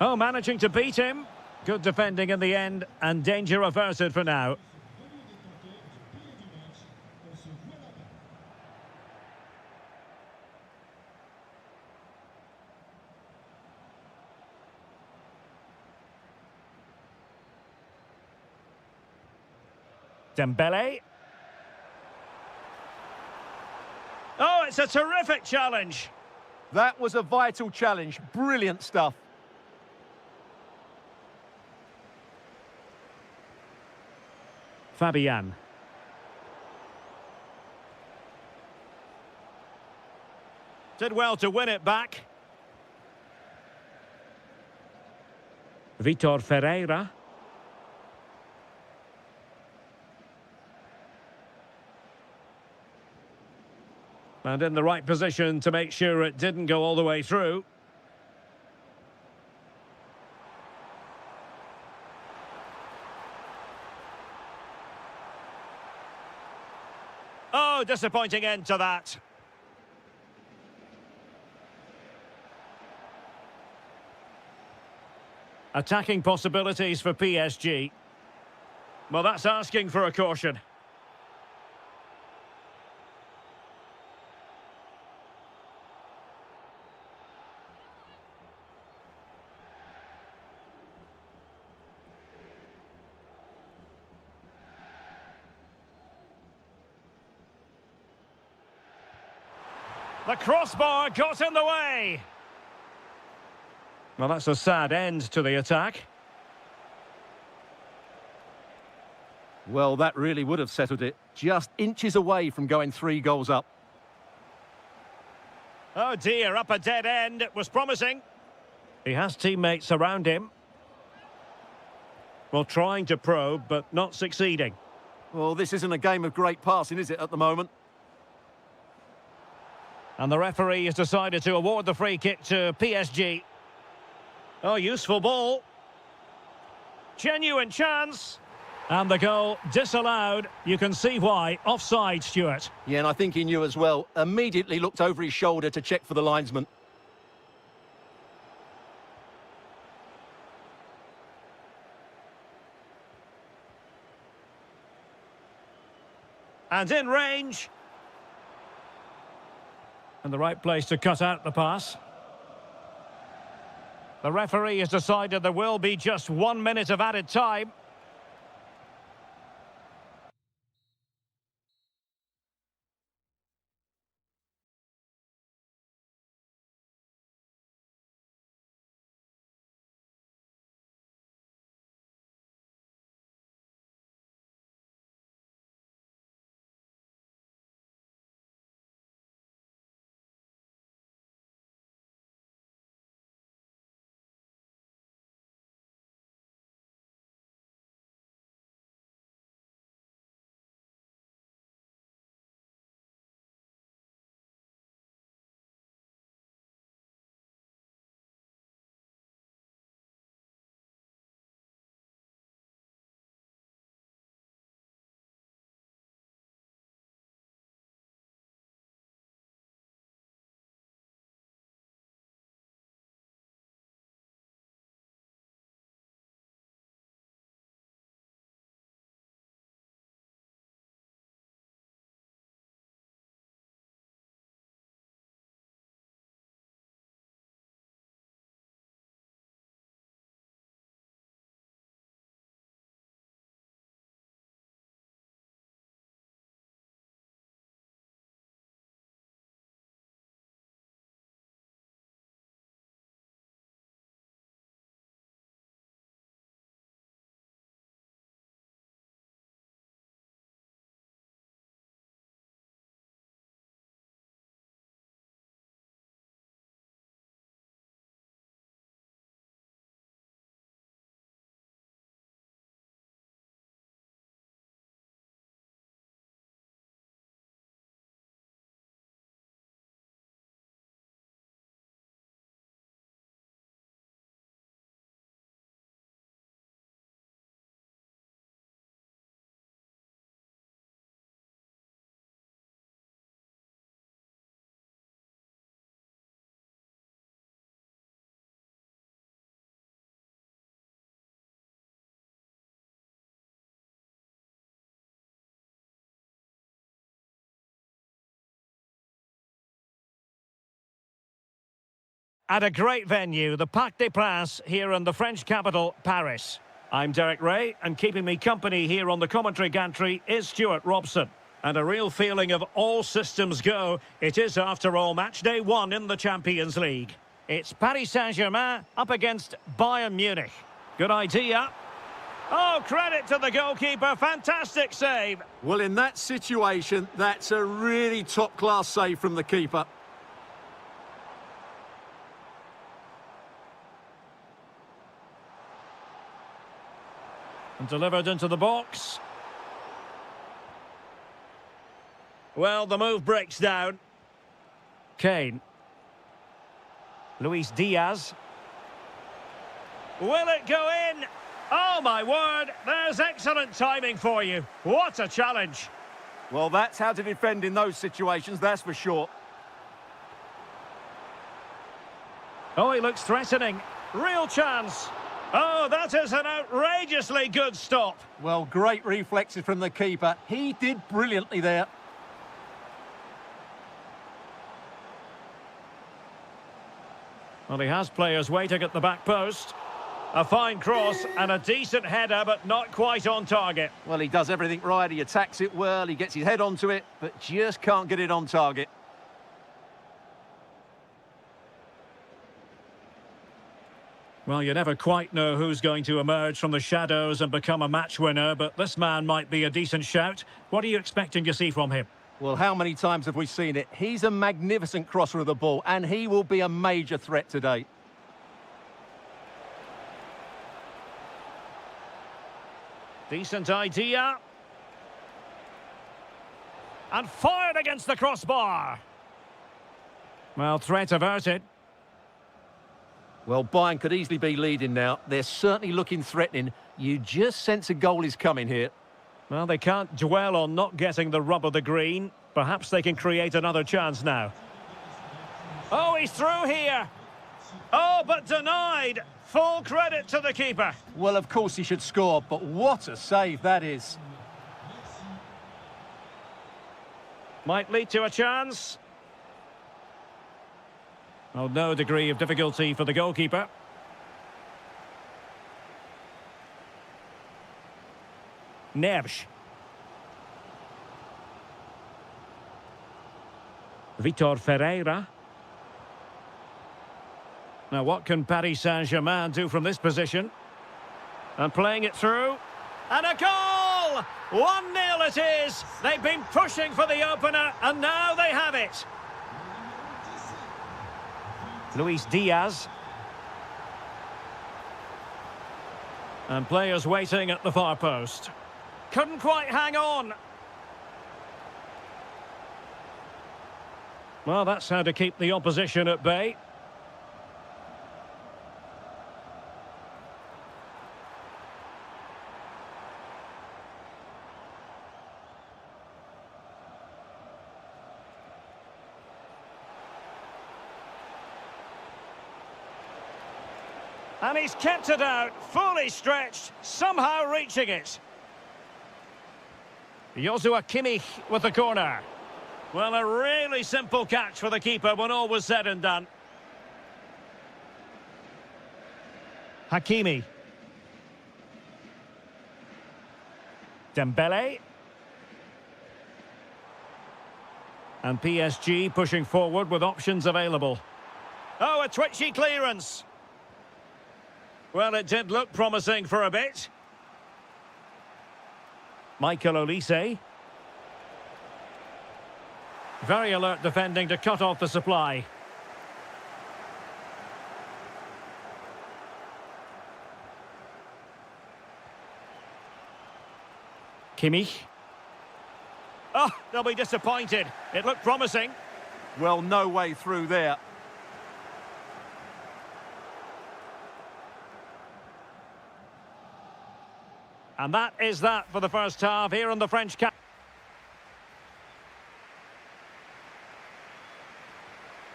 Oh, managing to beat him. Good defending in the end, and danger averted for now. Dembele. Oh, it's a terrific challenge. That was a vital challenge. Brilliant stuff. Fabian. Did well to win it back. Vitor Ferreira. And in the right position to make sure it didn't go all the way through. Oh, disappointing end to that. Attacking possibilities for PSG. Well, that's asking for a caution. The crossbar got in the way. Well, that's a sad end to the attack. Well, that really would have settled it. Just inches away from going 3 goals up. Oh dear, up a dead end. It was promising. He has teammates around him. Well, trying to probe, but not succeeding. Well, this isn't a game of great passing, is it, at the moment? And the referee has decided to award the free kick to PSG. Oh, useful ball. Genuine chance. And the goal disallowed. You can see why. Offside, Stuart. Yeah, and I think he knew as well. Immediately looked over his shoulder to check for the linesman. And in range. And the right place to cut out the pass. The referee has decided there will be just 1 minute of added time. At a great venue, the Parc des Princes here in the French capital, Paris. I'm Derek Ray, and keeping me company here on the commentary gantry is Stuart Robson. And a real feeling of all systems go. It is, after all, match day 1 in the Champions League. It's Paris Saint-Germain up against Bayern Munich. Good idea. Oh, credit to the goalkeeper. Fantastic save. Well, in that situation, that's a really top-class save from the keeper. And delivered into the box. Well, the move breaks down. Kane. Luis Diaz. Will it go in? Oh, my word, there's excellent timing for you. What a challenge. Well, that's how to defend in those situations, that's for sure. Oh, he looks threatening. Real chance. Oh, that is an outrageously good stop. Well, great reflexes from the keeper. He did brilliantly there. Well, he has players waiting at the back post. A fine cross and a decent header, but not quite on target. Well, he does everything right. He attacks it well. He gets his head onto it, but just can't get it on target. Well, you never quite know who's going to emerge from the shadows and become a match winner, but this man might be a decent shout. What are you expecting to see from him? Well, how many times have we seen it? He's a magnificent crosser of the ball, and he will be a major threat today. Decent idea. And fired against the crossbar. Well, threat averted. Well, Bayern could easily be leading now. They're certainly looking threatening. You just sense a goal is coming here. Well, they can't dwell on not getting the rub of the green. Perhaps they can create another chance now. Oh, he's through here. Oh, but denied. Full credit to the keeper. Well, of course he should score, but what a save that is. Might lead to a chance. Well, no degree of difficulty for the goalkeeper. Neves. Vitor Ferreira. Now, what can Paris Saint-Germain do from this position? And playing it through. And a goal! 1-0 it is. They've been pushing for the opener, and now they have it. Luis Diaz. And players waiting at the far post. Couldn't quite hang on. Well, that's how to keep the opposition at bay. And he's kept it out, fully stretched, somehow reaching it. Joshua Kimmich with the corner. Well, a really simple catch for the keeper when all was said and done. Hakimi. Dembele. And PSG pushing forward with options available. Oh, a twitchy clearance. Well, it did look promising for a bit. Michael Olise. Very alert defending to cut off the supply. Kimmich. Oh, they'll be disappointed. It looked promising. Well, no way through there. And that is that for the first half here in the French camp.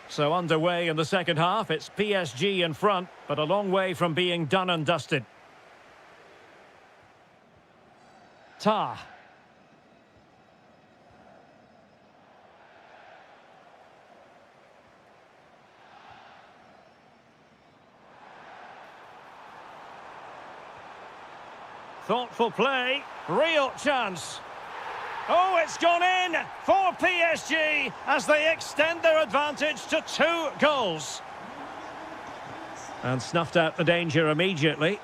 So underway in the second half, it's PSG in front, but a long way from being done and dusted. Ta. Thoughtful play. Real chance. Oh, it's gone in for PSG as they extend their advantage to 2 goals. And snuffed out the danger immediately.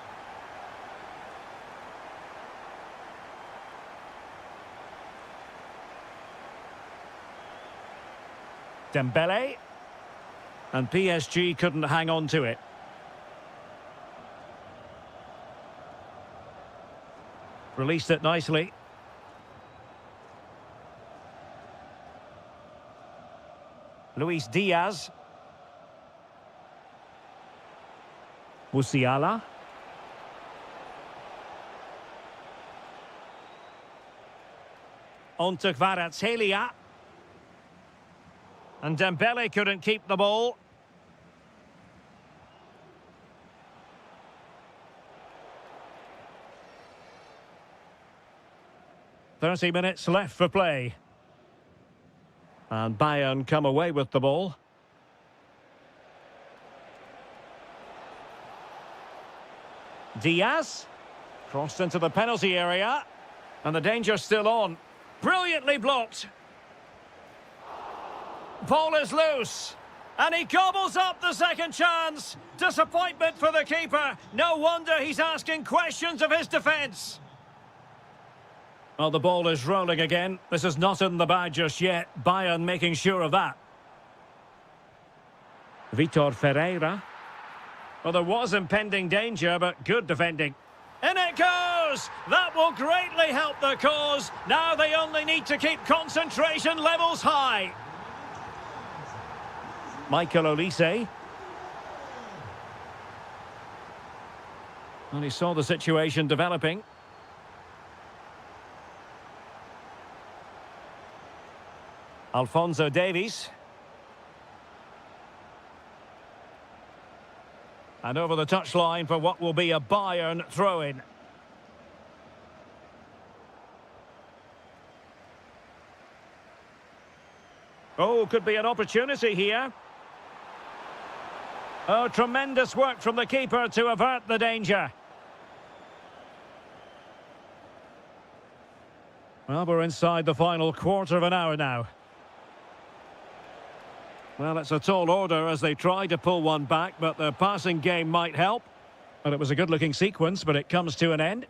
Dembele. And PSG couldn't hang on to it. Released it nicely. Luis Diaz. Musiala. On to Kvaratskhelia. And Dembele couldn't keep the ball. "30 minutes left for play. And Bayern come away with the ball. Diaz. Crossed into the penalty area. And the danger's still on. Brilliantly blocked. Ball is loose. And he gobbles up the second chance. Disappointment for the keeper. No wonder he's asking questions of his defence. Well, the ball is rolling again. This is not in the bag just yet. Bayern making sure of that. Vitor Ferreira. Well, there was impending danger, but good defending. In it goes! That will greatly help the cause. Now they only need to keep concentration levels high. Michael Olise. And he saw the situation developing. Alphonso Davies. And over the touchline for what will be a Bayern throw-in. Oh, could be an opportunity here. Oh, tremendous work from the keeper to avert the danger. Well, we're inside the final quarter of an hour now. Well, it's a tall order as they try to pull one back, but the passing game might help. And it was a good-looking sequence, but it comes to an end.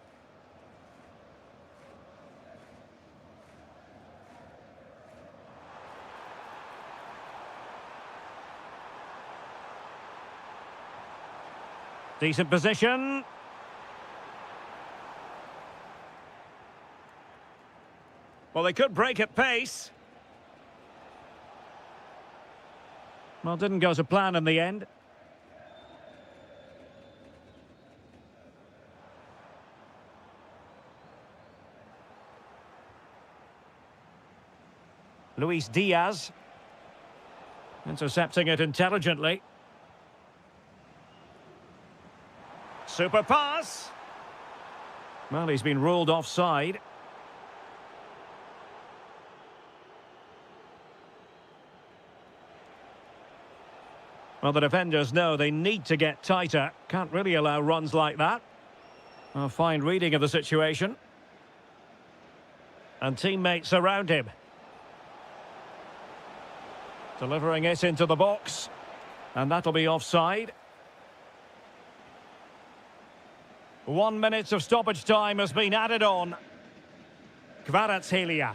Decent position. Well, they could break at pace. Well, didn't go to plan in the end. Luis Diaz. Intercepting it intelligently. Super pass. Well, he's been ruled offside. Well, the defenders know they need to get tighter. Can't really allow runs like that. A fine reading of the situation. And teammates around him. Delivering it into the box. And that'll be offside. 1 minute of stoppage time has been added on. Kvaratskhelia.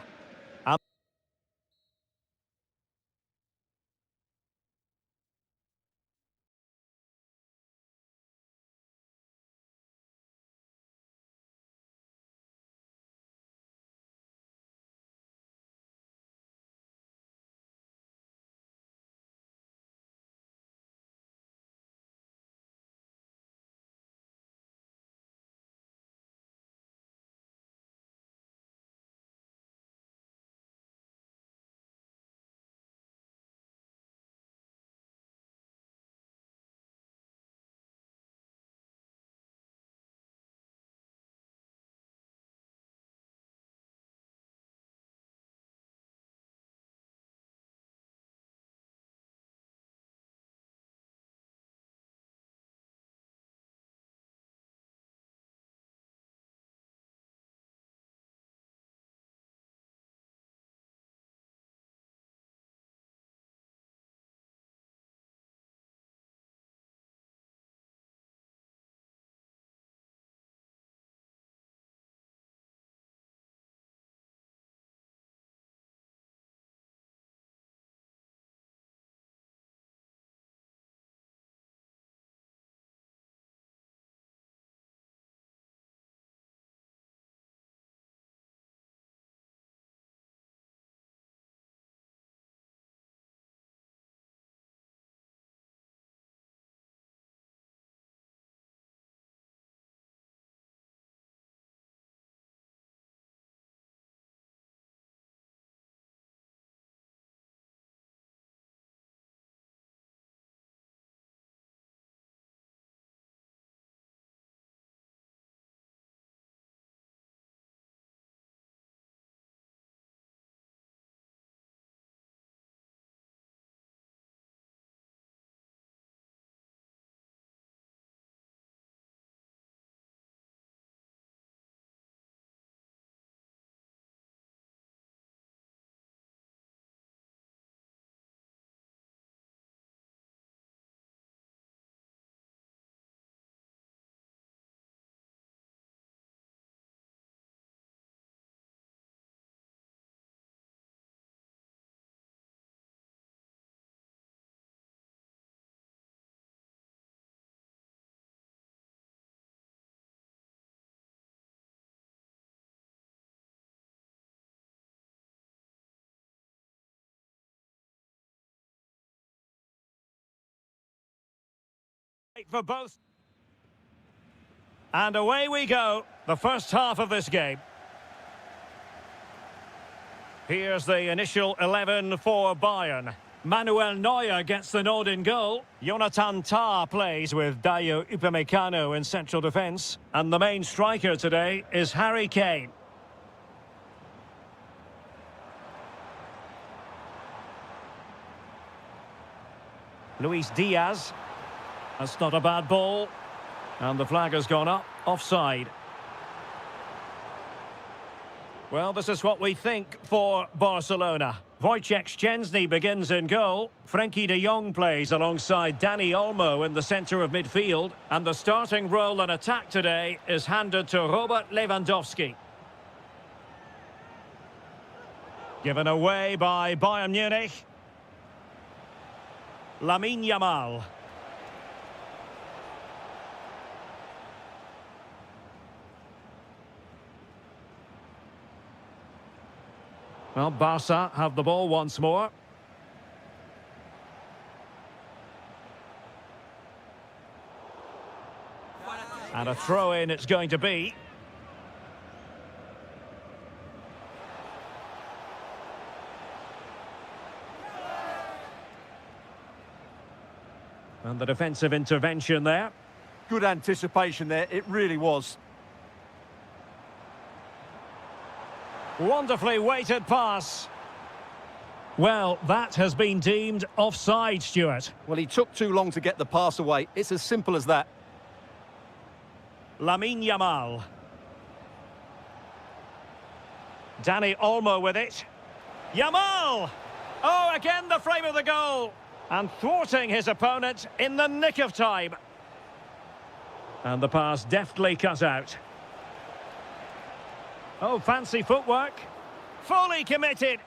For both. And away we go, the first half of this game. Here's the initial 11 for Bayern. Manuel Neuer gets the nod in goal. Jonathan Tah plays with Dayo Upamecano in central defence. And the main striker today is Harry Kane. Luis Diaz. That's not a bad ball. And the flag has gone up. Offside. Well, this is what we think for Barcelona. Wojciech Szczęsny begins in goal. Frenkie de Jong plays alongside Dani Olmo in the centre of midfield. And the starting role in attack today is handed to Robert Lewandowski. Given away by Bayern Munich. Lamine Yamal. Well, Barca have the ball once more. And a throw-in it's going to be. And the defensive intervention there. Good anticipation there, it really was. Wonderfully weighted pass. Well, that has been deemed offside, Stuart. Well, he took too long to get the pass away. It's as simple as that. Lamine Yamal. Dani Olmo with it. Yamal! Oh, again the frame of the goal. And thwarting his opponent in the nick of time. And the pass deftly cut out. Oh, fancy footwork. Fully committed.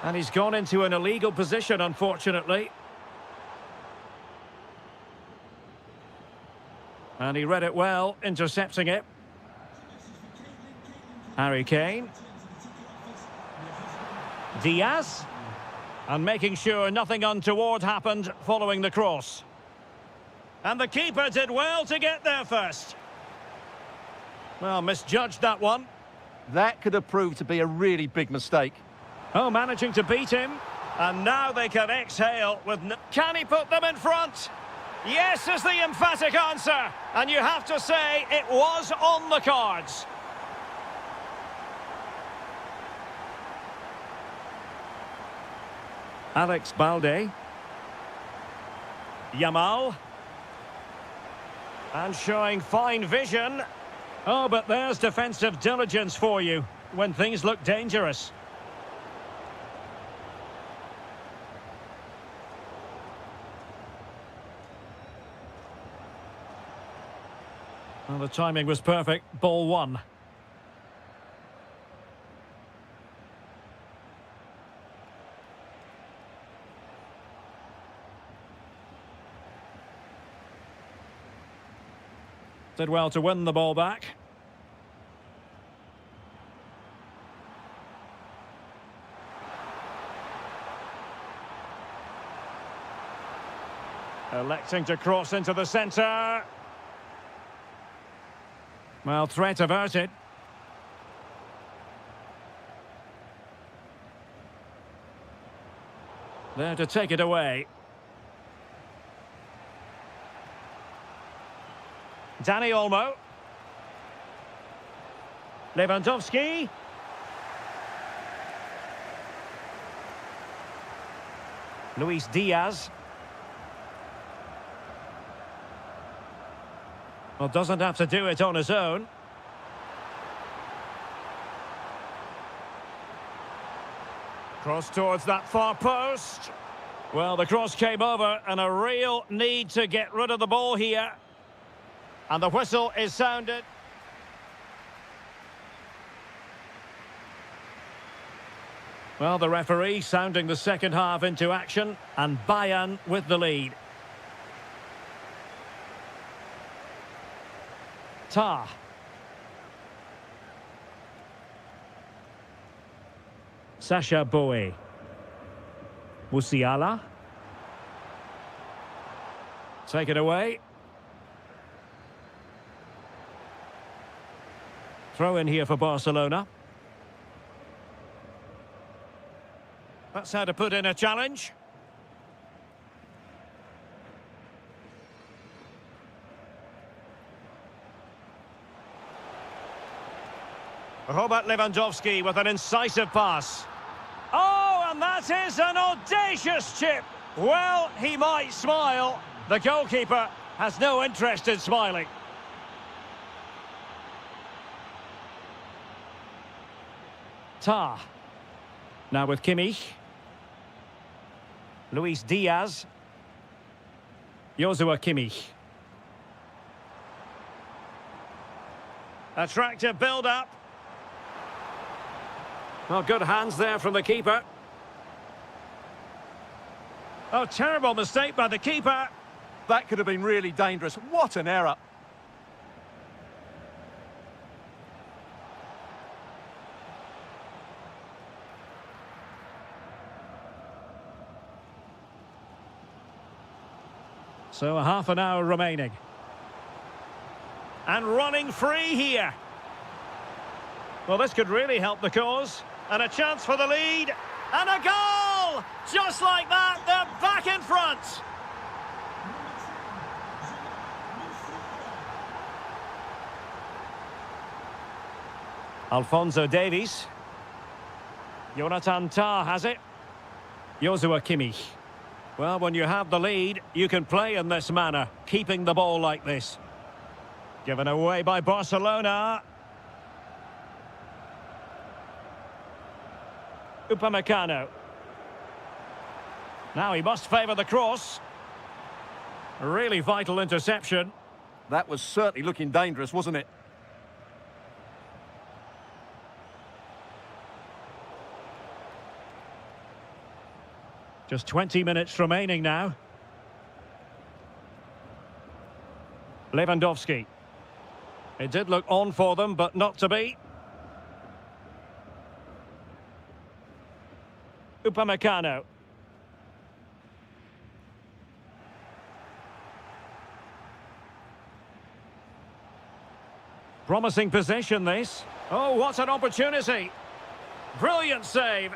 And he's gone into an illegal position, unfortunately. And he read it well, intercepting it. Harry Kane. Diaz. And making sure nothing untoward happened following the cross. And the keeper did well to get there first. Well, misjudged that one. That could have proved to be a really big mistake. Oh, managing to beat him. And now they can exhale with... Can he put them in front? Yes is the emphatic answer. And you have to say it was on the cards. Alex Balde. Yamal. And showing fine vision. Oh, but there's defensive diligence for you when things look dangerous. Well, the timing was perfect. Ball one. Did well to win the ball back. Electing to cross into the centre. Well, threat averted. There to take it away. Dani Olmo. Lewandowski. Luis Diaz. Well, doesn't have to do it on his own. Cross towards that far post. Well, the cross came over and a real need to get rid of the ball here. And the whistle is sounded. Well, the referee sounding the second half into action, and Bayern with the lead. Tah. Sacha Boey. Musiala. Take it away. Throw in here for Barcelona. That's how to put in a challenge. Robert Lewandowski with an incisive pass. Oh, and that is an audacious chip. Well, he might smile. The goalkeeper has no interest in smiling. Tah. Now with Kimmich. Luis Diaz. Joshua Kimmich. Attractive build-up. Well, good hands there from the keeper. Oh, terrible mistake by the keeper. That could have been really dangerous. What an error. So a half an hour remaining. And running free here. Well, this could really help the cause. And a chance for the lead. And a goal! Just like that, they're back in front. Alphonso Davies. Jonathan Tah has it. Joshua Kimmich. Well, when you have the lead, you can play in this manner, keeping the ball like this. Given away by Barcelona. Upamecano. Now he must favour the cross. A really vital interception. That was certainly looking dangerous, wasn't it? Just 20 minutes remaining now. Lewandowski. It did look on for them, but not to be. Upamecano. Promising possession, this. Oh, what an opportunity. Brilliant save.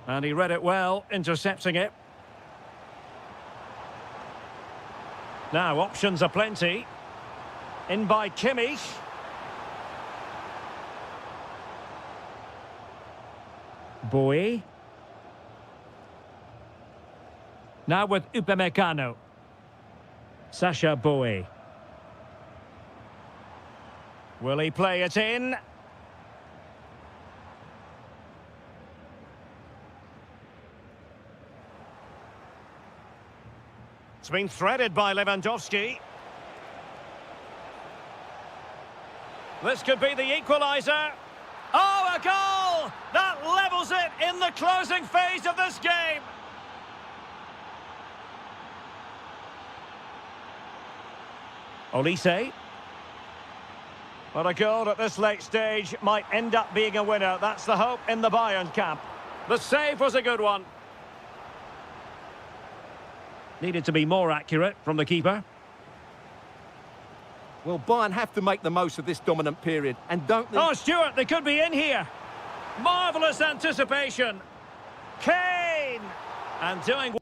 And he read it well, intercepting it. Now, options are plenty. In by Kimmich. Boey. Now with Upamecano. Sacha Boey. Will he play it in? It's been threaded by Lewandowski. This could be the equaliser. Oh, a goal! That levels it in the closing phase of this game. Olise. But a goal at this late stage might end up being a winner. That's the hope in the Bayern camp. The save was a good one. Needed to be more accurate from the keeper. Well, Bayern have to make the most of this dominant period. And don't they... Oh, Stuart, they could be in here. Marvellous anticipation. Kane! And doing...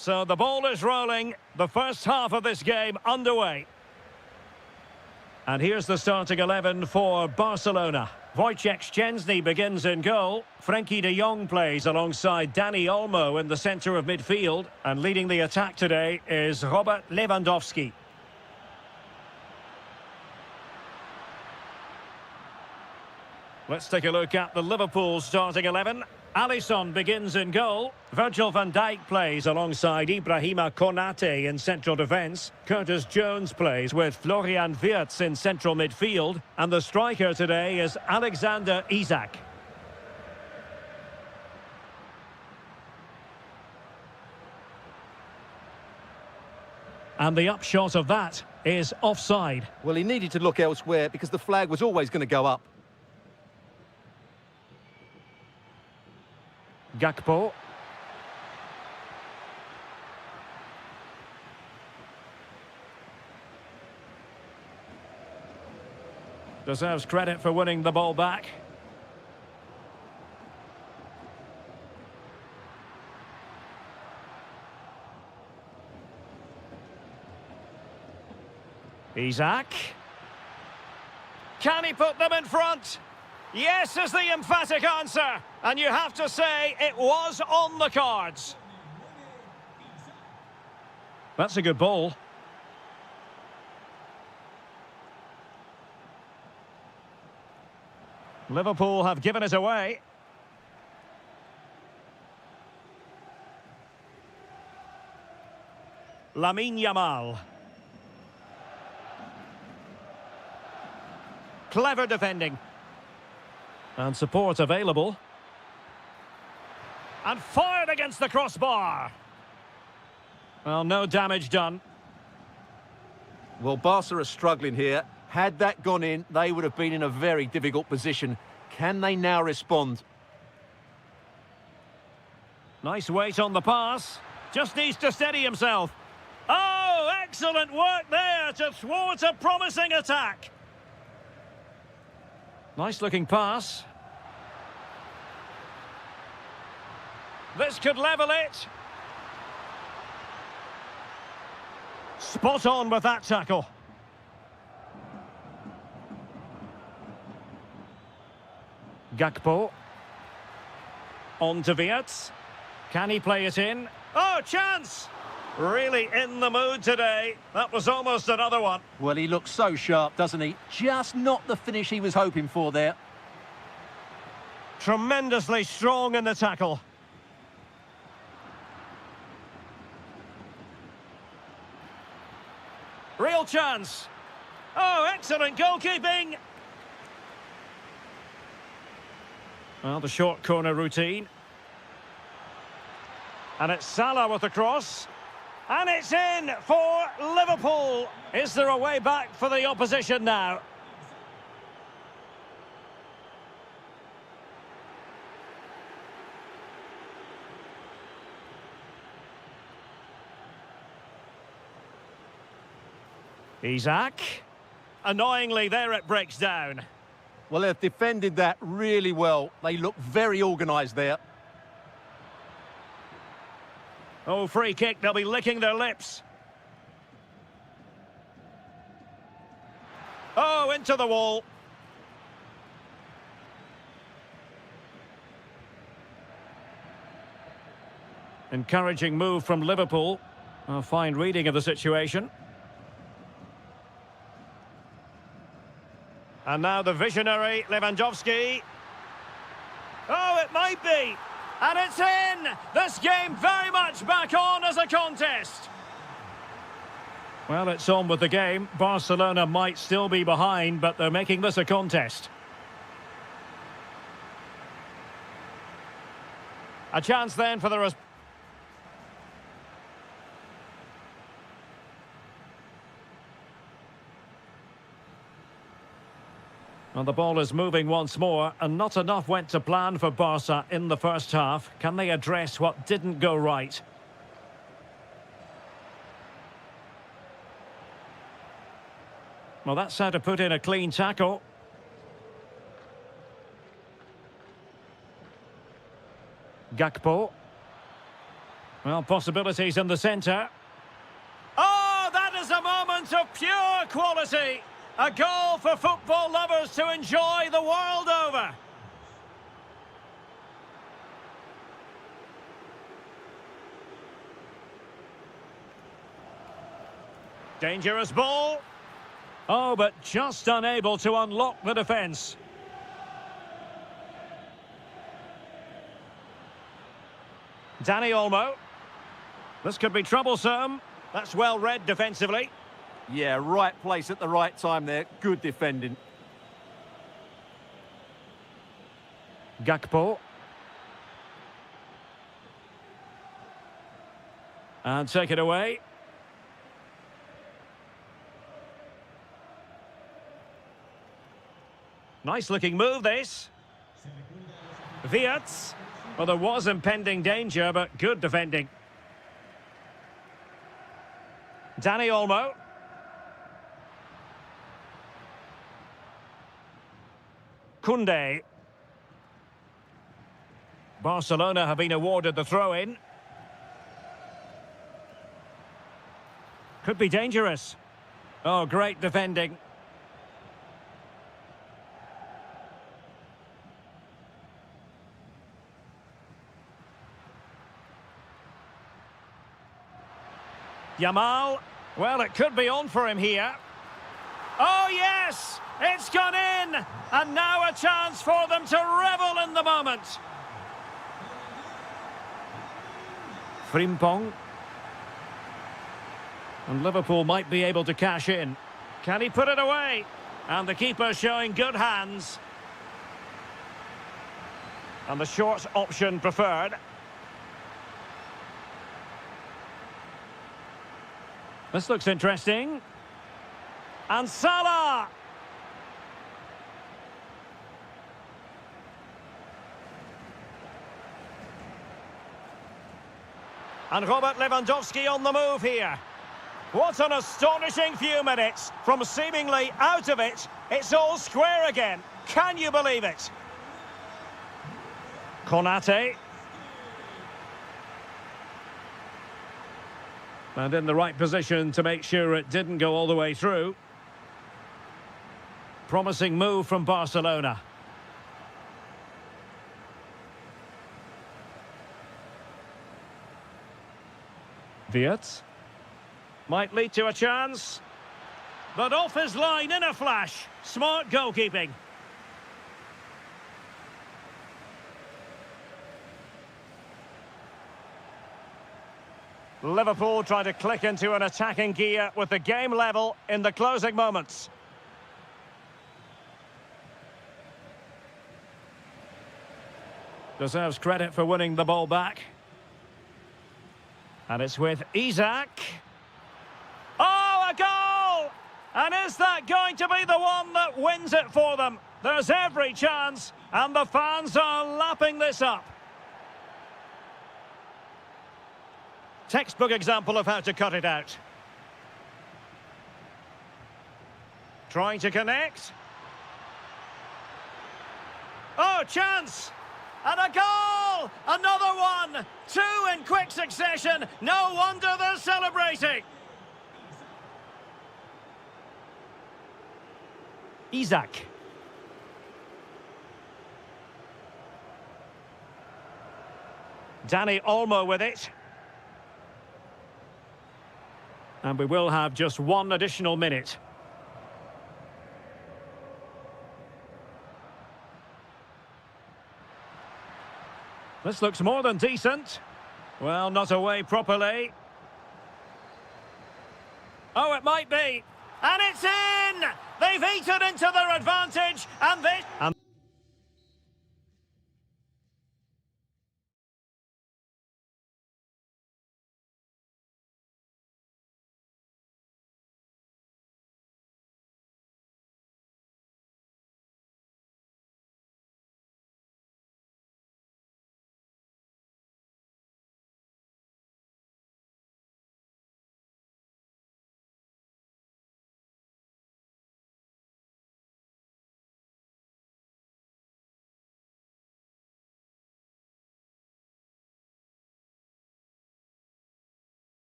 So the ball is rolling. The first half of this game underway. And here's the starting 11 for Barcelona. Wojciech Szczęsny begins in goal. Frenkie de Jong plays alongside Dani Olmo in the centre of midfield. And leading the attack today is Robert Lewandowski. Let's take a look at the Liverpool starting 11. Alisson begins in goal. Virgil van Dijk plays alongside Ibrahima Konate in central defence. Curtis Jones plays with Florian Wirtz in central midfield. And the striker today is Alexander Isak. And the upshot of that is offside. Well, he needed to look elsewhere because the flag was always going to go up. Gakpo. Deserves credit for winning the ball back. Isak. Can he put them in front? Yes is the emphatic answer. And you have to say it was on the cards. That's a good ball. Liverpool have given it away. Lamine Yamal. Clever defending. And support available. And fired against the crossbar. Well, no damage done. Well, Barca are struggling here. Had that gone in, they would have been in a very difficult position. Can they now respond? Nice weight on the pass. Just needs to steady himself. Oh, excellent work there to thwart a promising attack. Nice looking pass. This could level it. Spot on with that tackle. Gakpo. On to Wirtz. Can he play it in? Oh, chance! Really in the mood today. That was almost another one. Well, he looks so sharp, doesn't he? Just not the finish he was hoping for there. Tremendously strong in the tackle. Real chance. Oh, excellent goalkeeping. Well, the short corner routine. And it's Salah with the cross. And it's in for Liverpool. Is there a way back for the opposition now? Isak. Annoyingly, there it breaks down. Well, they've defended that really well. They look very organised there. Oh, free kick. They'll be licking their lips. Oh, into the wall. Encouraging move from Liverpool. A fine reading of the situation. And now the visionary Lewandowski. Oh, it might be. And it's in! This game very much back on as a contest. Well, it's on with the game. Barcelona might still be behind, but they're making this a contest. A chance then for the... And the ball is moving once more, and not enough went to plan for Barca in the first half. Can they address what didn't go right? Well, that's how to put in a clean tackle. Gakpo. Well, possibilities in the centre. Oh, that is a moment of pure quality. A goal for football lovers to enjoy the world over. Dangerous ball. Oh, but just unable to unlock the defence. Danny Olmo. This could be troublesome. That's well read defensively. Yeah, right place at the right time there. Good defending. Gakpo. And take it away. Nice looking move, this. Wirtz. Well, there was impending danger, but good defending. Danny Olmo. Koundé. Barcelona have been awarded the throw-in. Could be dangerous. Oh, great defending. Yamal. Well, it could be on for him here. Oh, yes! It's gone in! And now a chance for them to revel in the moment. Frimpong. And Liverpool might be able to cash in. Can he put it away? And the keeper showing good hands. And the short option preferred. This looks interesting. And Salah! And Robert Lewandowski on the move here. What an astonishing few minutes. From seemingly out of it, it's all square again. Can you believe it? Konate. And in the right position to make sure it didn't go all the way through. Promising move from Barcelona. Wirtz. Might lead to a chance. But off his line in a flash. Smart goalkeeping. Liverpool trying to click into an attacking gear with the game level in the closing moments. Deserves credit for winning the ball back. And it's with Isak. Oh, a goal! And is that going to be the one that wins it for them? There's every chance, and the fans are lapping this up. Textbook example of how to cut it out. Trying to connect. Oh, chance! And a goal! Another one! Two in quick succession. No wonder they're celebrating. Isak. Danny Olmo with it. And we will have just one additional minute. This looks more than decent. Well, not away properly. Oh, it might be. And it's in! They've eaten into their advantage, and this...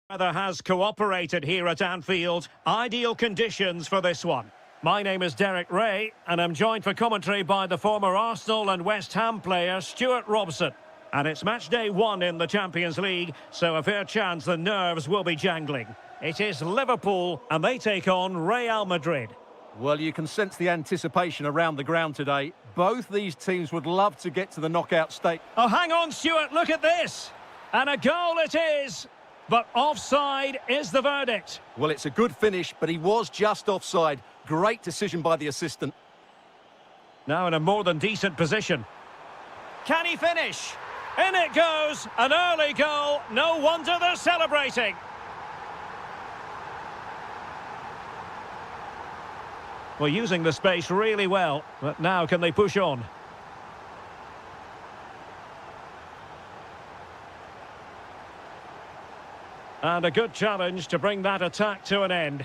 Weather has cooperated here at Anfield. Ideal conditions for this one. My name is Derek Ray, and I'm joined for commentary by the former Arsenal and West Ham player Stuart Robson. And it's match day 1 in the Champions League, so a fair chance the nerves will be jangling. It is Liverpool, and they take on Real Madrid. Well, you can sense the anticipation around the ground today. Both these teams would love to get to the knockout stage. Oh, hang on, Stuart, look at this. And a goal it is. But offside is the verdict. Well, it's a good finish, but he was just offside. Great decision by the assistant. Now in a more than decent position. Can he finish? In it goes. An early goal. No wonder they're celebrating. Well, using the space really well. But now can they push on? And a good challenge to bring that attack to an end.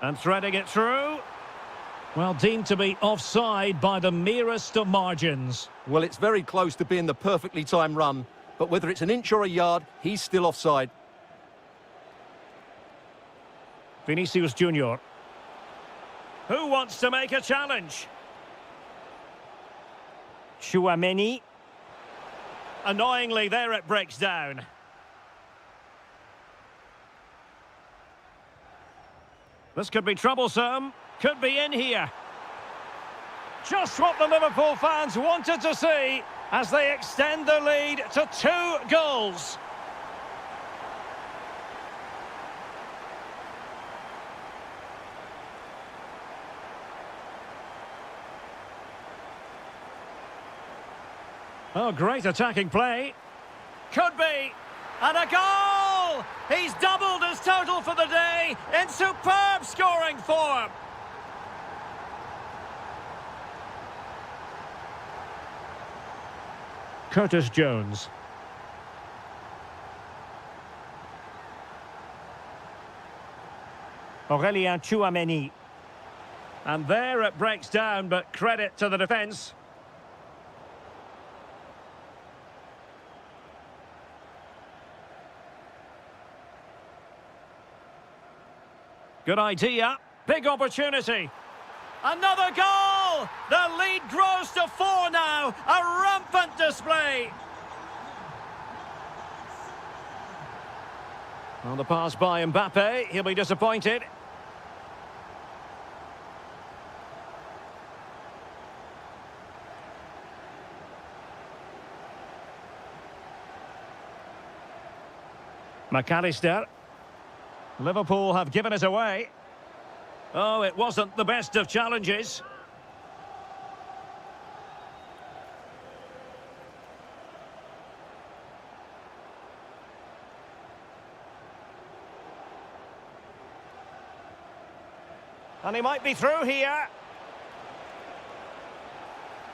And threading it through. Well, deemed to be offside by the merest of margins. Well, it's very close to being the perfectly timed run, but whether it's an inch or a yard, he's still offside. Vinicius Junior. Who wants to make a challenge? Chouameni. Annoyingly, there it breaks down. This could be troublesome. Could be in here. Just what the Liverpool fans wanted to see as they extend the lead to 2 goals. Oh, great attacking play. Could be. And a goal! He's doubled his total for the day in superb scoring form. Curtis Jones. Aurélien Chouameni. And there it breaks down, but credit to the defence. Good idea. Big opportunity. Another goal! The lead grows to 4 now. A rampant display. On the pass by Mbappe. He'll be disappointed. McAllister. Liverpool have given it away. Oh, it wasn't the best of challenges. And he might be through here.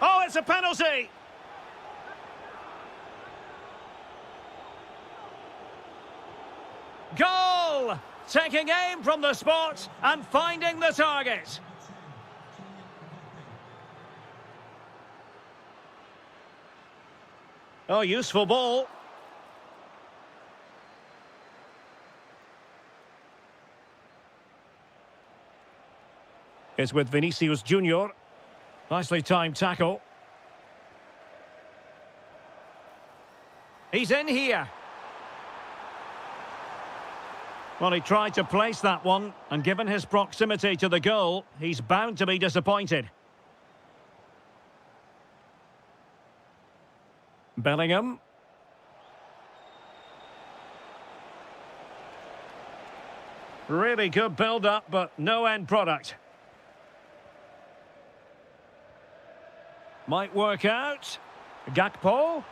Oh, it's a penalty! Goal! Taking aim from the spot and finding the target. Oh, useful ball. It's with Vinicius Junior. Nicely timed tackle. He's in here. Well, he tried to place that one, and given his proximity to the goal, he's bound to be disappointed. Bellingham. Really good build-up, but no end product. Might work out. Gakpo.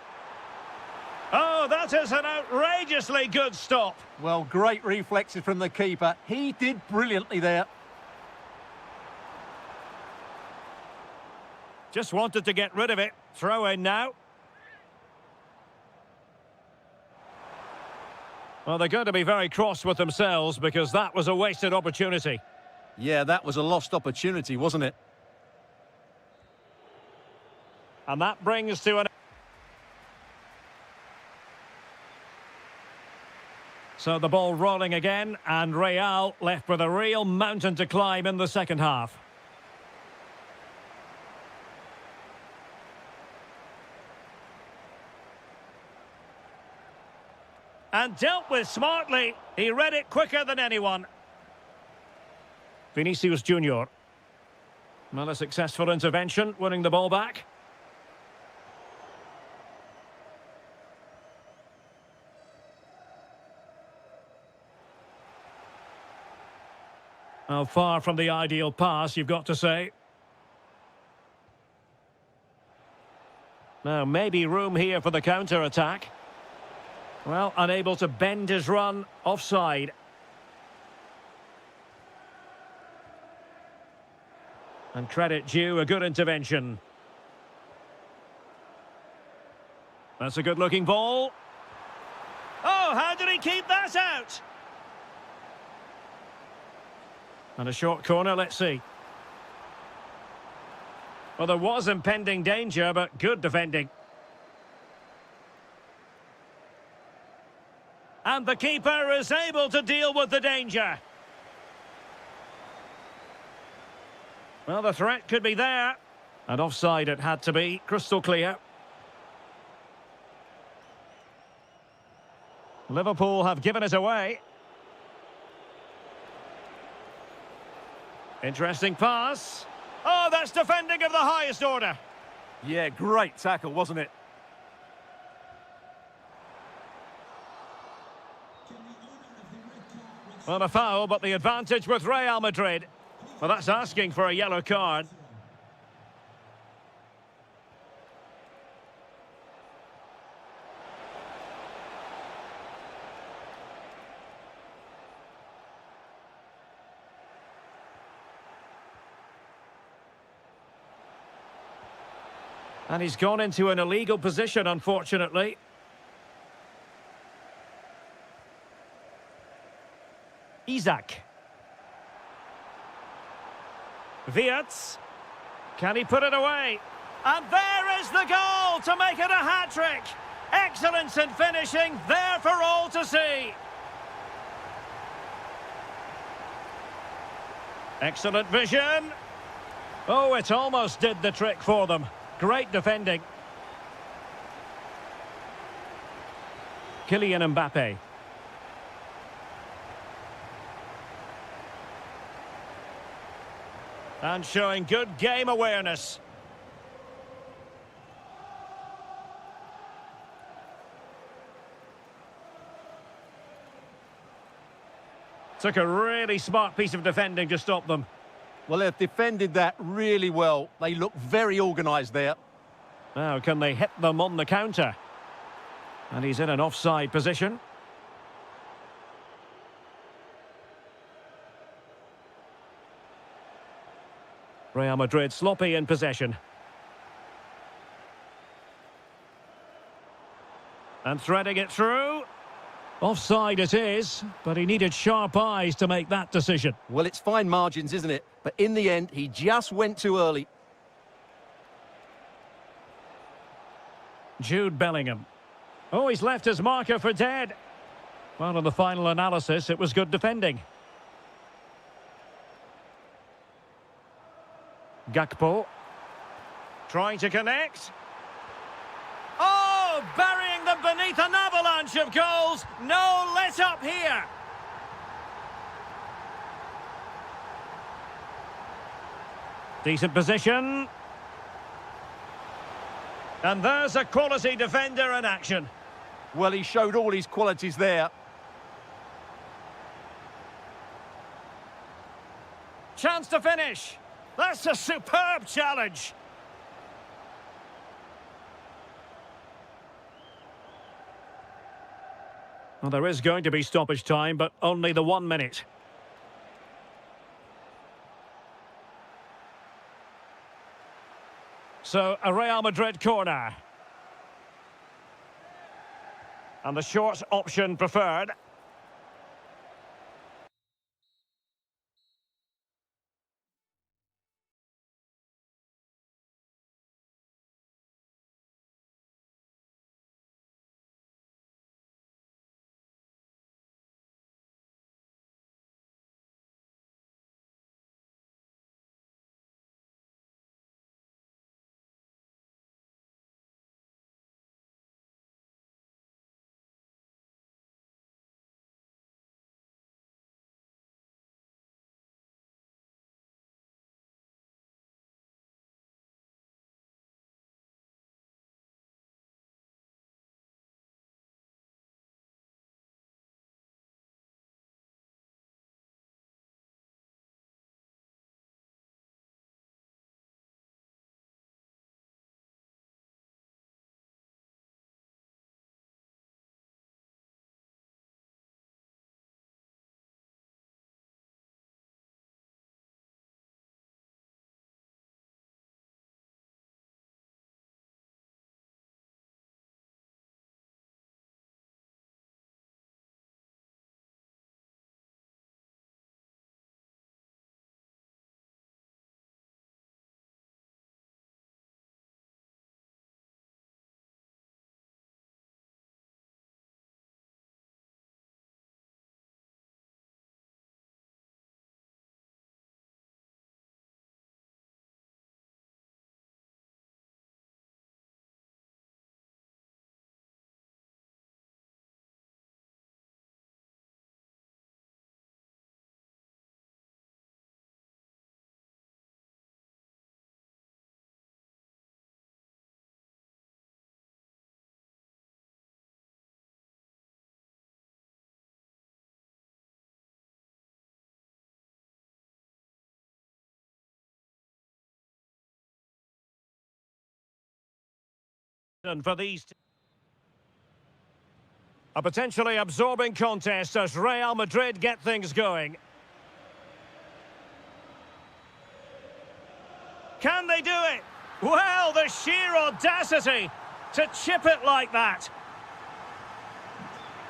Oh, that is an outrageously good stop. Well, great reflexes from the keeper. He did brilliantly there. Just wanted to get rid of it. Throw in now. Well, they're going to be very cross with themselves because that was a wasted opportunity. Yeah, that was a lost opportunity, wasn't it? And that brings to an... So the ball rolling again, and Real left with a real mountain to climb in the second half. And dealt with smartly. He read it quicker than anyone. Vinicius Junior. Not a successful intervention, winning the ball back. Oh, far from the ideal pass, you've got to say. Now, maybe room here for the counter-attack. Well, unable to bend his run, offside. And credit due, a good intervention. That's a good-looking ball. Oh, how did he keep that out? And a short corner, let's see. Well, there was impending danger, but good defending. And the keeper is able to deal with the danger. Well, the threat could be there. And offside it had to be, crystal clear. Liverpool have given it away. Interesting pass. Oh, that's defending of the highest order. Yeah, great tackle, wasn't it? Well, a foul, but the advantage with Real Madrid. Well, that's asking for a yellow card. And he's gone into an illegal position, unfortunately. Isaac. Wirtz. Can he put it away? And there is the goal to make it a hat-trick. Excellence in finishing, there for all to see. Excellent vision. Oh, it almost did the trick for them. Great defending. Kylian Mbappe. And showing good game awareness. Took a really smart piece of defending to stop them. Well, they've defended that really well. They look very organised there. Now, can they hit them on the counter? And he's in an offside position. Real Madrid sloppy in possession. And threading it through. Offside it is, but he needed sharp eyes to make that decision. Well, it's fine margins, isn't it? But in the end, he just went too early. Jude Bellingham. Oh, he's left his marker for dead. Well, in the final analysis, it was good defending. Gakpo. Trying to connect. Oh, burying them beneath an avalanche of goals. No let up here. Decent position. And there's a quality defender in action. Well, he showed all his qualities there. Chance to finish. That's a superb challenge. Well, there is going to be stoppage time, but only the 1 minute. So, a Real Madrid corner. And the short option preferred. And for these... A potentially absorbing contest as Real Madrid get things going. Can they do it? Well, the sheer audacity to chip it like that.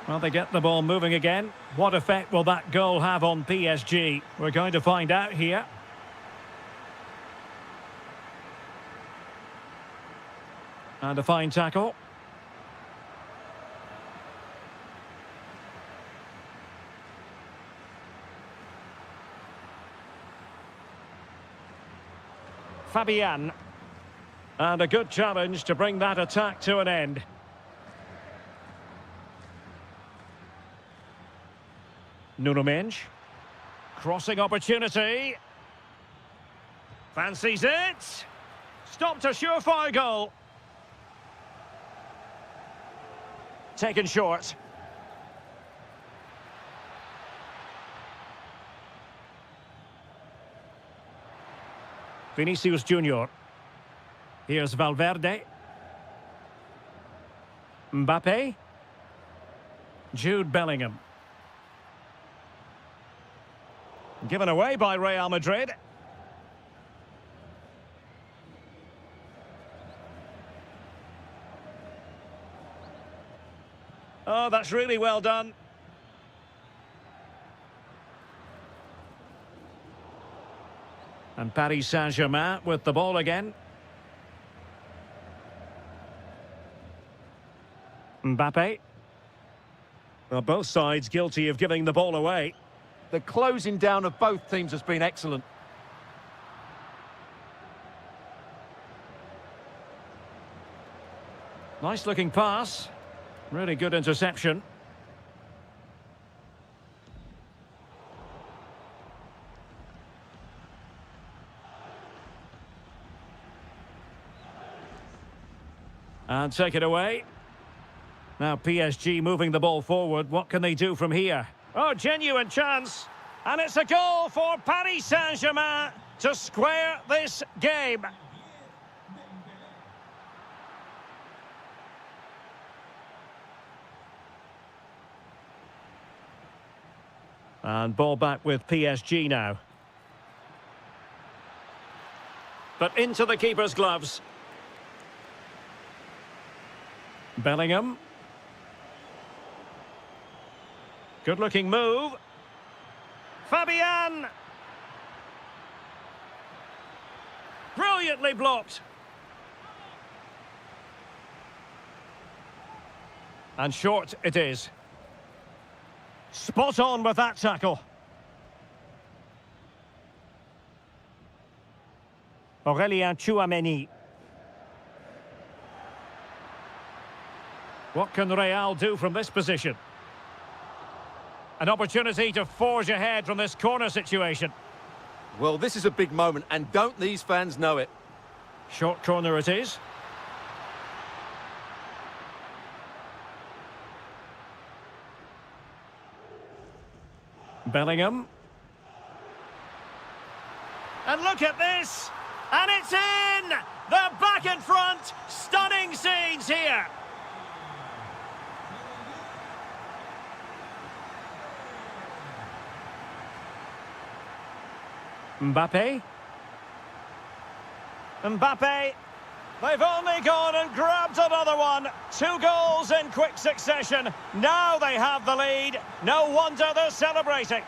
Well, they get the ball moving again. What effect will that goal have on PSG? We're going to find out here. And a fine tackle. Fabian. And a good challenge to bring that attack to an end. Nuno Mendes. Crossing opportunity. Fancies it. Stopped a surefire goal. Taken short. Vinicius Junior. Here's Valverde. Mbappe. Jude Bellingham. Given away by Real Madrid. Oh, that's really well done. And Paris Saint-Germain with the ball again. Mbappe. Well, both sides guilty of giving the ball away. The closing down of both teams has been excellent. Nice looking pass. Really good interception. And take it away. Now PSG moving the ball forward. What can they do from here? Oh, genuine chance. And it's a goal for Paris Saint-Germain to square this game. And ball back with PSG now. But into the keeper's gloves. Bellingham. Good-looking move. Fabian. Brilliantly blocked. And short it is. Spot on with that tackle. Aurélien Tchouaméni. What can Real do from this position? An opportunity to forge ahead from this corner situation. Well, this is a big moment, and don't these fans know it? Short corner it is. Bellingham. And look at this! And it's in! They're back in front! Stunning scenes here! Mbappe. Mbappe. They've only gone and grabbed another one. 2 goals in quick succession. Now they have the lead. No wonder they're celebrating.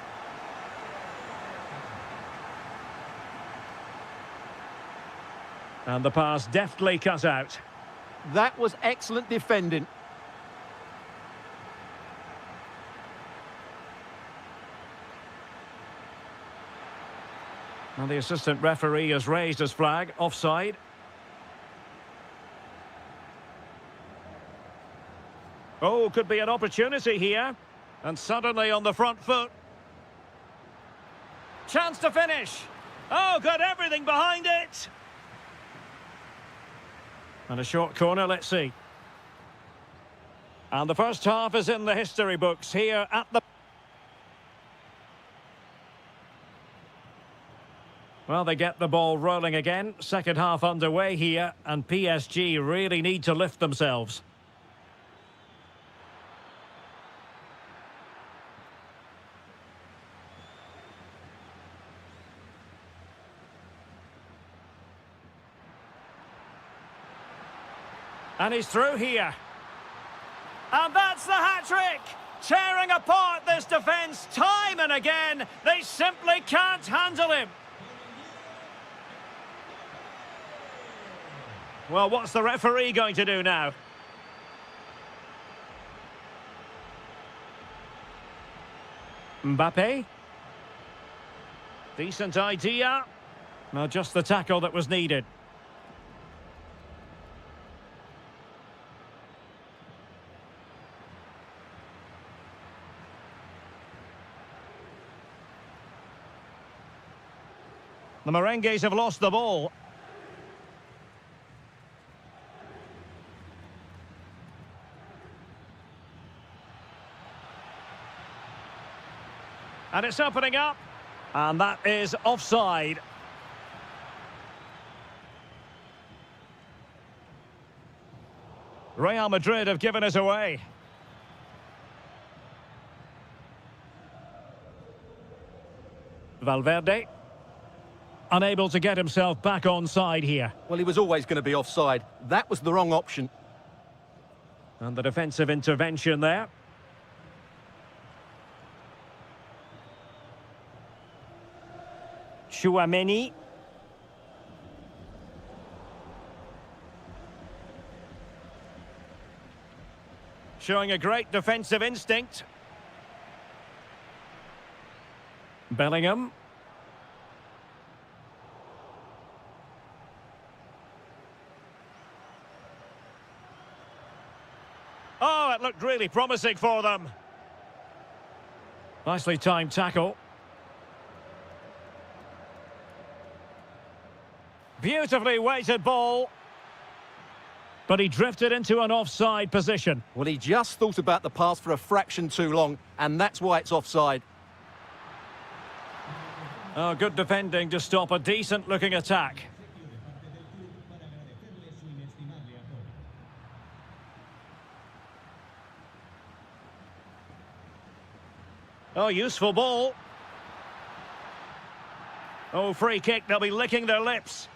And the pass deftly cut out. That was excellent defending. And the assistant referee has raised his flag, offside. Oh, could be an opportunity here. And suddenly on the front foot. Chance to finish. Oh, got everything behind it. And a short corner, let's see. And the first half is in the history books here at the... Well, they get the ball rolling again. Second half underway here, and PSG really need to lift themselves. And he's through here. And that's the hat-trick! Tearing apart this defence time and again. They simply can't handle him. Well, what's the referee going to do now? Mbappe. Decent idea. Well, just the tackle that was needed. The Merengues have lost the ball. And it's opening up. And that is offside. Real Madrid have given us away. Valverde. Unable to get himself back on side here. Well, he was always going to be offside. That was the wrong option. And the defensive intervention there. Chouameni. Showing a great defensive instinct. Bellingham. Oh, it looked really promising for them. Nicely timed tackle. Beautifully weighted ball. But he drifted into an offside position. Well, he just thought about the pass for a fraction too long, and that's why it's offside. Oh, good defending to stop a decent-looking attack. Oh, useful ball. Oh, free kick. They'll be licking their lips.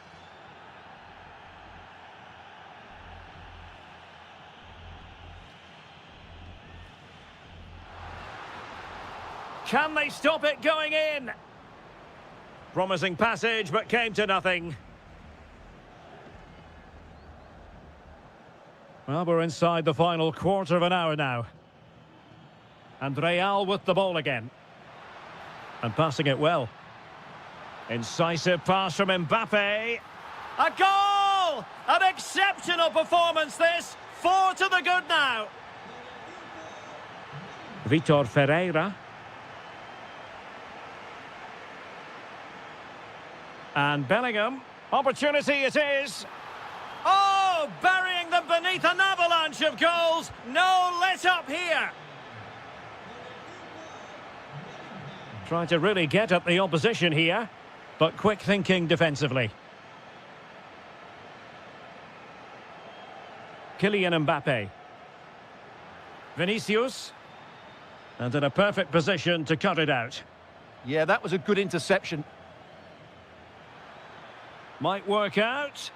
Can they stop it going in? Promising passage, but came to nothing. Well, we're inside the final quarter of an hour now. And Real with the ball again. And passing it well. Incisive pass from Mbappe. A goal! An exceptional performance this. 4 to the good now. Vitor Ferreira. And Bellingham. Opportunity it is. Oh, burying them beneath an avalanche of goals. No let up here. Trying to really get at the opposition here, but quick thinking defensively. Kylian Mbappe. Vinicius. And in a perfect position to cut it out. Yeah, that was a good interception. Might work out.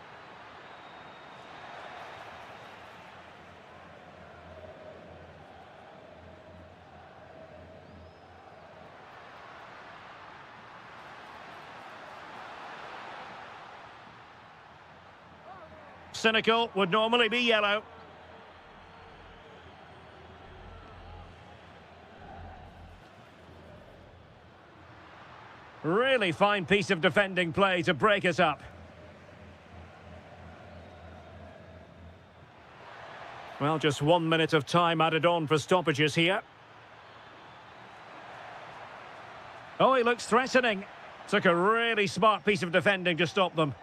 Cynical would normally be yellow. Really fine piece of defending play to break us up. Well, just 1 minute of time added on for stoppages here. Oh, he looks threatening. Took a really smart piece of defending to stop them.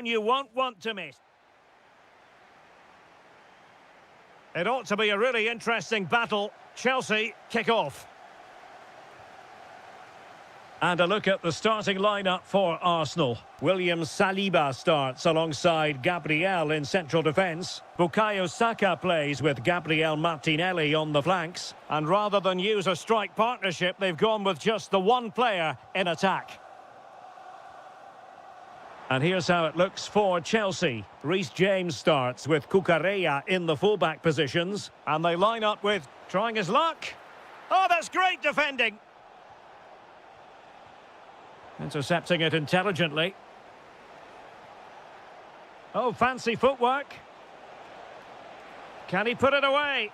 You won't want to miss. It ought to be a really interesting battle. Chelsea kick off. And a look at the starting lineup for Arsenal. William Saliba starts alongside Gabriel in central defence. Bukayo Saka plays with Gabriel Martinelli on the flanks. And rather than use a strike partnership, they've gone with just the one player in attack. And here's how it looks for Chelsea. Reece James starts with Cucurella in the fullback positions. And they line up with trying his luck. Oh, that's great defending. Intercepting it intelligently. Oh, fancy footwork. Can he put it away?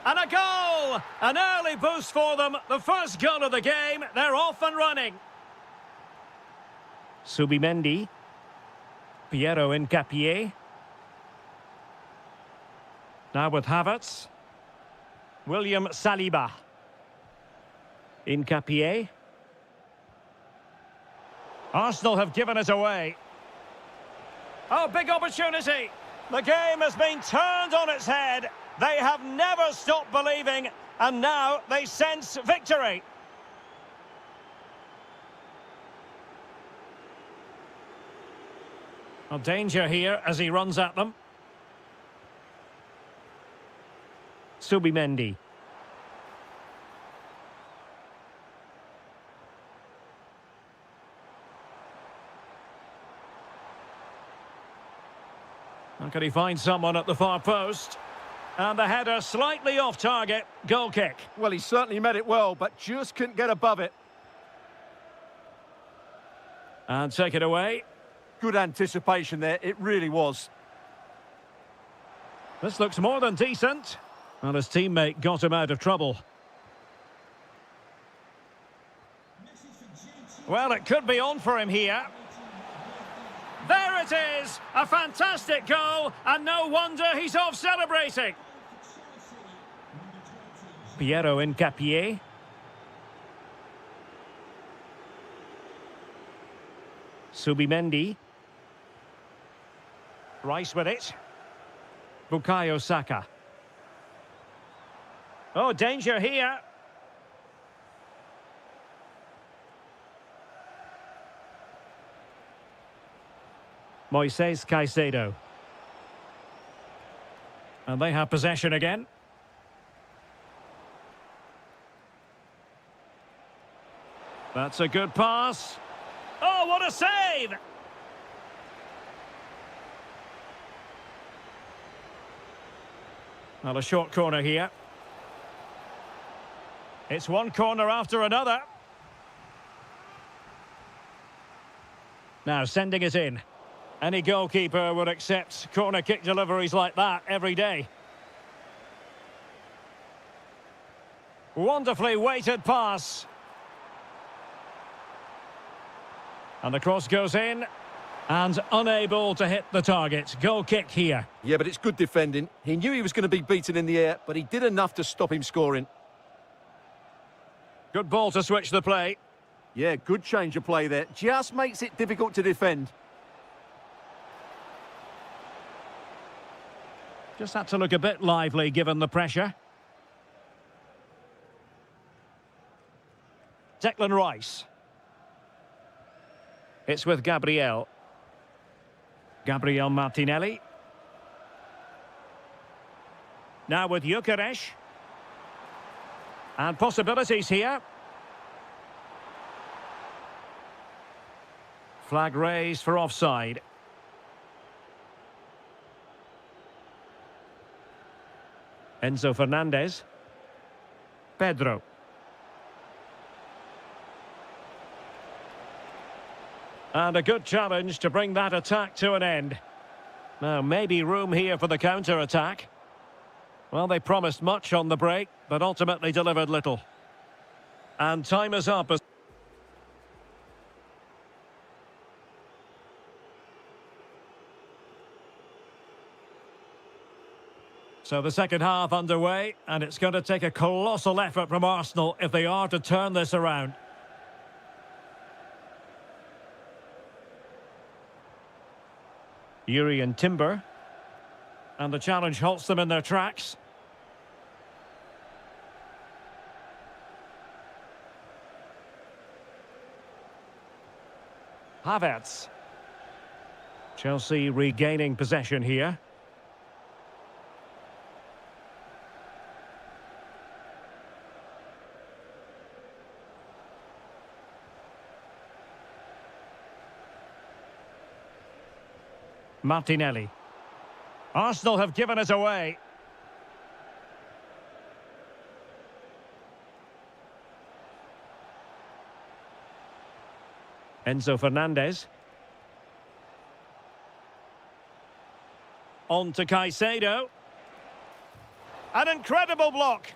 And a goal! An early boost for them. The first goal of the game. They're off and running. Subimendi. Piero Hincapié. Now with Havertz. William Saliba. Hincapié. Arsenal have given it away. Oh, big opportunity. The game has been turned on its head. They have never stopped believing, and now they sense victory. Well, danger here as he runs at them. Subimendi. And can he find someone at the far post? And the header slightly off target. Goal kick. Well, he certainly met it well, but just couldn't get above it. And take it away. Good anticipation there, it really was. This looks more than decent. And his teammate got him out of trouble. Well, it could be on for him here. There it is! A fantastic goal, and no wonder he's off celebrating. Piero Hincapié. Subimendi. Rice with it. Bukayo Saka. Oh, danger here. Moises Caicedo. And they have possession again. That's a good pass. Oh, what a save! Well, a short corner here. It's one corner after another. Now sending it in. Any goalkeeper would accept corner kick deliveries like that every day. Wonderfully weighted pass. And the cross goes in. And unable to hit the target. Goal kick here. Yeah, but it's good defending. He knew he was going to be beaten in the air, but he did enough to stop him scoring. Good ball to switch the play. Yeah, good change of play there. Just makes it difficult to defend. Just had to look a bit lively given the pressure. Declan Rice. It's with Gabriel. Gabriel Martinelli. Now with Gyökeres. And possibilities here. Flag raised for offside. Enzo Fernandez. Pedro. And a good challenge to bring that attack to an end. Now, maybe room here for the counter-attack. Well, they promised much on the break, but ultimately delivered little. And time is up. So the second half underway, and it's going to take a colossal effort from Arsenal if they are to turn this around. Yuri and Timber. And the challenge halts them in their tracks. Havertz. Chelsea regaining possession here. Martinelli. Arsenal have given it away. Enzo Fernandez. On to Caicedo. An incredible block.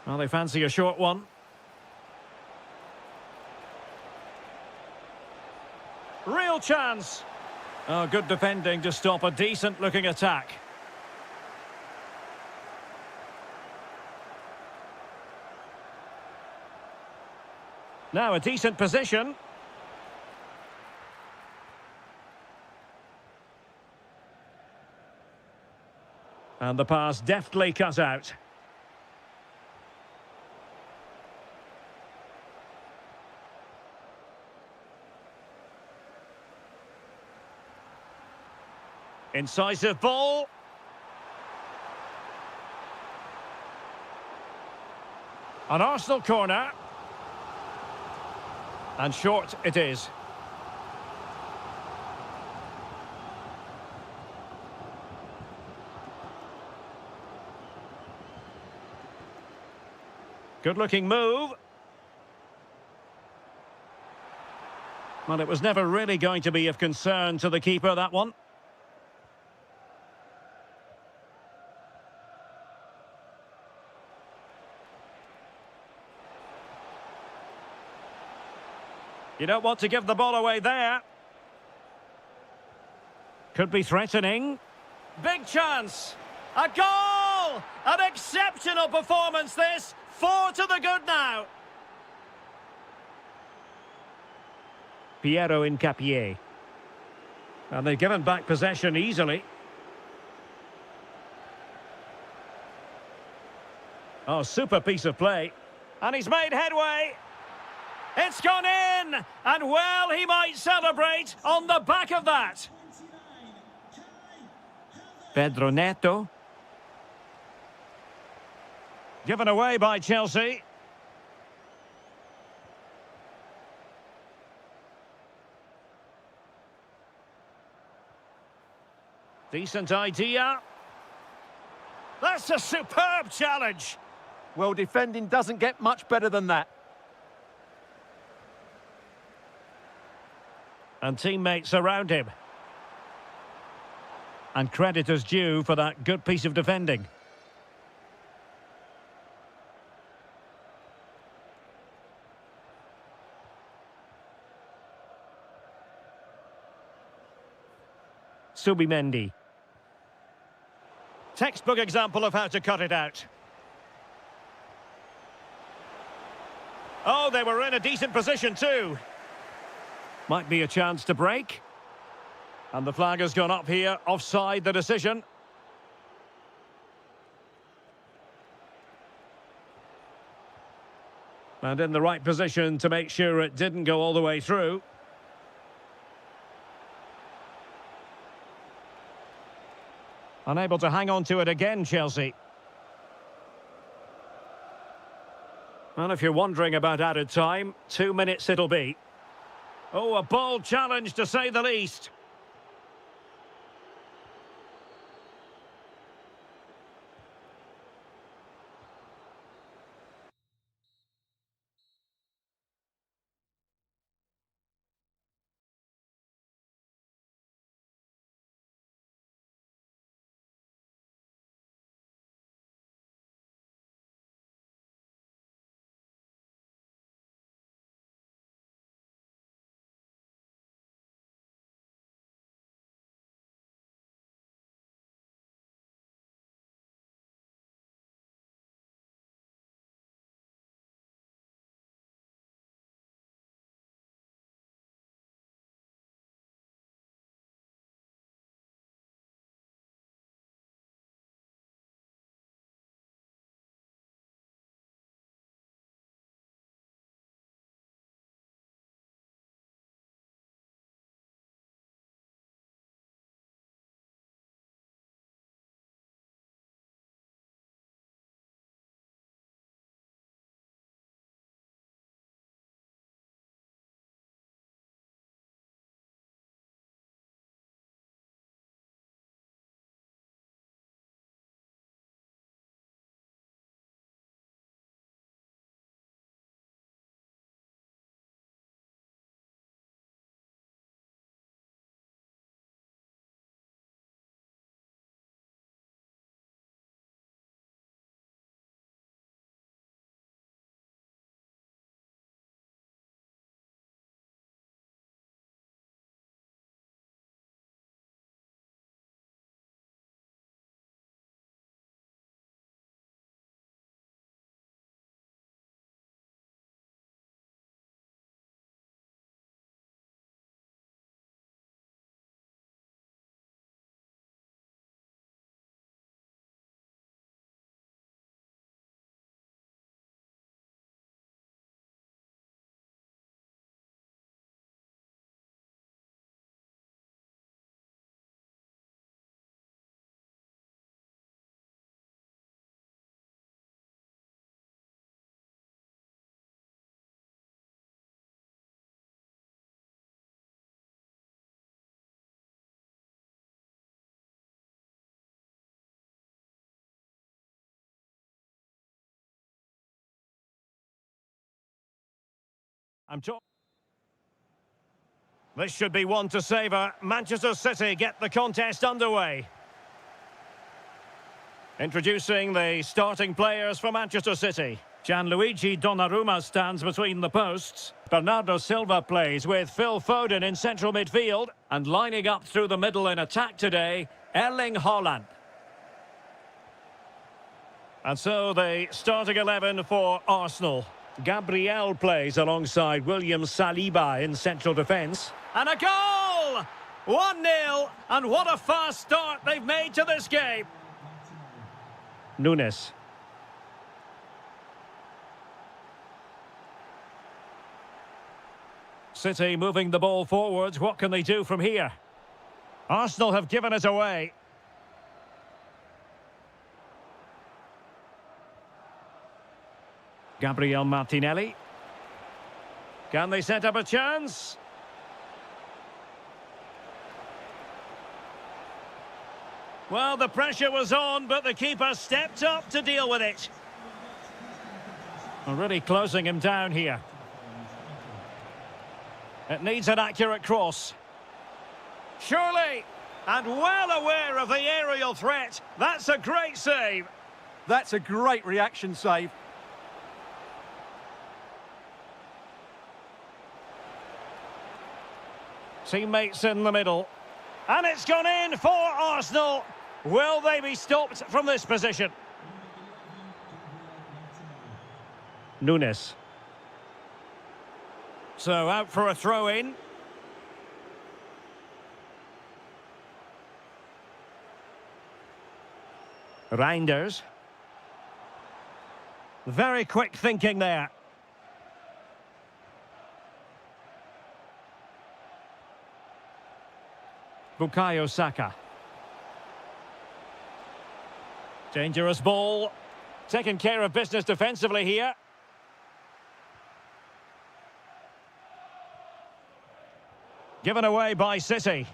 Well, they fancy a short one. Real chance. Oh, good defending to stop a decent-looking attack. Now a decent position. And the pass deftly cut out. Incisive ball. An Arsenal corner. And short it is. Good-looking move. Well, it was never really going to be of concern to the keeper, that one. You don't want to give the ball away there. Could be threatening. Big chance. A goal! An exceptional performance, this. 4 to the good now. Piero Incapié. And they've given back possession easily. Oh, super piece of play. And he's made headway. It's gone in! And well, he might celebrate on the back of that. Pedro Neto. Given away by Chelsea. Decent idea. That's a superb challenge. Well, defending doesn't get much better than that. And teammates around him. And credit is due for that good piece of defending. Subimendi. Textbook example of how to cut it out. Oh, they were in a decent position too. Might be a chance to break. And the flag has gone up here, offside the decision. And in the right position to make sure it didn't go all the way through. Unable to hang on to it again, Chelsea. Well, if you're wondering about added time, 2 minutes it'll be. Oh, a bold challenge to say the least. This should be one to savour. Manchester City get the contest underway. Introducing the starting players for Manchester City. Gianluigi Donnarumma stands between the posts. Bernardo Silva plays with Phil Foden in central midfield. And lining up through the middle in attack today, Erling Haaland. And so the starting 11 for Arsenal. Gabriel plays alongside William Saliba in central defence. And a goal! 1-0, and what a fast start they've made to this game. Nunes. City moving the ball forwards. What can they do from here? Arsenal have given it away. Gabriel Martinelli. Can they set up a chance? Well, the pressure was on, but the keeper stepped up to deal with it. Really closing him down here. It needs an accurate cross. Surely, and well aware of the aerial threat. That's a great save. That's a great reaction save. Teammates in the middle. And it's gone in for Arsenal. Will they be stopped from this position? Nunes. So out for a throw-in. Reinders. Very quick thinking there. Bukayo Saka. Dangerous ball. Taking care of business defensively here. Given away by City.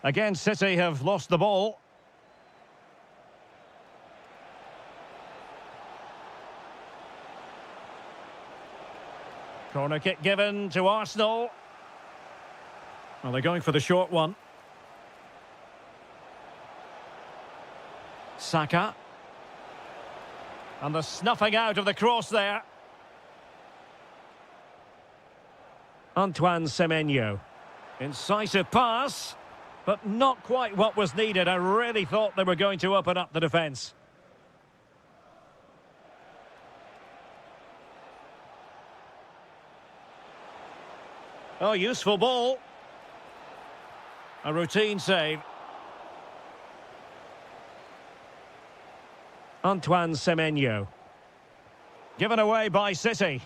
Again, City have lost the ball. Corner kick given to Arsenal. Well, they're going for the short one. Saka. And the snuffing out of the cross there. Antoine Semenyo. Incisive pass, but not quite what was needed. I really thought they were going to open up the defence. Oh, useful ball. A routine save. Antoine Semenyo. Given away by City.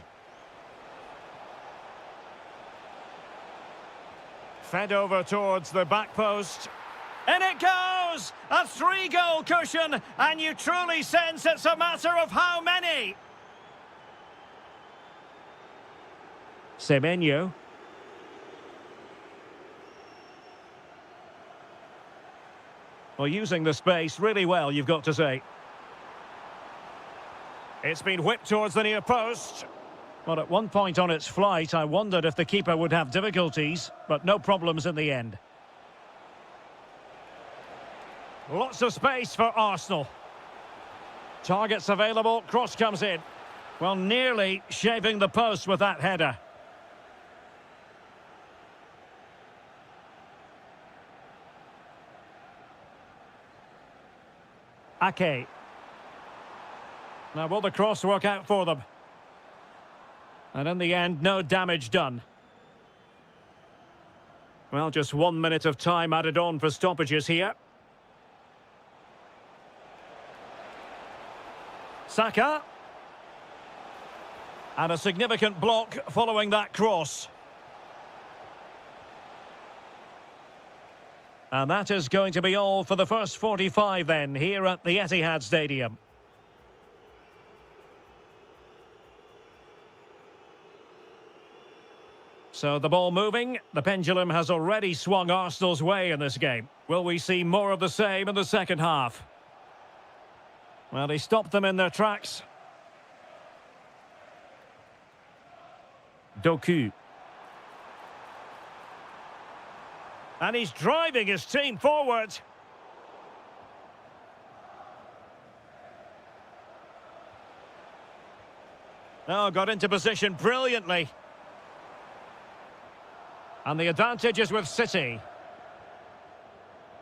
Fed over towards the back post. And it goes! A 3-goal cushion, and you truly sense it's a matter of how many. Semenyo. Well, using the space really well, you've got to say. It's been whipped towards the near post. Well, at one point on its flight, I wondered if the keeper would have difficulties, but no problems in the end. Lots of space for Arsenal. Targets available, cross comes in. Well, nearly shaving the post with that header. Ake. Now, will the cross work out for them? And in the end, no damage done. Well, just 1 minute of time added on for stoppages here. Saka. And a significant block following that cross. And that is going to be all for the first 45 then, here at the Etihad Stadium. So the ball moving. The pendulum has already swung Arsenal's way in this game. Will we see more of the same in the second half? Well, he stopped them in their tracks. Doku. And he's driving his team forward. Oh, got into position brilliantly. And the advantage is with City.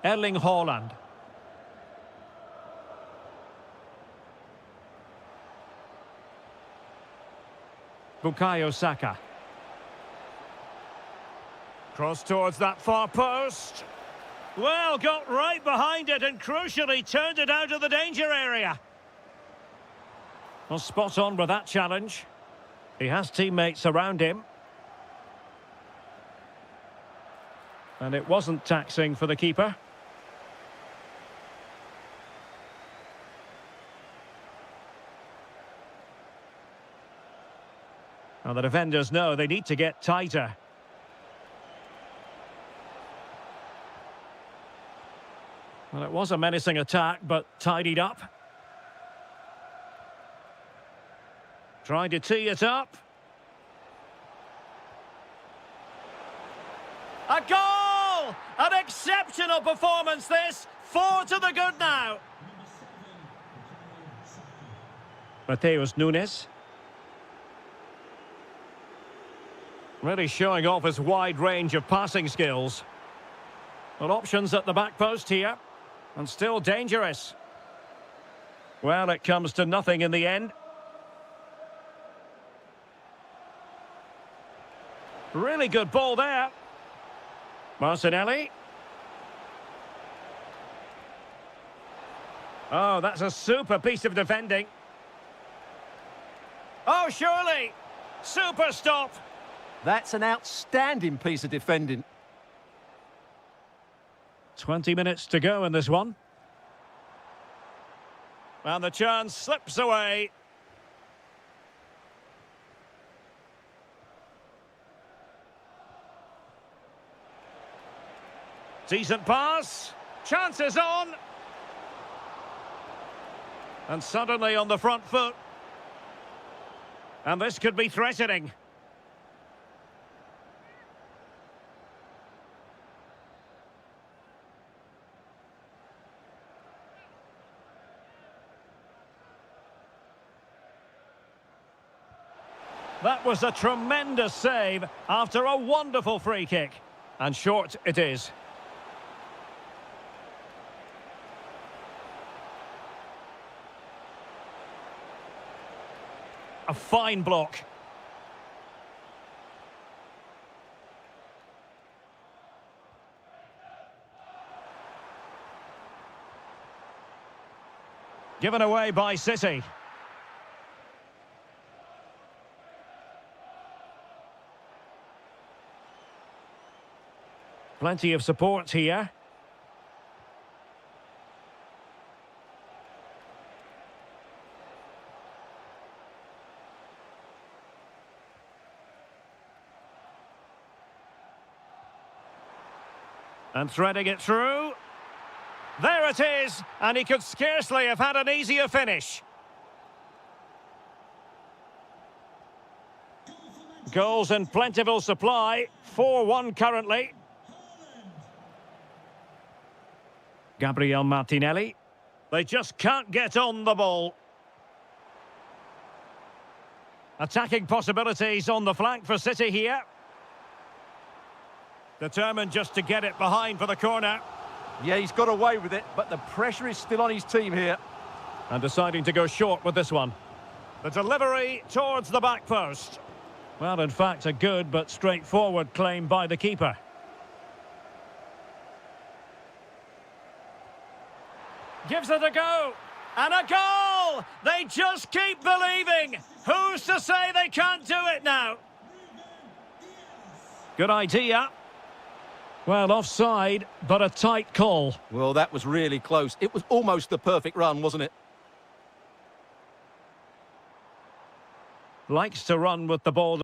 Erling Haaland. Bukayo Saka. Cross towards that far post. Well, got right behind it and crucially turned it out of the danger area. Well, spot on with that challenge. He has teammates around him. And it wasn't taxing for the keeper. Now the defenders know they need to get tighter. Well, it was a menacing attack, but tidied up. Trying to tee it up. A goal! An exceptional performance this. 4 to the good now. Mateus Nunes. Really showing off his wide range of passing skills. Well, options at the back post here. And still dangerous. Well, it comes to nothing in the end. Really good ball there. Martinelli. Oh, that's a super piece of defending. Oh, surely. Super stop. That's an outstanding piece of defending. 20 minutes to go in this one. And the chance slips away. Decent pass. Chances on. And suddenly on the front foot. And this could be threatening. That was a tremendous save after a wonderful free kick. And short it is. A fine block. Given away by City. Plenty of support here. And threading it through. There it is, and he could scarcely have had an easier finish. Goals in plentiful supply, 4-1 currently. Gabriel Martinelli. They just can't get on the ball. Attacking possibilities on the flank for City here. Determined just to get it behind for the corner. Yeah, he's got away with it, but the pressure is still on his team here. And deciding to go short with this one. The delivery towards the back post. Well, in fact, a good but straightforward claim by the keeper. Gives it a go. And a goal! They just keep believing. Who's to say they can't do it now? Good idea. Well, offside, but a tight call. Well, that was really close. It was almost the perfect run, wasn't it? Likes to run with the ball.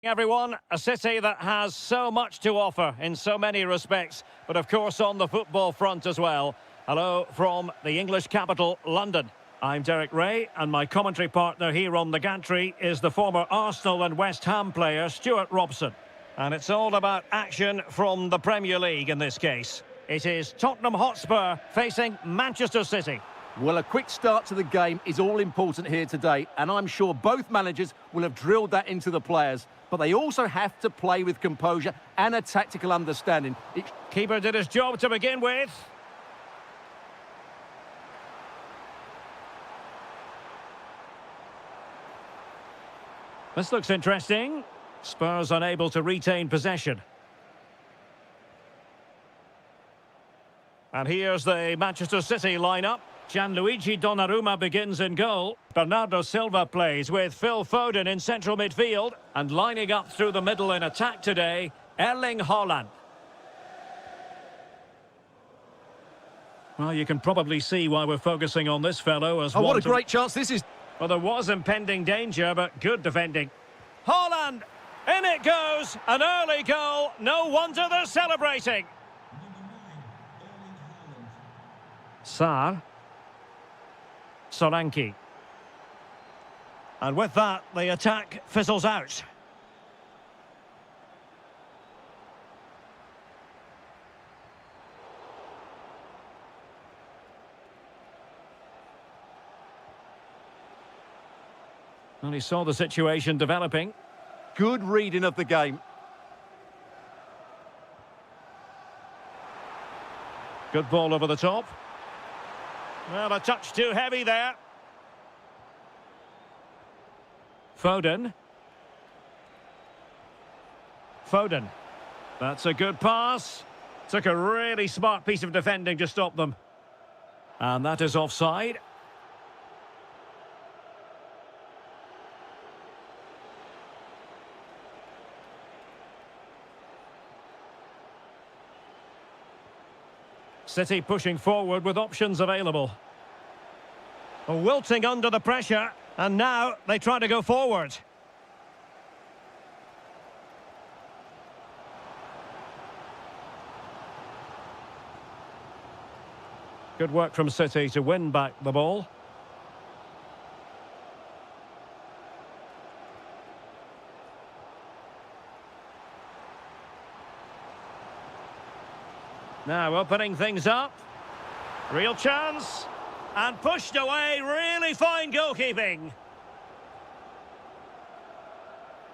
Everyone, a city that has so much to offer in so many respects, but of course on the football front as well. Hello from the English capital, London. I'm Derek Ray, and my commentary partner here on the gantry is the former Arsenal and West Ham player, Stuart Robson. And it's all about action from the Premier League in this case. It is Tottenham Hotspur facing Manchester City. Well, a quick start to the game is all important here today, and I'm sure both managers will have drilled that into the players. But they also have to play with composure and a tactical understanding. Keeper did his job to begin with. This looks interesting. Spurs unable to retain possession. And here's the Manchester City lineup. Gianluigi Donnarumma begins in goal. Bernardo Silva plays with Phil Foden in central midfield. And lining up through the middle in attack today, Erling Haaland. Well, you can probably see why we're focusing on this fellow as what a great chance this is. Well, there was impending danger, but good defending. Haaland! In it goes! An early goal. No wonder they're celebrating. Sarr. Solanke. And with that, the attack fizzles out. And he saw the situation developing. Good reading of the game. Good ball over the top. Well, a touch too heavy there. Foden. Foden. That's a good pass. Took a really smart piece of defending to stop them. And that is offside. City pushing forward with options available. Wilting under the pressure, and now they try to go forward. Good work from City to win back the ball. Now opening things up. Real chance. And pushed away. Really fine goalkeeping.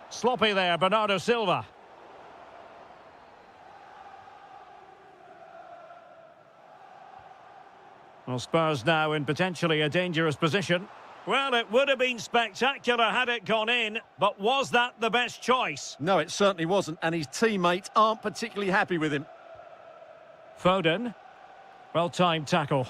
Sloppy there, Bernardo Silva. Well, Spurs now in potentially a dangerous position. Well, it would have been spectacular had it gone in, but was that the best choice? No, it certainly wasn't, and his teammates aren't particularly happy with him. Foden. Well-timed tackle.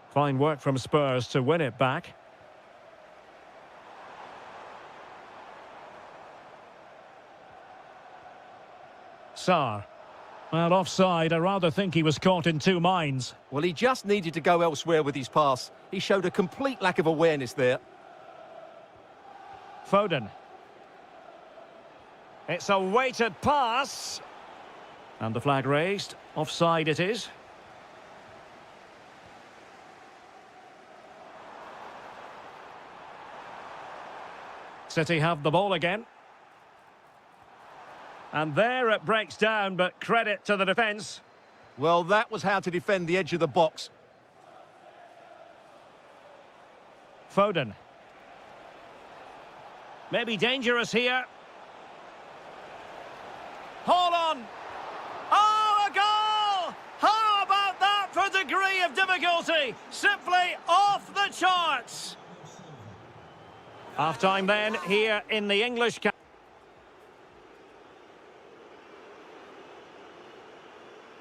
Fine work from Spurs to win it back. Sarr. Well, offside. I rather think he was caught in two minds. Well, he just needed to go elsewhere with his pass. He showed a complete lack of awareness there. Foden. It's a weighted pass. And the flag raised. Offside it is. City have the ball again. And there it breaks down, but credit to the defence. Well, that was how to defend the edge of the box. Foden. Maybe dangerous here. Hold on. Oh, a goal! How about that for degree of difficulty? Simply off the charts. Half-time then, here in the English camp.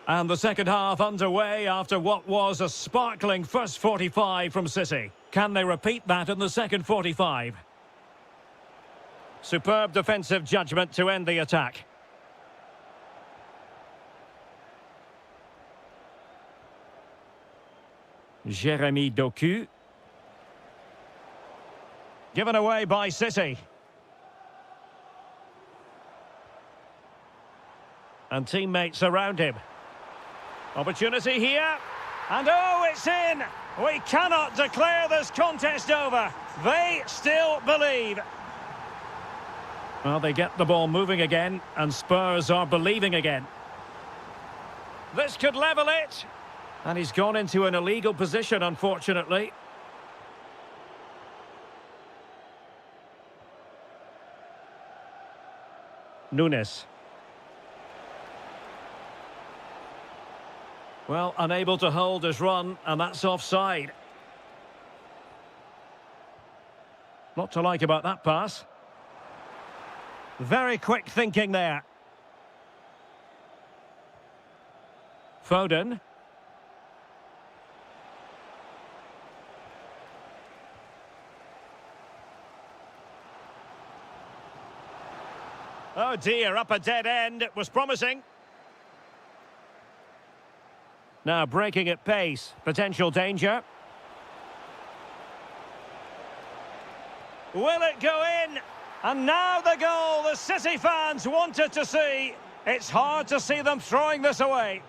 And the second half underway after what was a sparkling first 45 from City. Can they repeat that in the second 45? Superb defensive judgment to end the attack. Jeremy Doku. Given away by City. And teammates around him. Opportunity here. And oh, it's in! We cannot declare this contest over. They still believe. Well, they get the ball moving again, and Spurs are believing again. This could level it. And he's gone into an illegal position, unfortunately. Nunes. Well, unable to hold his run, and that's offside. Lot to like about that pass. Very quick thinking there. Foden. Oh dear, up a dead end. It was promising. Now breaking at pace. Potential danger. Will it go in? And now the goal the City fans wanted to see. It's hard to see them throwing this away.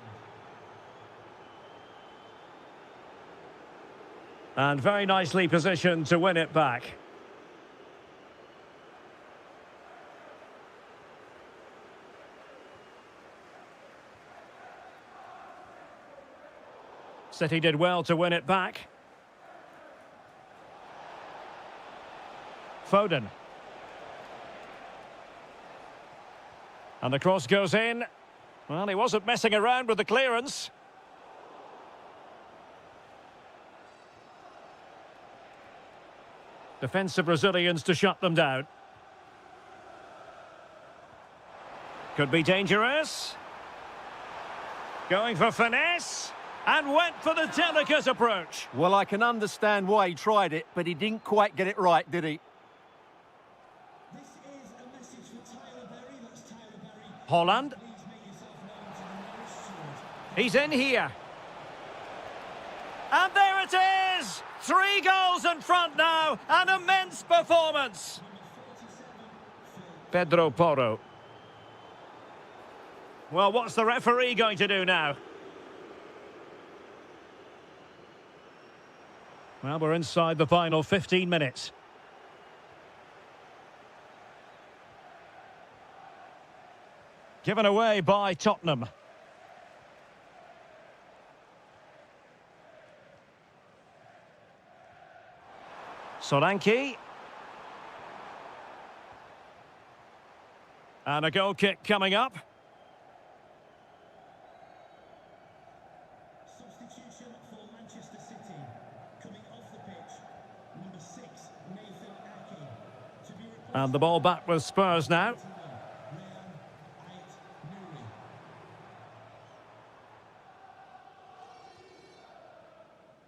And very nicely positioned to win it back. City did well to win it back. Foden. And the cross goes in. Well, he wasn't messing around with the clearance. Defensive Brazilians to shut them down. Could be dangerous. Going for finesse. And went for the delicate approach. Well, I can understand why he tried it, but he didn't quite get it right, did he? This is a message for Tyler Berry. That's Tyler Berry. Holland. Please make yourself known to the nearest steward. He's in here. And there it is! 3 goals in front now. An immense performance. Pedro Porro. Well, what's the referee going to do now? Well, we're inside the final 15 minutes. Given away by Tottenham. Solanke. And a goal kick coming up. Substitution for Manchester City. Coming off the pitch, number 6, Nathan Ake. To be replaced And the ball back with Spurs now.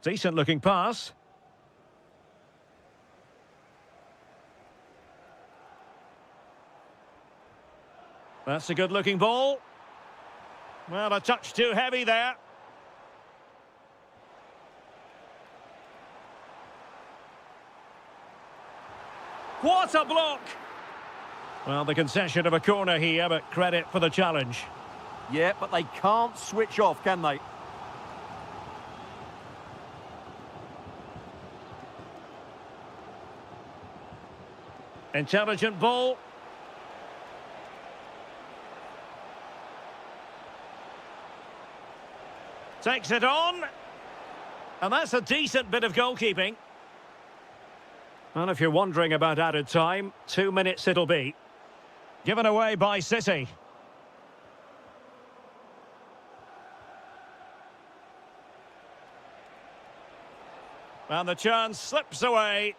Decent looking pass. That's a good looking ball. Well, a touch too heavy there. What a block! Well, the concession of a corner here, but credit for the challenge. Yeah, but they can't switch off, can they? Intelligent ball. Takes it on. And that's a decent bit of goalkeeping. Well, if you're wondering about added time, 2 minutes it'll be. Given away by City. And the chance slips away.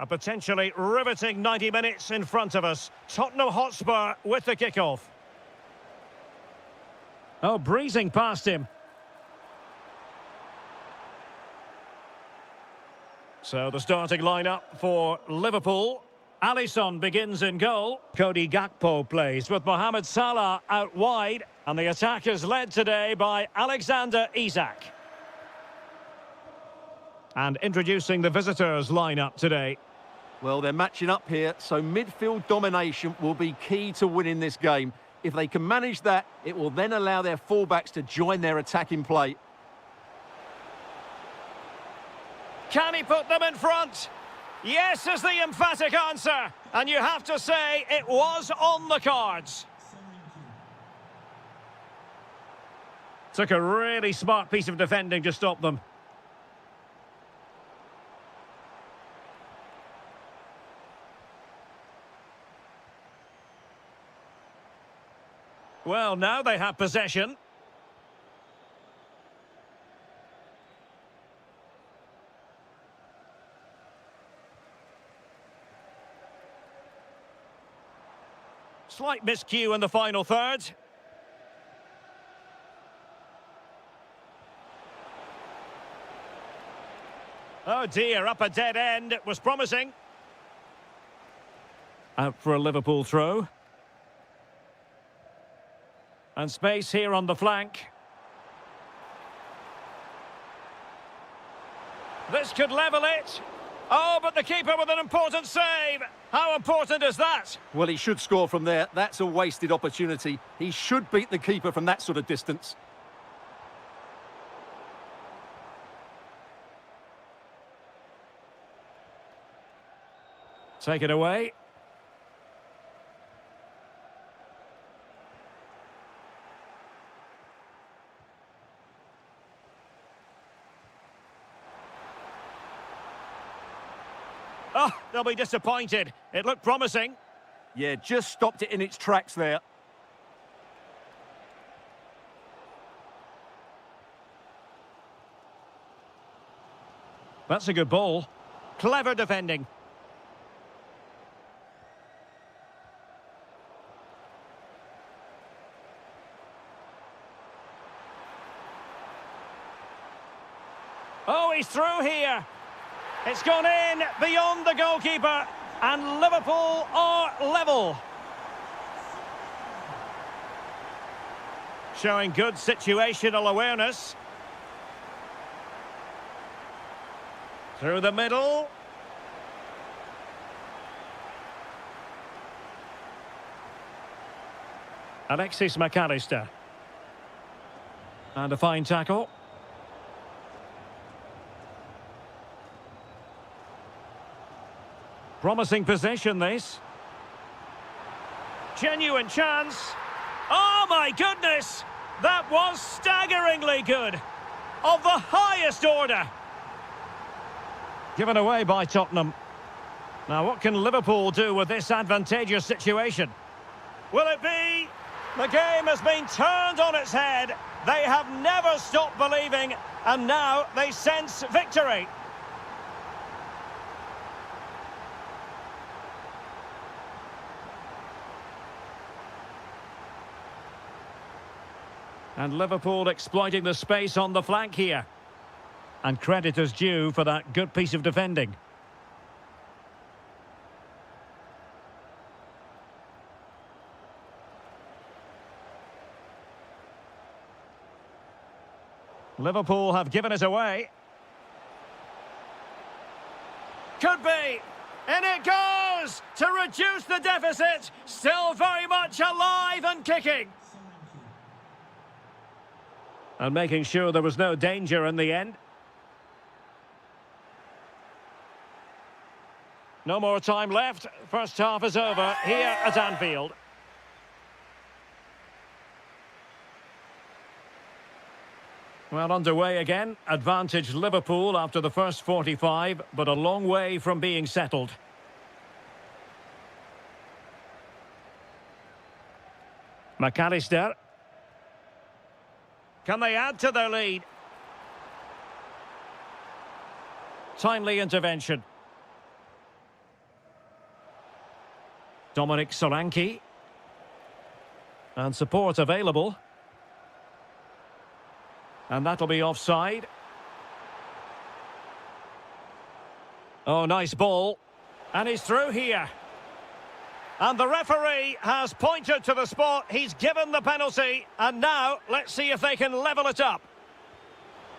A potentially riveting 90 minutes in front of us. Tottenham Hotspur with the kickoff. Oh, breezing past him. So the starting lineup for Liverpool. Alisson begins in goal. Cody Gakpo plays with Mohamed Salah out wide. And the attack is led today by Alexander Isak. And introducing the visitors lineup today. Well, they're matching up here, so midfield domination will be key to winning this game. If they can manage that, it will then allow their fullbacks to join their attacking play. Can he put them in front? Yes is the emphatic answer. And you have to say it was on the cards. Took a really smart piece of defending to stop them. Well, now they have possession. Slight miscue in the final third. Oh dear, up a dead end. It was promising. Out for a Liverpool throw. And space here on the flank. This could level it. Oh, but the keeper with an important save. How important is that? Well, he should score from there. That's a wasted opportunity. He should beat the keeper from that sort of distance. Take it away. Oh, they'll be disappointed. It looked promising. Yeah, just stopped it in its tracks there. That's a good ball. Clever defending. Oh, he's through here. It's gone in beyond the goalkeeper, and Liverpool are level. Showing good situational awareness. Through the middle. Alexis McAllister. And a fine tackle. Promising possession, this. Genuine chance. Oh, my goodness! That was staggeringly good. Of the highest order. Given away by Tottenham. Now, what can Liverpool do with this advantageous situation? Will it be? The game has been turned on its head. They have never stopped believing, and now they sense victory. And Liverpool exploiting the space on the flank here. And credit is due for that good piece of defending. Liverpool have given it away. Could be. And it goes to reduce the deficit. Still very much alive and kicking. And making sure there was no danger in the end. No more time left. First half is over here at Anfield. Well, underway again. Advantage Liverpool after the first 45, but a long way from being settled. McAllister. Can they add to their lead? Timely intervention. Dominic Solanke. And support available. And that'll be offside. Oh, nice ball. And he's through here. And the referee has pointed to the spot. He's given the penalty. And now, let's see if they can level it up.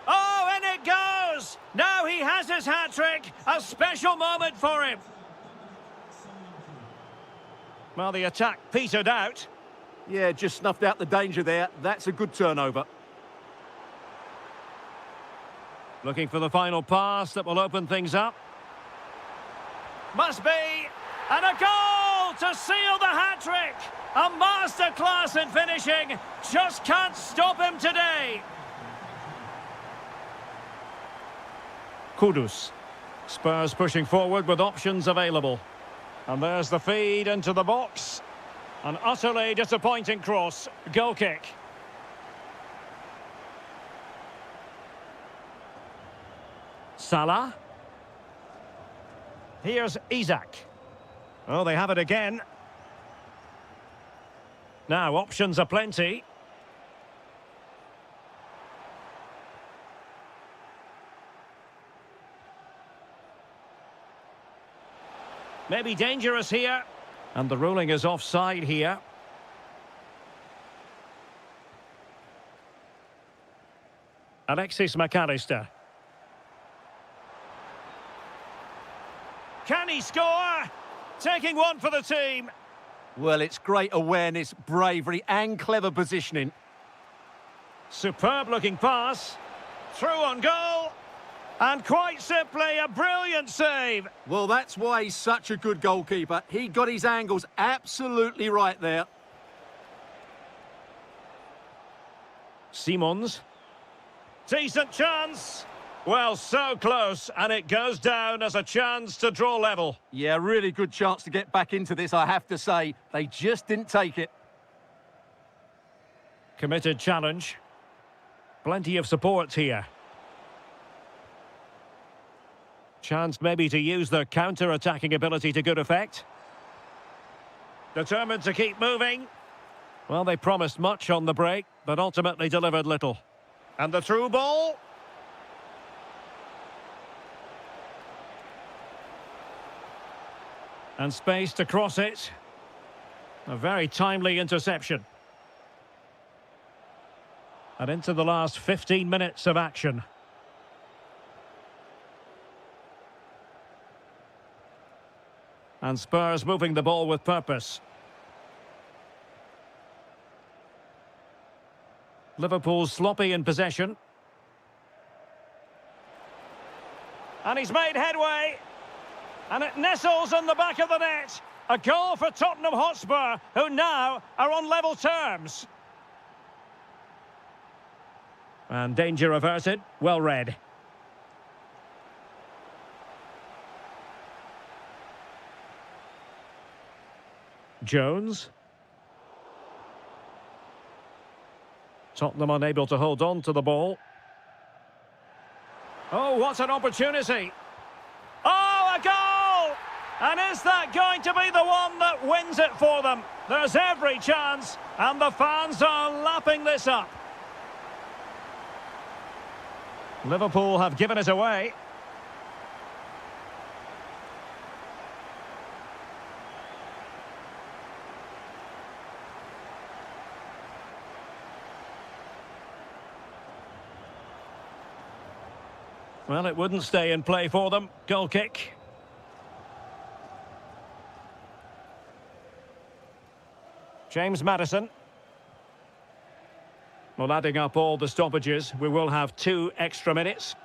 Oh, and it goes! Now he has his hat-trick. A special moment for him. Well, the attack petered out. Yeah, just snuffed out the danger there. That's a good turnover. Looking for the final pass that will open things up. Must be. And a goal to seal the hat-trick. A masterclass in finishing. Just can't stop him today. Kudus. Spurs pushing forward with options available. And there's the feed into the box. An utterly disappointing cross. Goal kick. Salah. Here's Isak. Oh, they have it again. Now, options are plenty. Maybe dangerous here. And the ruling is offside here. Alexis McAllister. Can he score? Taking one for the team. Well, it's great awareness, bravery and clever positioning. Superb looking pass. Through on goal. And quite simply, a brilliant save. Well, that's why he's such a good goalkeeper. He got his angles absolutely right there. Simons. Decent chance. Well, so close, and it goes down as a chance to draw level. Yeah, really good chance to get back into this, I have to say. They just didn't take it. Committed challenge. Plenty of support here. Chance maybe to use their counter-attacking ability to good effect. Determined to keep moving. Well, they promised much on the break, but ultimately delivered little. And the through ball. And space to cross it. A very timely interception. And into the last 15 minutes of action. And Spurs moving the ball with purpose. Liverpool sloppy in possession. And he's made headway. And it nestles in the back of the net. A goal for Tottenham Hotspur, who now are on level terms. And danger averted. Well read. Jones. Tottenham unable to hold on to the ball. Oh, what an opportunity. Oh, a goal! And is that going to be the one that wins it for them? There's every chance, and the fans are lapping this up. Liverpool have given it away. Well, it wouldn't stay in play for them. Goal kick. James Maddison. Well, adding up all the stoppages, we will have 2 extra minutes.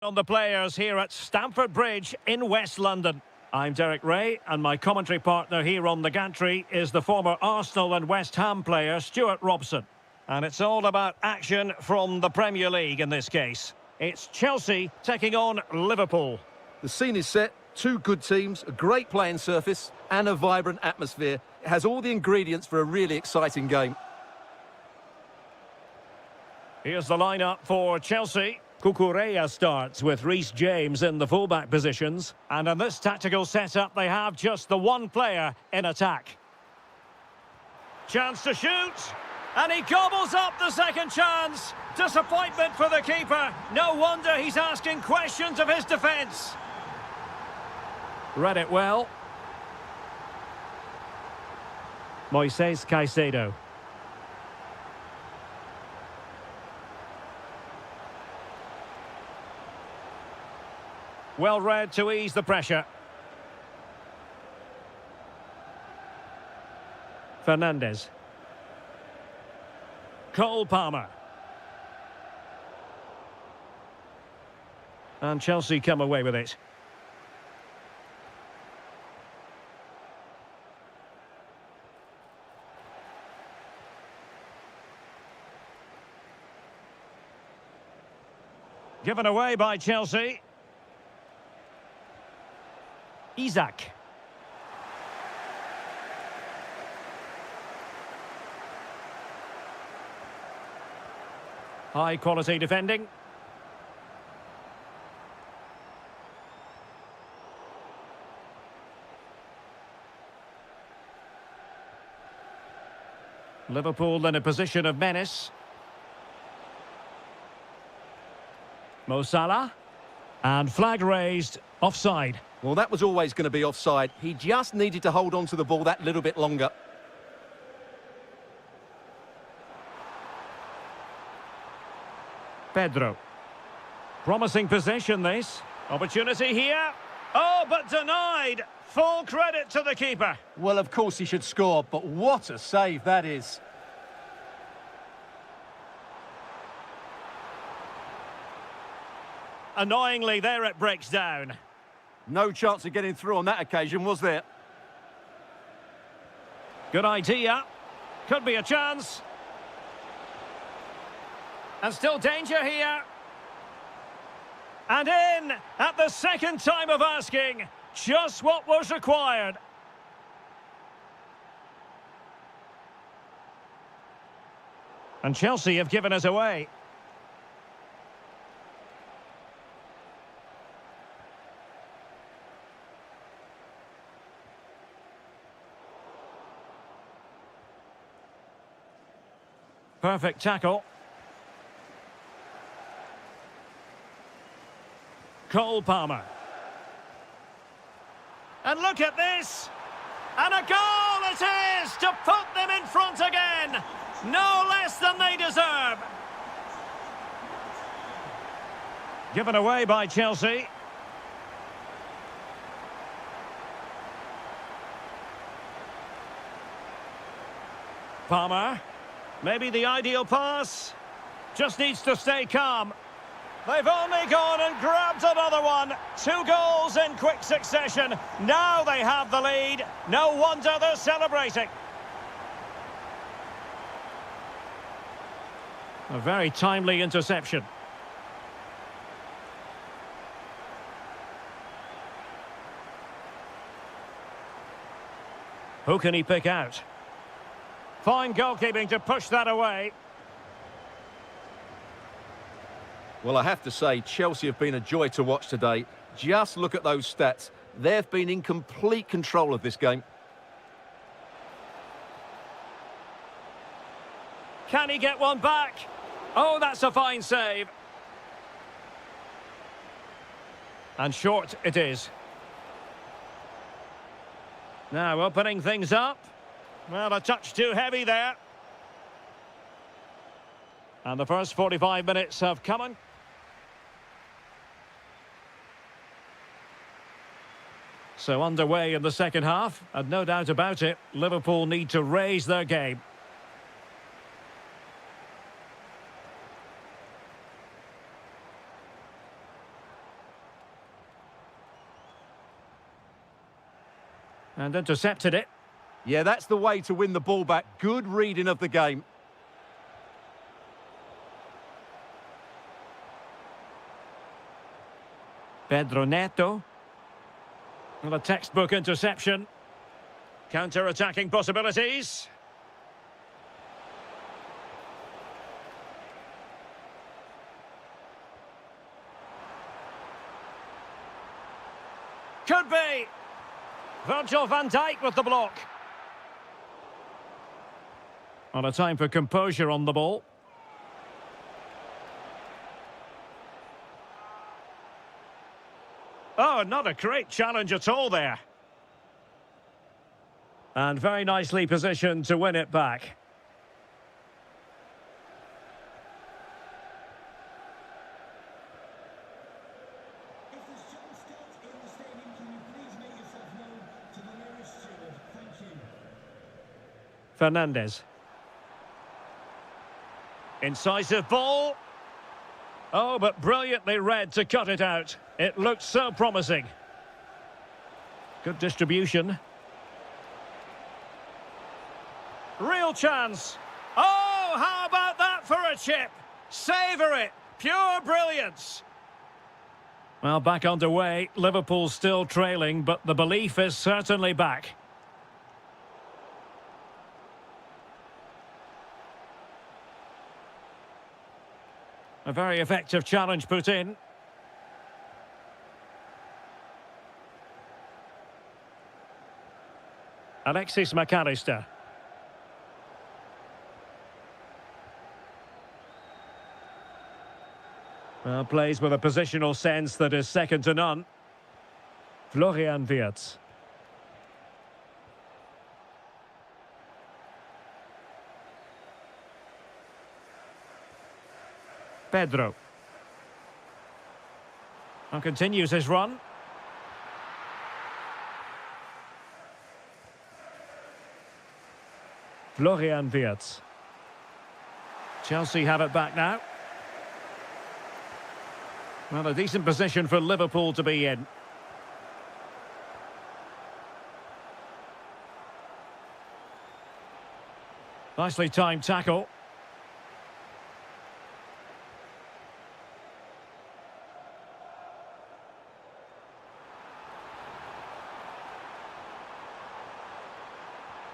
On the players here at Stamford Bridge in West London. I'm Derek Ray, and my commentary partner here on the gantry is the former Arsenal and West Ham player Stuart Robson. And it's all about action from the Premier League in this case. It's Chelsea taking on Liverpool. The scene is set, two good teams, a great playing surface and a vibrant atmosphere. It has all the ingredients for a really exciting game. Here's the lineup for Chelsea. Cucurella starts with Reece James in the fullback positions. And in this tactical setup, they have just the one player in attack. Chance to shoot. And he gobbles up the second chance. Disappointment for the keeper. No wonder he's asking questions of his defence. Read it well. Moises Caicedo. Well read to ease the pressure. Fernandes. Cole Palmer. And Chelsea come away with it. Given away by Chelsea. Isaac. High quality defending. Liverpool in a position of menace. Mo Salah. And flag raised, offside. Well, that was always going to be offside. He just needed to hold on to the ball that little bit longer. Pedro. Promising possession, this. Opportunity here. Oh, but denied. Full credit to the keeper. Well, of course he should score, but what a save that is. Annoyingly, there it breaks down. No chance of getting through on that occasion, was there? Good idea. Could be a chance. And still danger here. And in at the second time of asking. Just what was required. And Chelsea have given us away. Perfect tackle. Cole Palmer. And look at this. And a goal it is to put them in front again. No less than they deserve. Given away by Chelsea. Palmer. Maybe the ideal pass. Just needs to stay calm. They've only gone and grabbed another one. 2 goals in quick succession. Now they have the lead. No wonder they're celebrating. A very timely interception. Who can he pick out? Fine goalkeeping to push that away. Well, I have to say, Chelsea have been a joy to watch today. Just look at those stats. They've been in complete control of this game. Can he get one back? Oh, that's a fine save. And short it is. Now opening things up. Well, a touch too heavy there. And the first 45 minutes have come on. So underway in the second half, and no doubt about it, Liverpool need to raise their game. And intercepted it. Yeah, that's the way to win the ball back. Good reading of the game. Pedro Neto. Well, a textbook interception. Counter-attacking possibilities. Could be. Virgil van Dijk with the block. On a time for composure on the ball. Oh, not a great challenge at all there. And very nicely positioned to win it back. If there's John Scott in the stadium, can you please make yourself known to the nearest steward? Thank you. Fernandez. Incisive ball. Oh, but brilliantly read to cut it out. It looked so promising. Good distribution. Real chance. Oh, how about that for a chip? Savour it. Pure brilliance. Well, back underway. Liverpool still trailing, but the belief is certainly back. A very effective challenge put in. Alexis McAllister. Well, plays with a positional sense that is second to none. Florian Wirtz. Pedro. And continues his run. Florian Wirtz. Chelsea have it back now. Well, a decent position for Liverpool to be in. Nicely timed tackle.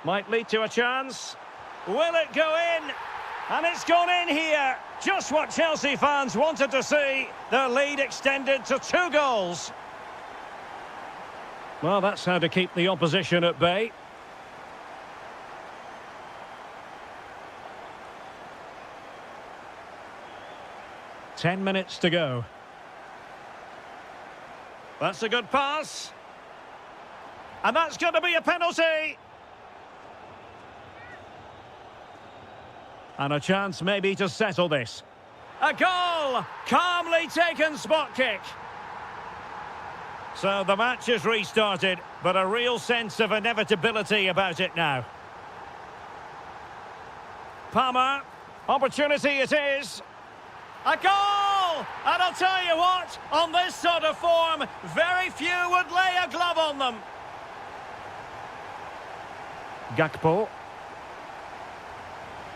Might lead to a chance. Will it go in? And it's gone in here. Just what Chelsea fans wanted to see. Their lead extended to 2 goals. Well, that's how to keep the opposition at bay. Ten minutes to go. That's a good pass. And that's going to be a penalty. And a chance maybe to settle this. A goal! Calmly taken spot kick. So the match is restarted, but a real sense of inevitability about it now. Palmer, opportunity it is. A goal! And I'll tell you what, on this sort of form, very few would lay a glove on them. Gakpo.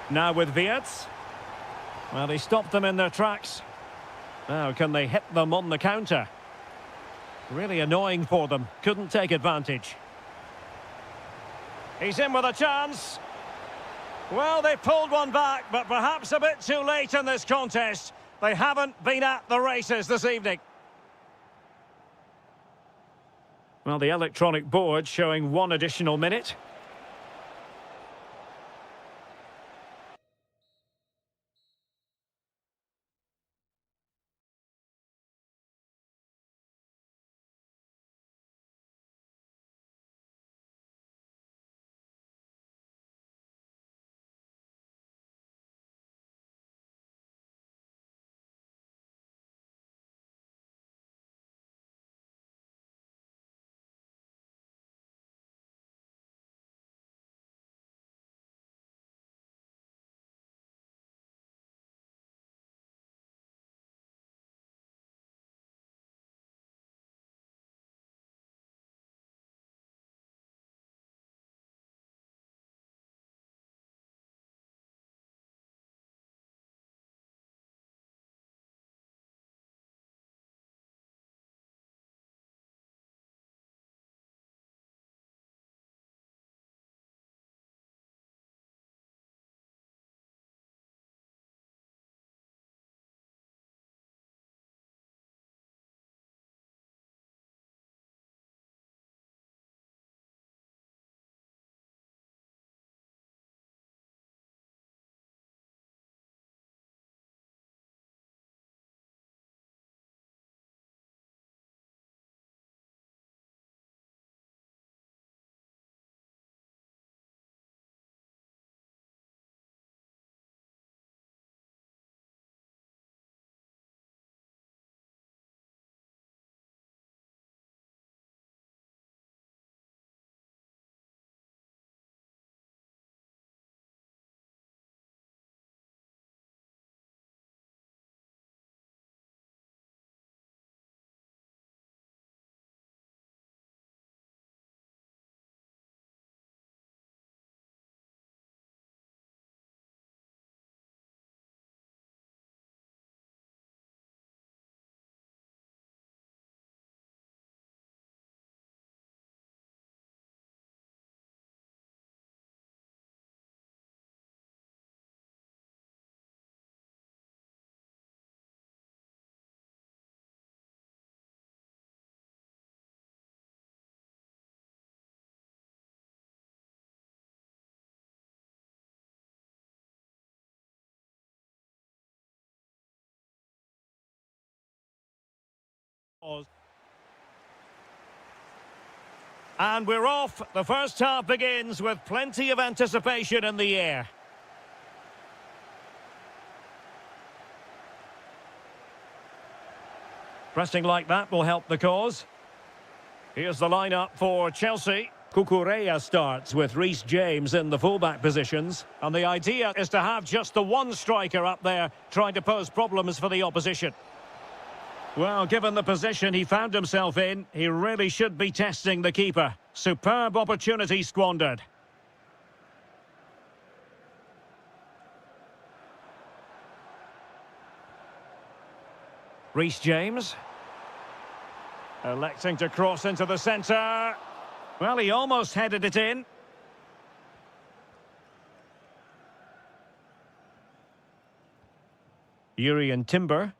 Now with Wirtz. Well, he stopped them in their tracks. Now, can they hit them on the counter? Really annoying for them. Couldn't take advantage. He's in with a chance. Well, they pulled one back, but perhaps a bit too late in this contest. They haven't been at the races this evening. Well, the electronic board showing 1 additional minute. And we're off. The first half begins with plenty of anticipation in the air. Pressing like that will help the cause. Here's the lineup for Chelsea. Cucurella starts with Reece James in the fullback positions. And the idea is to have just the one striker up there trying to pose problems for the opposition. Well, given the position he found himself in, he really should be testing the keeper. Superb opportunity squandered. Reece James. Electing to cross into the centre. Well, he almost headed it in. Urian Timber.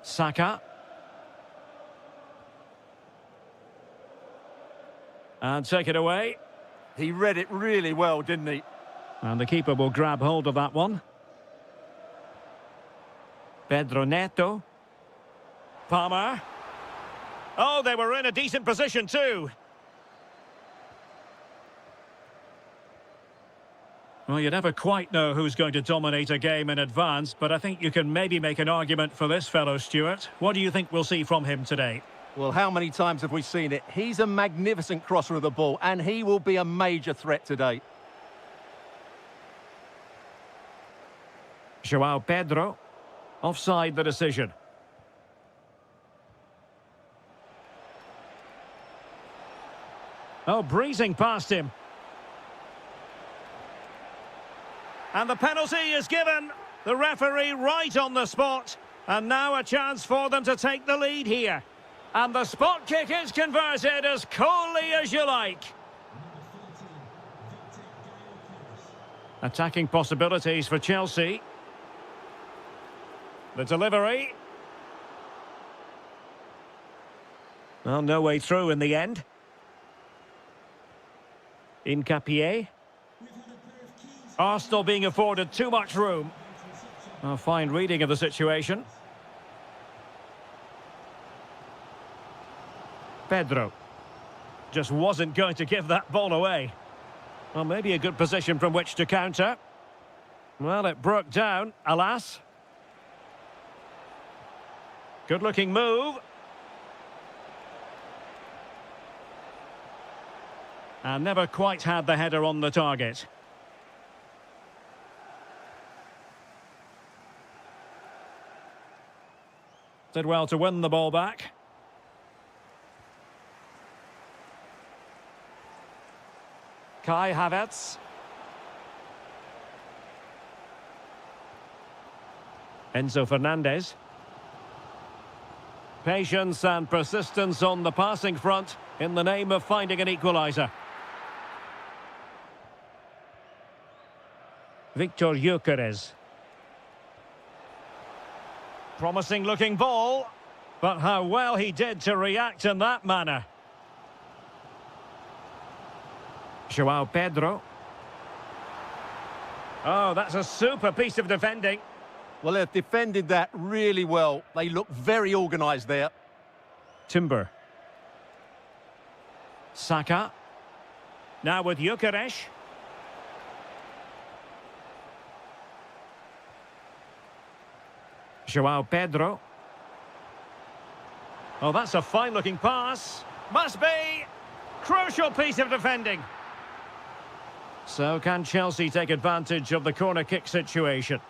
Saka. And take it away. He read it really well, didn't he? And the keeper will grab hold of that one. Pedro Neto. Palmer. Oh, they were in a decent position too. Well, you never quite know who's going to dominate a game in advance, but I think you can maybe make an argument for this fellow, Stuart. What do you think we'll see from him today? Well, how many times have we seen it? He's a magnificent crosser of the ball, and he will be a major threat today. João Pedro. Offside the decision. Oh, breezing past him. And the penalty is given. The referee right on the spot. And now a chance for them to take the lead here. And the spot kick is converted as coolly as you like. Attacking possibilities for Chelsea. The delivery. Well, no way through in the end. Incapié. Arsenal being afforded too much room. A fine reading of the situation. Pedro. Just wasn't going to give that ball away. Well, maybe a good position from which to counter. Well, it broke down, alas. Good-looking move. And never quite had the header on the target. Did well to win the ball back. Kai Havertz. Enzo Fernandez. Patience and persistence on the passing front in the name of finding an equaliser. Victor Gyökeres. Promising looking ball, but how well he did to react in that manner. João Pedro. Oh, that's a super piece of defending. Well, they've defended that really well. They look very organised there. Timber. Saka. Now with Gyökeres. João Pedro. Oh, that's a fine-looking pass. Must be. Crucial piece of defending. So can Chelsea take advantage of the corner kick situation?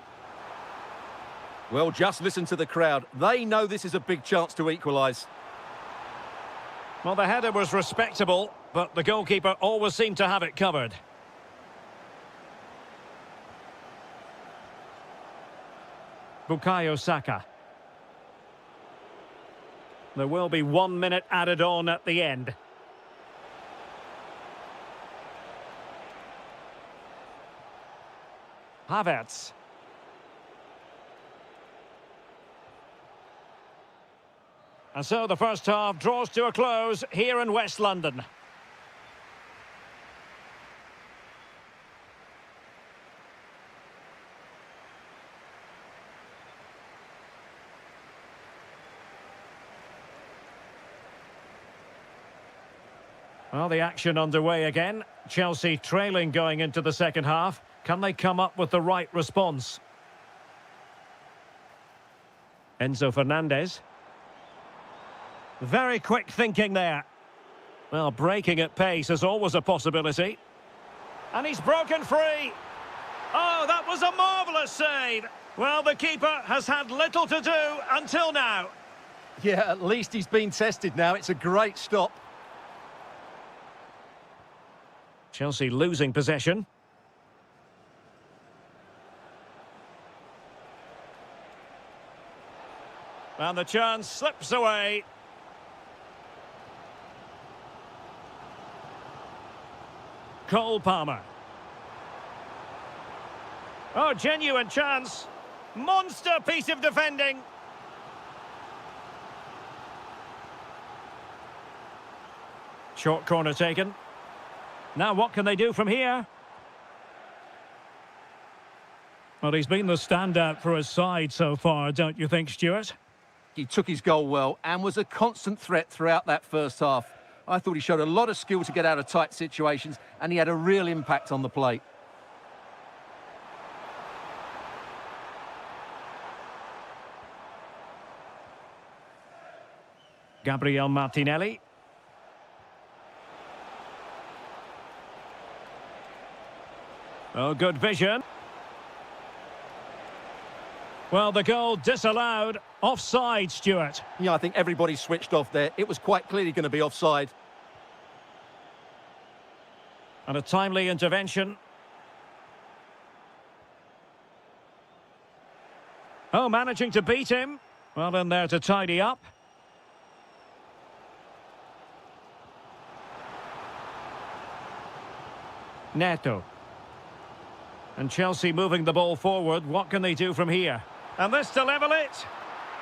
Well, just listen to the crowd. They know this is a big chance to equalise. Well, the header was respectable, but the goalkeeper always seemed to have it covered. Bukayo Saka. There will be 1 minute added on at the end. Havertz. And so the first half draws to a close here in West London. Well, the action underway again. Chelsea trailing going into the second half. Can they come up with the right response? Enzo Fernandez. Very quick thinking there. Well, breaking at pace is always a possibility. And he's broken free. Oh, that was a marvellous save. Well, the keeper has had little to do until now. Yeah, at least he's been tested now. It's a great stop. Chelsea losing possession. And the chance slips away. Cole Palmer. Oh, genuine chance. Monster piece of defending. Short corner taken. Now what can they do from here? Well, he's been the standout for his side so far, don't you think, Stuart? He took his goal well and was a constant threat throughout that first half. I thought he showed a lot of skill to get out of tight situations, and he had a real impact on the plate. Gabriel Martinelli. Oh, good vision. Well, the goal disallowed. Offside, Stuart. Yeah, I think everybody switched off there. It was quite clearly going to be offside. And a timely intervention. Oh, managing to beat him. Well, in there to tidy up. Neto. And Chelsea moving the ball forward. What can they do from here? And this to level it.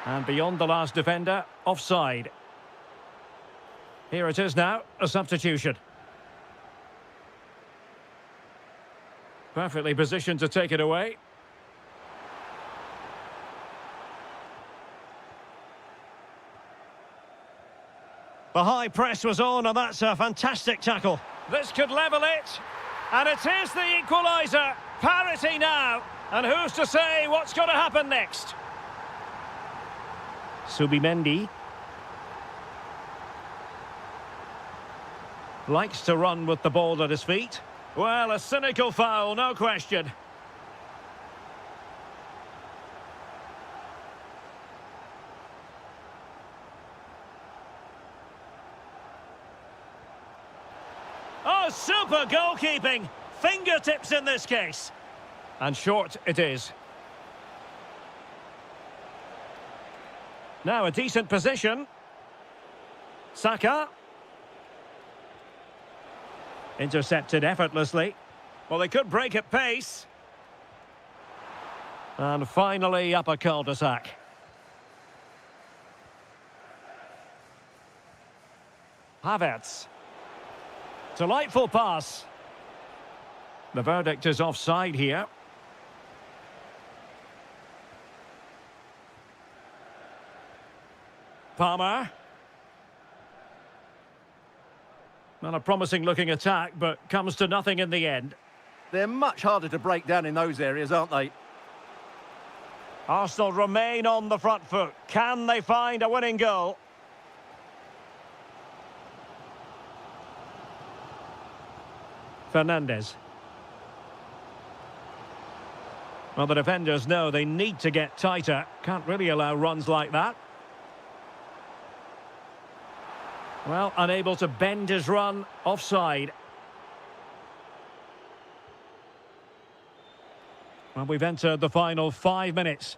And beyond the last defender, offside. Here it is now, a substitution. Perfectly positioned to take it away. The high press was on, and that's a fantastic tackle. This could level it. And it is the equaliser. Parity now. And who's to say what's going to happen next? Subimendi. Likes to run with the ball at his feet. Well, a cynical foul, no question. Oh, super goalkeeping. Fingertips in this case. And short it is. Now a decent position. Saka. Intercepted effortlessly. Well, they could break at pace. And finally up a cul-de-sac. Havertz. Delightful pass. The verdict is offside here. Palmer. Not a promising looking attack, but comes to nothing in the end. They're much harder to break down in those areas, aren't they? Arsenal remain on the front foot. Can they find a winning goal? Fernandez. Well, the defenders know they need to get tighter. Can't really allow runs like that. Well, unable to bend his run. Offside. Well, we've entered the final 5 minutes.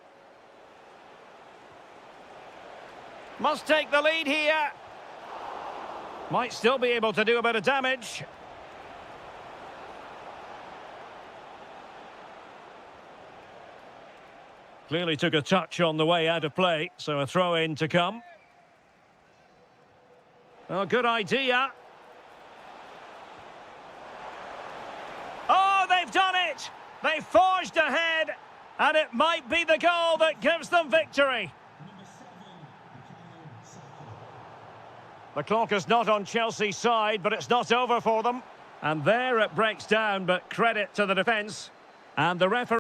Must take the lead here. Might still be able to do a bit of damage. Clearly took a touch on the way out of play, so a throw-in to come. Oh, good idea. Oh, they've done it! They forged ahead, and it might be the goal that gives them victory. The clock is not on Chelsea's side, but it's not over for them. And there it breaks down, but credit to the defence. And the referee...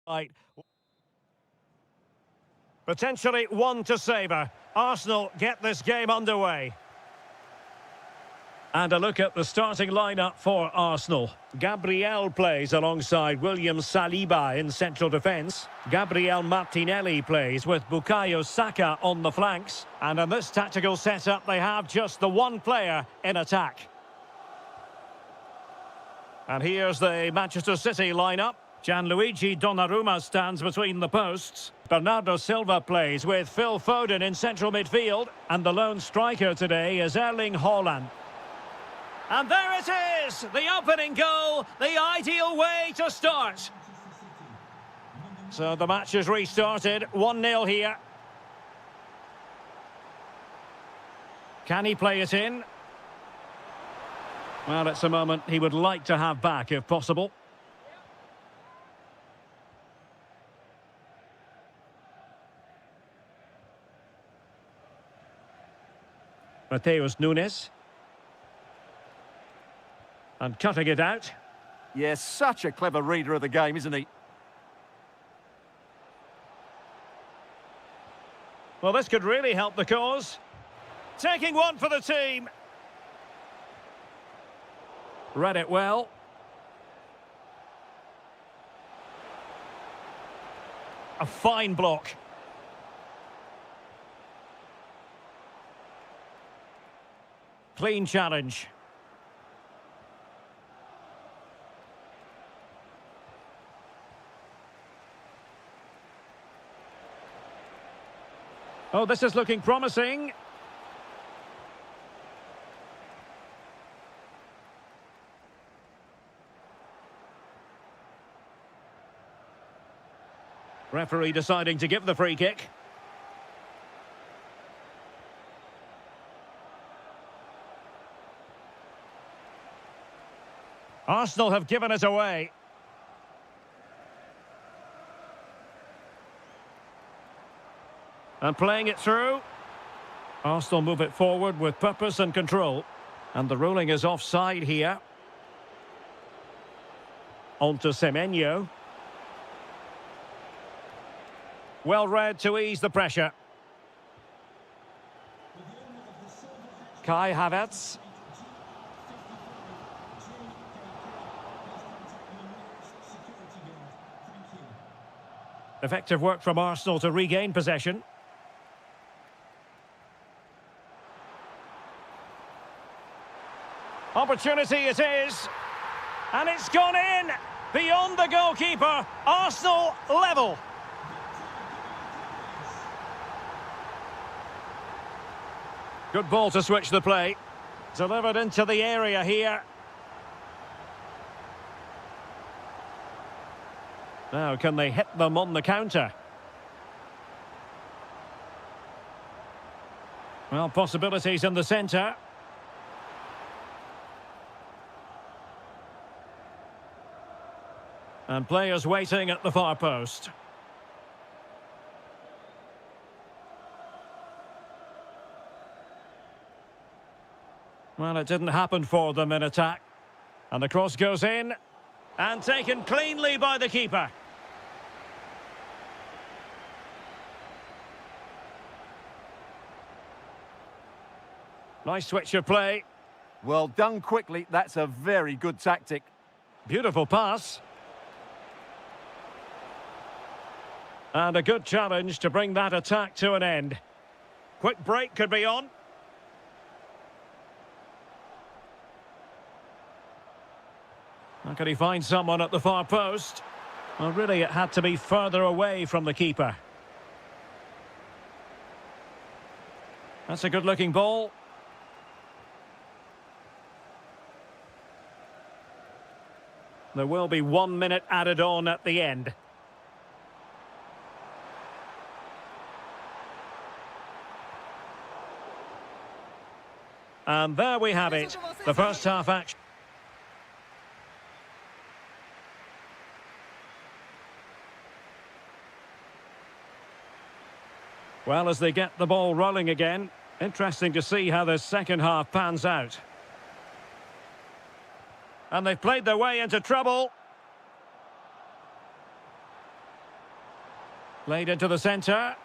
Right. Potentially one to savour. Arsenal get this game underway. And a look at the starting lineup for Arsenal. Gabriel plays alongside William Saliba in central defence. Gabriel Martinelli plays with Bukayo Saka on the flanks. And in this tactical setup, they have just the one player in attack. And here's the Manchester City lineup. Gianluigi Donnarumma stands between the posts. Bernardo Silva plays with Phil Foden in central midfield. And the lone striker today is Erling Haaland. And there it is! The opening goal, the ideal way to start. So the match is restarted, 1-0 here. Can he play it in? Well, it's a moment he would like to have back if possible. Mateus Nunes. And cutting it out. Yes, such a clever reader of the game, isn't he? Well, this could really help the cause. Taking one for the team. Read it well. A fine block. Clean challenge. Oh, this is looking promising. Referee deciding to give the free kick. Arsenal have given it away. And playing it through. Arsenal move it forward with purpose and control. And the ruling is offside here. On to Semenyo. Well read to ease the pressure. Kai Havertz. Effective work from Arsenal to regain possession. Opportunity it is. And it's gone in. Beyond the goalkeeper. Arsenal level. Good ball to switch the play. Delivered into the area here. Now, can they hit them on the counter? Well, possibilities in the centre. And players waiting at the far post. Well, it didn't happen for them in attack. And the cross goes in. And taken cleanly by the keeper. Nice switch of play. Well done quickly. That's a very good tactic. Beautiful pass. And a good challenge to bring that attack to an end. Quick break could be on. How can he find someone at the far post? Well, really, it had to be further away from the keeper. That's a good-looking ball. There will be 1 minute added on at the end. And there we have it. The first half action. Well, as they get the ball rolling again, interesting to see how the second half pans out. And they've played their way into trouble. Played into the centre.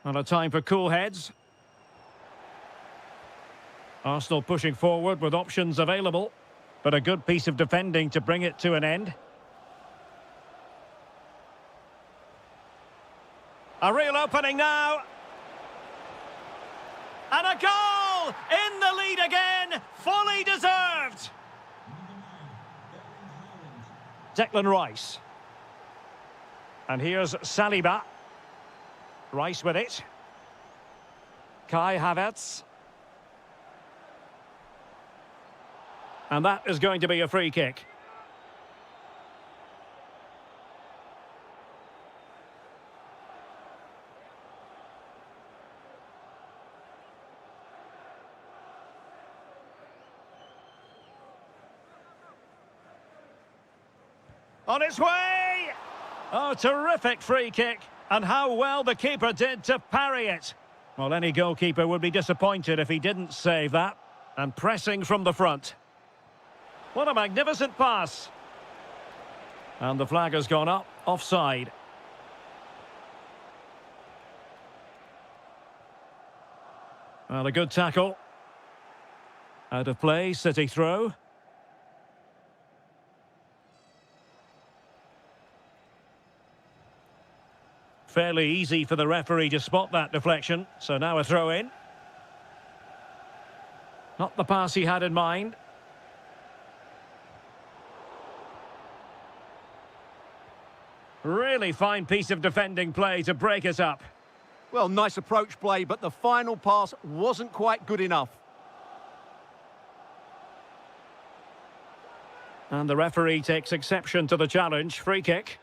And a time for cool heads. Arsenal pushing forward with options available, but a good piece of defending to bring it to an end. A real opening now. And a goal! In the lead again! Fully deserved! Declan Rice. And here's Saliba. Rice with it. Kai Havertz. And that is going to be a free kick. On its way! Oh, terrific free kick. And how well the keeper did to parry it. Well, any goalkeeper would be disappointed if he didn't save that. And pressing from the front. What a magnificent pass. And the flag has gone up, offside. Well, a good tackle. Out of play, City throw. Fairly easy for the referee to spot that deflection. So now a throw in. Not the pass he had in mind. Really fine piece of defending play to break it up. Well, nice approach play, but the final pass wasn't quite good enough. And the referee takes exception to the challenge. Free kick.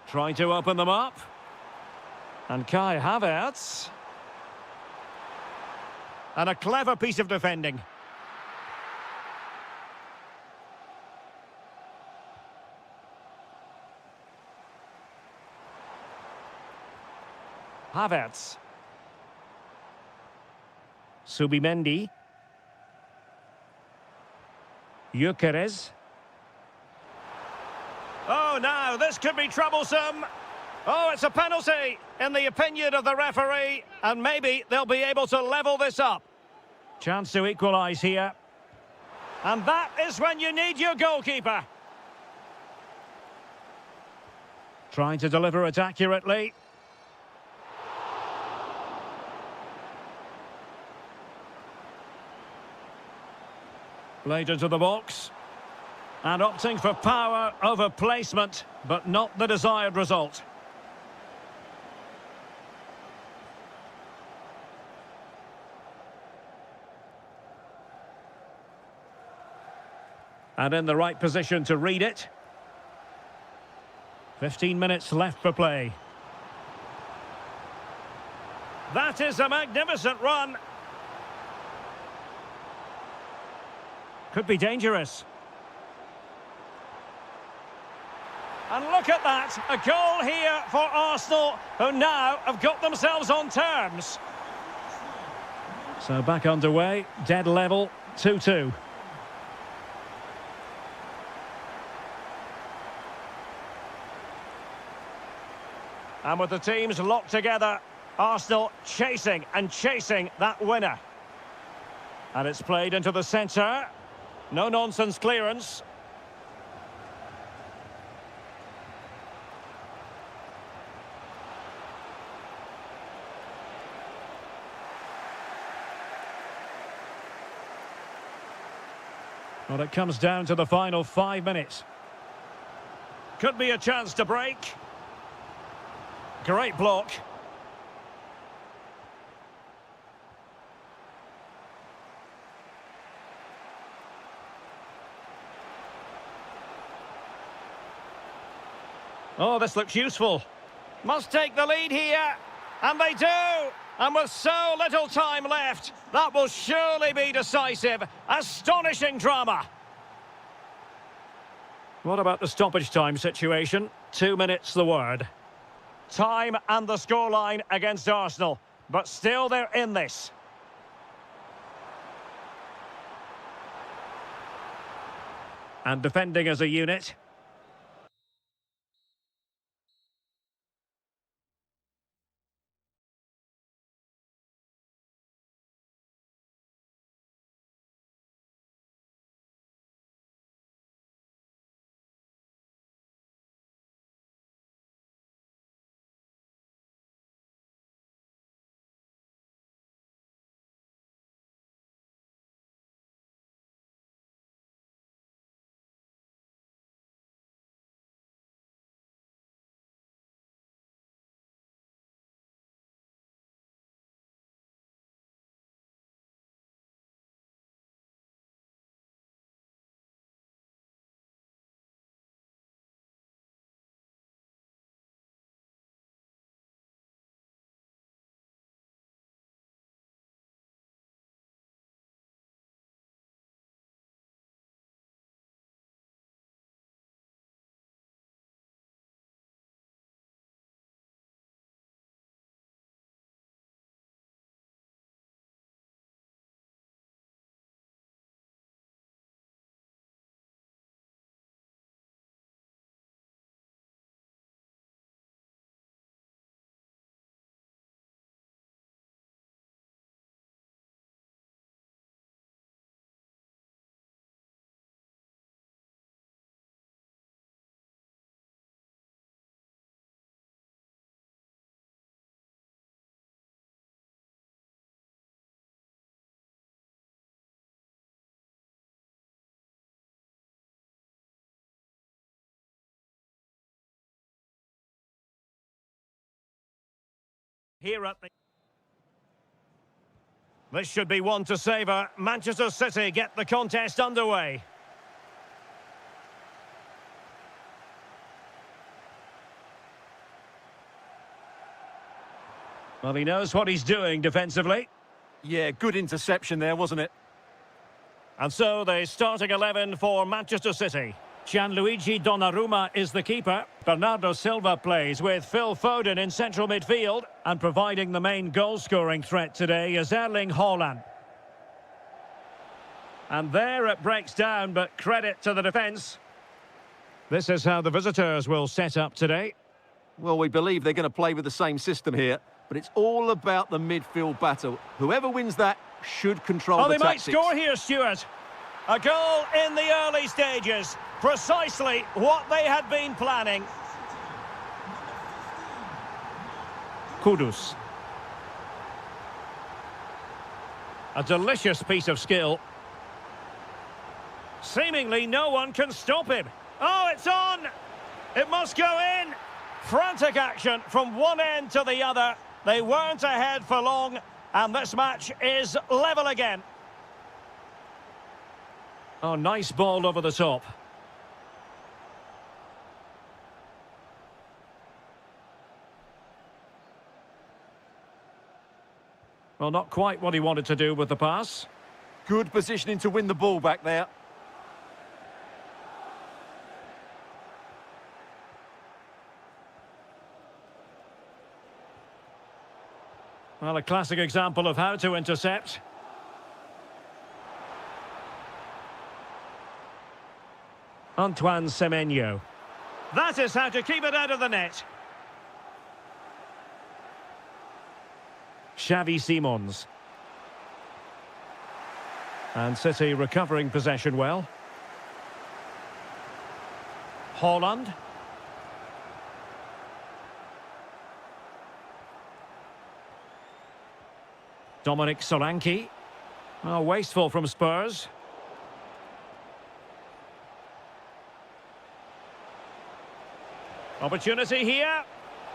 Trying to open them up. And Kai Havertz. And a clever piece of defending. Havertz. Subimendi. Gyökeres. Oh, now this could be troublesome. Oh, it's a penalty, in the opinion of the referee, and maybe they'll be able to level this up. Chance to equalise here. And that is when you need your goalkeeper. Trying to deliver it accurately. Played into the box. And opting for power over placement, but not the desired result. And in the right position to read it. 15 minutes left for play. That is a magnificent run. Could be dangerous. And look at that, a goal here for Arsenal, who now have got themselves on terms. So back underway, dead level, 2-2. And with the teams locked together, Arsenal chasing and chasing that winner. And it's played into the centre. No-nonsense clearance. Well, it comes down to the final 5 minutes. Could be a chance to break. Great block. Oh, this looks useful. Must take the lead here. And they do. And with so little time left, that will surely be decisive. Astonishing drama. What about the stoppage time situation? 2 minutes the word. Time and the scoreline against Arsenal. But still they're in this. And defending as a unit. Here at the... This should be one to savour. Manchester City get the contest underway. Well, he knows what he's doing defensively. Yeah, good interception there, wasn't it? And so the starting 11 for Manchester City. Gianluigi Donnarumma is the keeper. Bernardo Silva plays with Phil Foden in central midfield. And providing the main goal-scoring threat today is Erling Haaland. And there it breaks down, but credit to the defence. This is how the visitors will set up today. Well, we believe they're going to play with the same system here, but it's all about the midfield battle. Whoever wins that should control the tactics. They might score here, Stuart. A goal in the early stages. Precisely what they had been planning. Kudus. A delicious piece of skill. Seemingly no one can stop him. Oh, it's on! It must go in! Frantic action from one end to the other. They weren't ahead for long, and this match is level again. Oh, nice ball over the top. Well, not quite what he wanted to do with the pass. Good positioning to win the ball back there. Well, a classic example of how to intercept. Antoine Semenyo. That is how to keep it out of the net. Xavi Simons. And City recovering possession well. Haaland. Dominic Solanke. Oh, wasteful from Spurs. Opportunity here.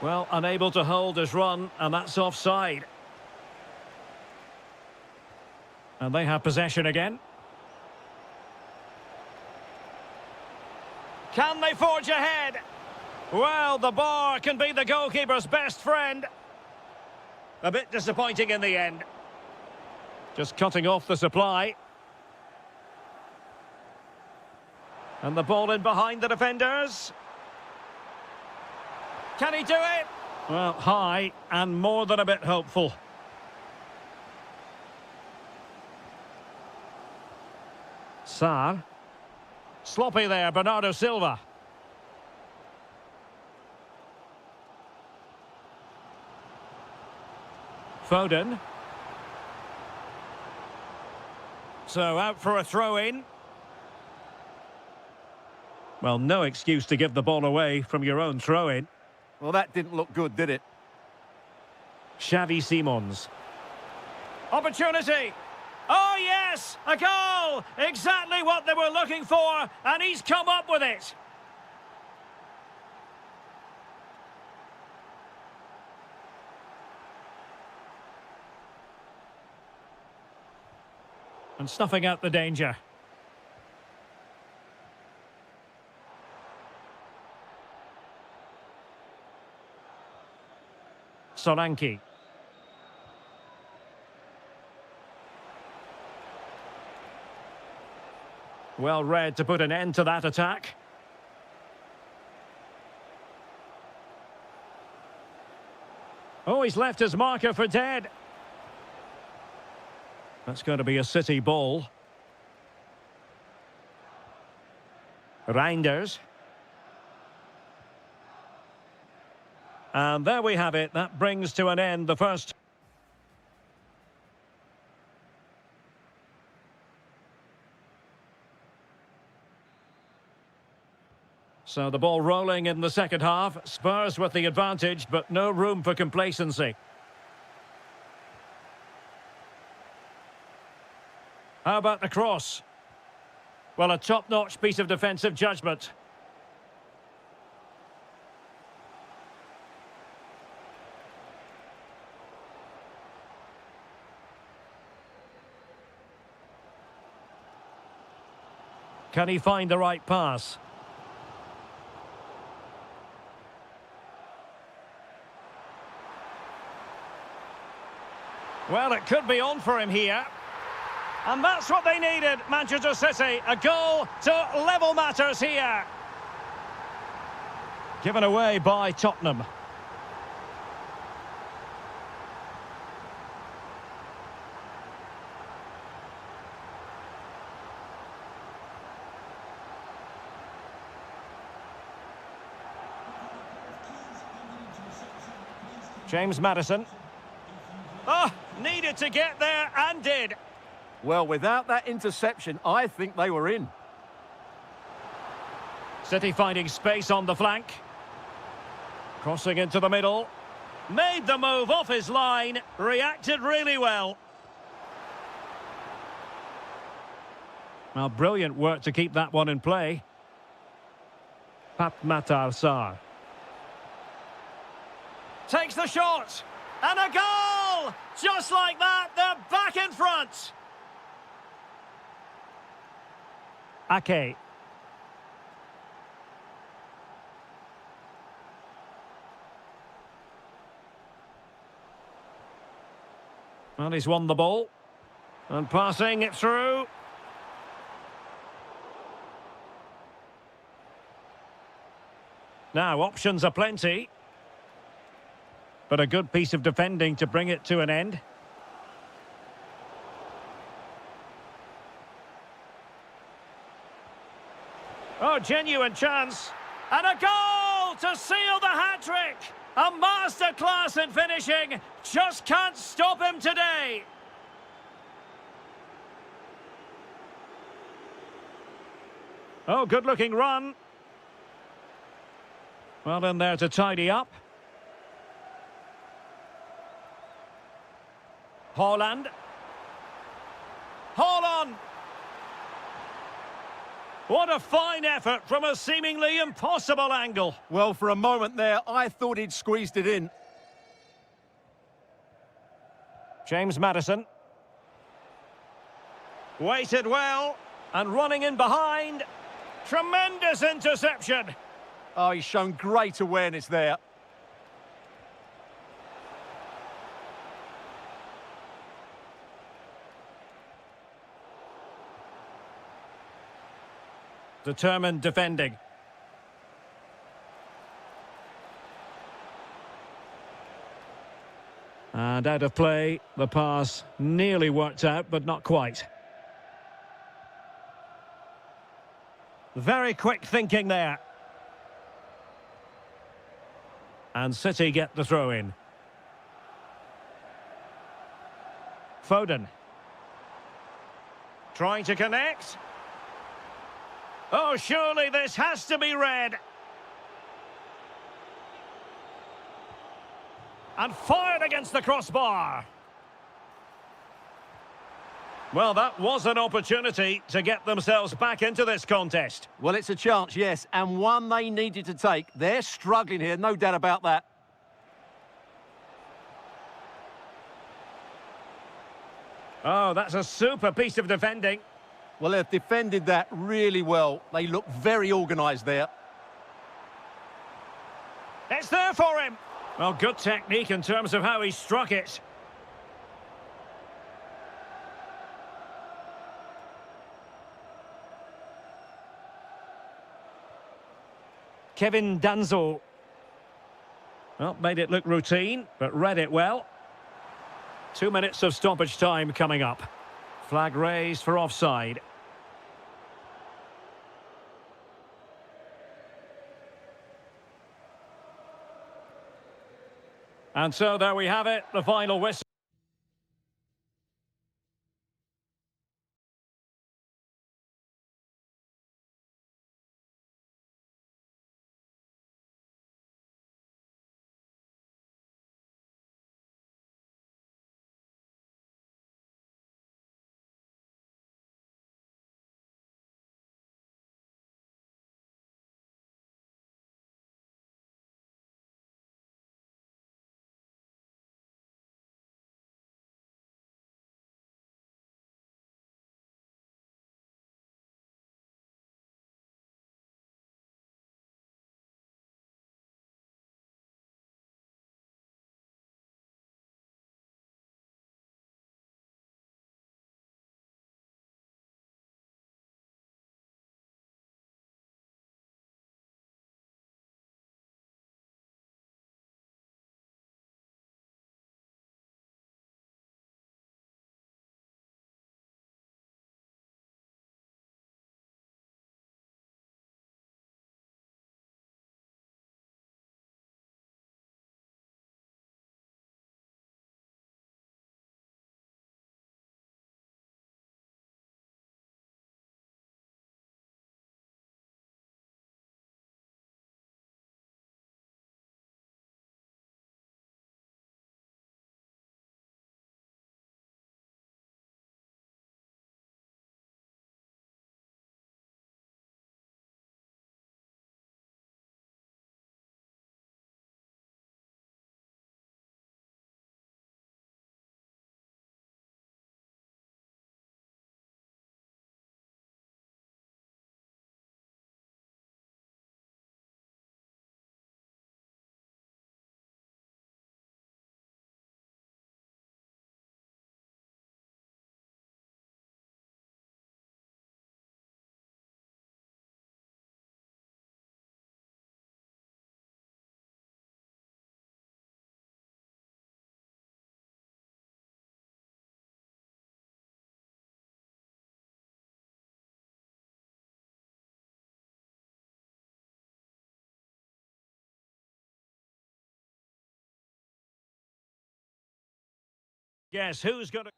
Well, unable to hold his run, and that's offside. And they have possession again. Can they forge ahead? Well, the bar can be the goalkeeper's best friend. A bit disappointing in the end. Just cutting off the supply. And the ball in behind the defenders. Can he do it? Well, high and more than a bit hopeful. Sarr. Sloppy there, Bernardo Silva. Foden. So out for a throw-in. Well, no excuse to give the ball away from your own throw-in. Well, that didn't look good, did it? Xavi Simons. Opportunity! Oh, yes! A goal! Exactly what they were looking for, and he's come up with it. And snuffing out the danger. Solanke. Well read to put an end to that attack. Oh, he's left his marker for dead. That's going to be a City ball. Reinders. And there we have it. That brings to an end the first. So the ball rolling in the second half. Spurs with the advantage, but no room for complacency. How about the cross? Well, a top-notch piece of defensive judgment. Can he find the right pass? Well, it could be on for him here. And that's what they needed, Manchester City. A goal to level matters here. Given away by Tottenham. James Maddison. Oh, needed to get there and did. Well, without that interception, I think they were in. City finding space on the flank. Crossing into the middle. Made the move off his line. Reacted really well. Well, brilliant work to keep that one in play. Matar Sarr. Takes the shot. And a goal! Just like that, they're back in front. Ake. Well, he's won the ball. And passing it through. Now, options are plenty. But a good piece of defending to bring it to an end. Oh, genuine chance. And a goal to seal the hat-trick. A masterclass in finishing. Just can't stop him today. Oh, good-looking run. Well, in there to tidy up. Haaland. Haaland! What a fine effort from a seemingly impossible angle. Well, for a moment there, I thought he'd squeezed it in. James Maddison. Waited well, and running in behind. Tremendous interception. Oh, he's shown great awareness there. Determined defending. And out of play, the pass nearly worked out, but not quite. Very quick thinking there. And City get the throw in. Foden. Trying to connect. Oh, surely this has to be red. And fired against the crossbar. Well, that was an opportunity to get themselves back into this contest. Well, it's a chance, yes, and one they needed to take. They're struggling here, no doubt about that. Oh, that's a super piece of defending. Well, they've defended that really well. They look very organised there. It's there for him. Well, good technique in terms of how he struck it. Kevin Danzo. Well, made it look routine, but read it well. 2 minutes of stoppage time coming up. Flag raised for offside. And so there we have it, the final whistle. Yes, who's going to...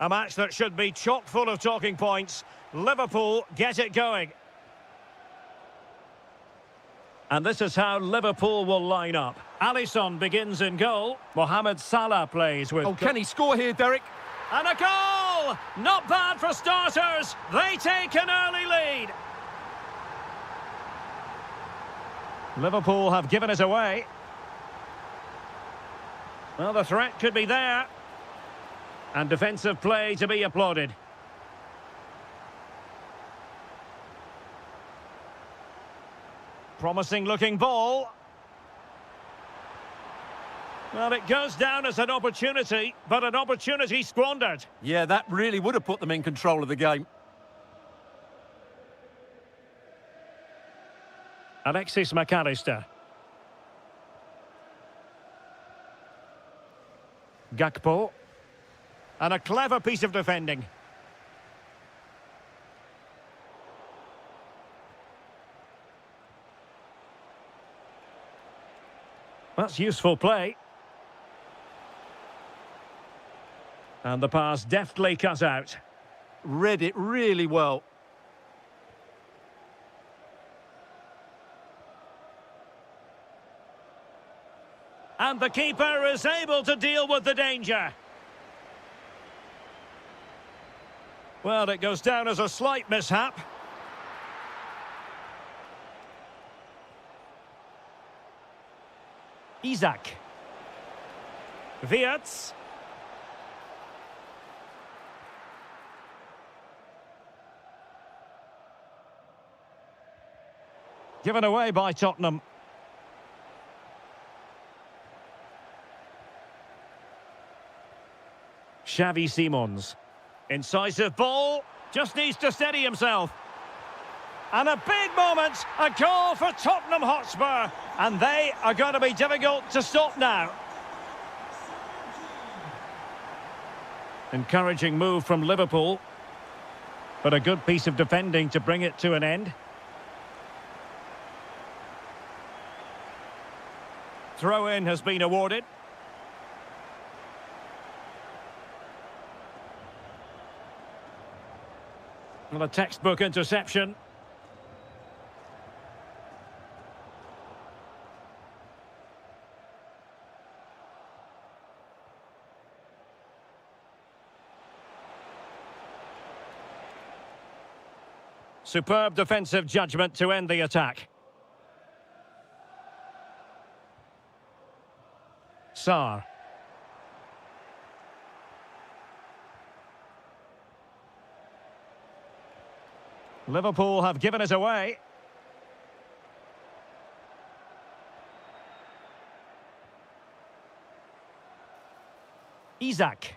A match that should be chock full of talking points. Liverpool get it going. And this is how Liverpool will line up. Alisson begins in goal. Mohamed Salah plays with... Oh, can he score here, Derek? And a goal! Not bad for starters. They take an early lead. Liverpool have given it away. Well, the threat could be there. And defensive play to be applauded. Promising looking ball. Well, it goes down as an opportunity, but an opportunity squandered. Yeah, that really would have put them in control of the game. Alexis McAllister. Gakpo. And a clever piece of defending. That's useful play. And the pass deftly cut out. Read it really well. And the keeper is able to deal with the danger. Well, it goes down as a slight mishap. Isak. Wirtz. Given away by Tottenham. Xavi Simons. Incisive ball. Just needs to steady himself. And a big moment. A goal for Tottenham Hotspur. And they are going to be difficult to stop now. Encouraging move from Liverpool. But a good piece of defending to bring it to an end. Throw-in has been awarded. Well, a textbook interception. Superb defensive judgment to end the attack. Sarr. Liverpool have given it away. Isak.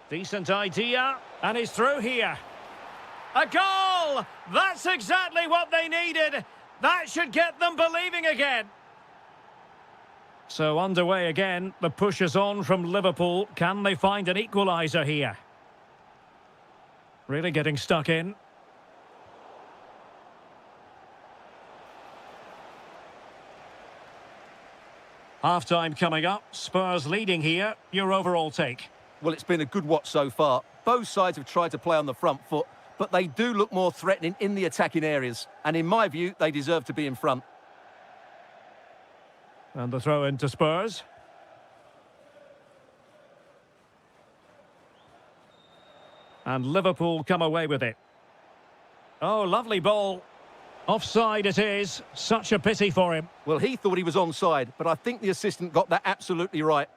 Decent idea, and he's through here. A goal! That's exactly what they needed. That should get them believing again. So underway again, the push is on from Liverpool. Can they find an equaliser here? Really getting stuck in. Half-time coming up. Spurs leading here. Your overall take? Well, it's been a good watch so far. Both sides have tried to play on the front foot, but they do look more threatening in the attacking areas. And in my view, they deserve to be in front. And the throw in to Spurs. And Liverpool come away with it. Oh, lovely ball. Offside it is. Such a pity for him. Well, he thought he was onside, but I think the assistant got that absolutely right.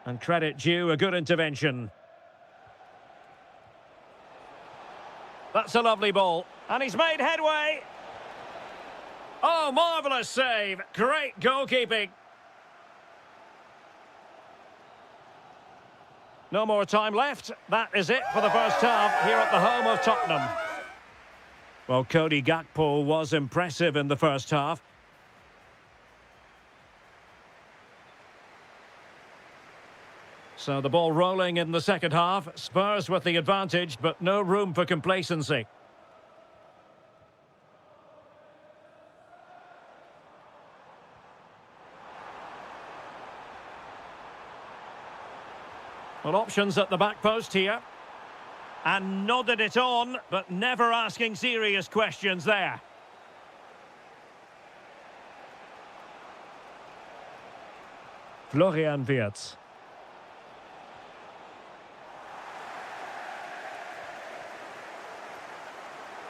And credit due, a good intervention. That's a lovely ball. And he's made headway. Oh, marvellous save. Great goalkeeping. No more time left. That is it for the first half here at the home of Tottenham. Well, Cody Gakpo was impressive in the first half. So the ball rolling in the second half. Spurs with the advantage, but no room for complacency. Well, options at the back post here. And nodded it on, but never asking serious questions there. Florian Wirtz.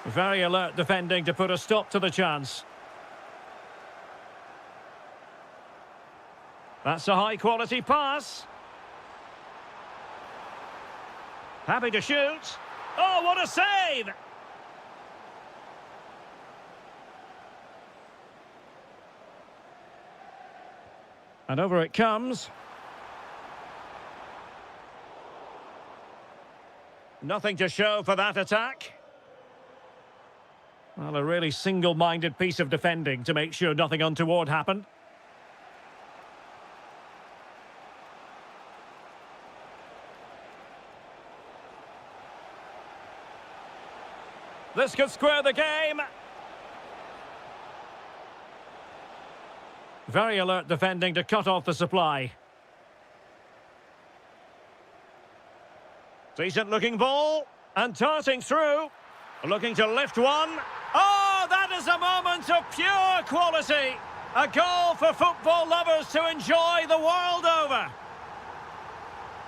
Very alert defending to put a stop to the chance. That's a high-quality pass. Happy to shoot. Oh, what a save! And over it comes. Nothing to show for that attack. Well, a really single-minded piece of defending to make sure nothing untoward happened. This could square the game. Very alert defending to cut off the supply. Decent looking ball. And darting through. Looking to lift one. Oh, that is a moment of pure quality. A goal for football lovers to enjoy the world over.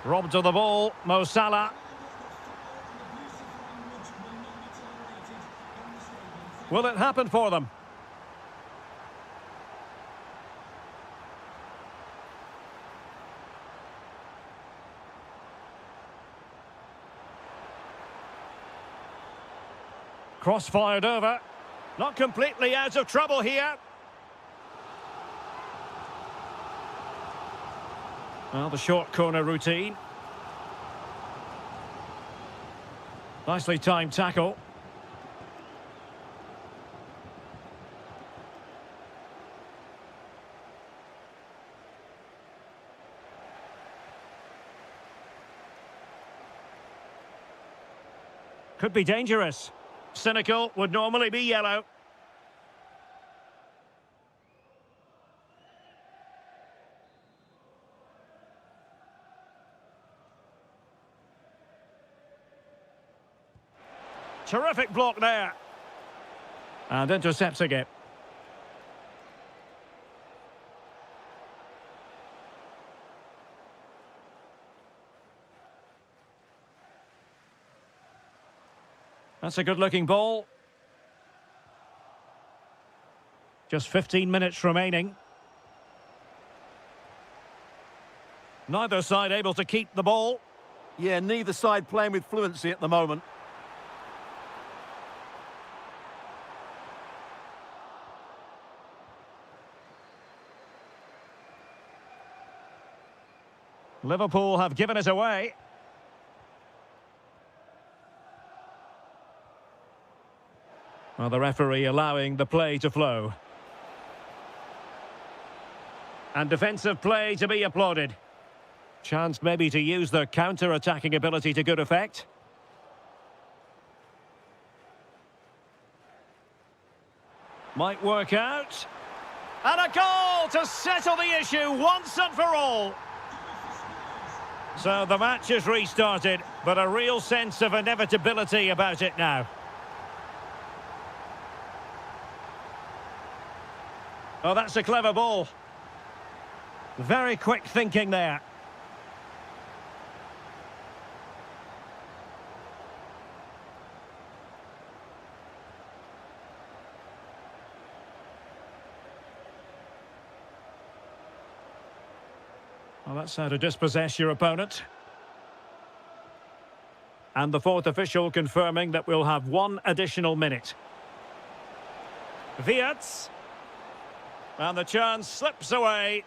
Robbed of the ball, Mo Salah. Will it happen for them? Cross fired over. Not completely out of trouble here. Well, the short corner routine. Nicely timed tackle. Could be dangerous. Cynical would normally be yellow. Terrific block there. And intercepts again. That's a good-looking ball. Just 15 minutes remaining. Neither side able to keep the ball. Yeah, neither side playing with fluency at the moment. Liverpool have given it away. Well, the referee allowing the play to flow. And defensive play to be applauded. Chance maybe to use their counter-attacking ability to good effect. Might work out. And a goal to settle the issue once and for all. So the match is restarted, but a real sense of inevitability about it now. Oh, that's a clever ball. Very quick thinking there. Well, that's how to dispossess your opponent. And the fourth official confirming that we'll have one additional minute. Wirtz. And the chance slips away.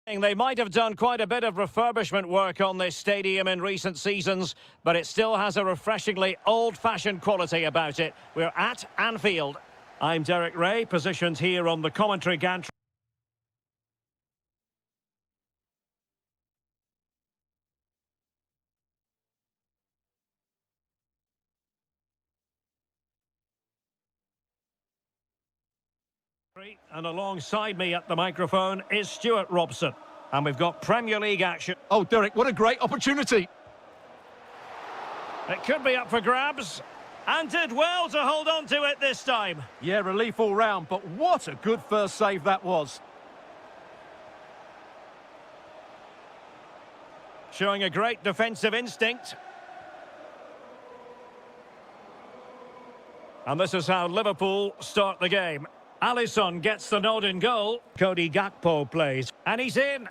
They might have done quite a bit of refurbishment work on this stadium in recent seasons, but it still has a refreshingly old-fashioned quality about it. We're at Anfield. I'm Derek Ray, positioned here on the commentary gantry. And alongside me at the microphone is Stuart Robson. And we've got Premier League action. Oh, Derek, what a great opportunity. It could be up for grabs. And did well to hold on to it this time. Yeah, relief all round, but what a good first save that was. Showing a great defensive instinct. And this is how Liverpool start the game. Alisson gets the nod in goal. Cody Gakpo plays. And he's in.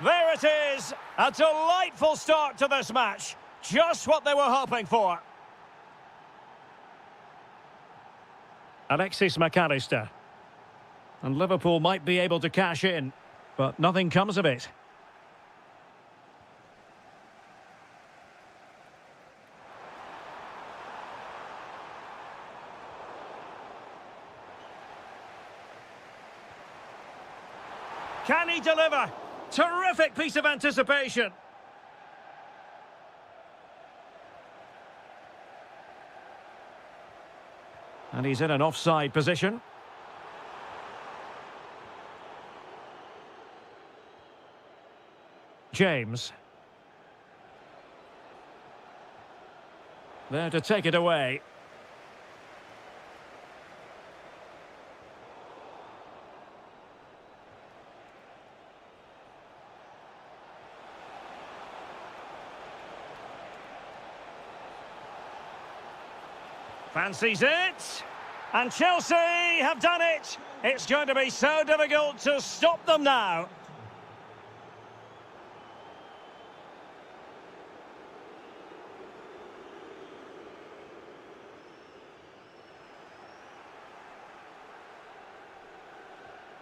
There it is. A delightful start to this match. Just what they were hoping for. Alexis McAllister. And Liverpool might be able to cash in, but nothing comes of it. Can he deliver? Terrific piece of anticipation. And he's in an offside position. James. There to take it away. Fancies it, and Chelsea have done it. It's going to be so difficult to stop them now.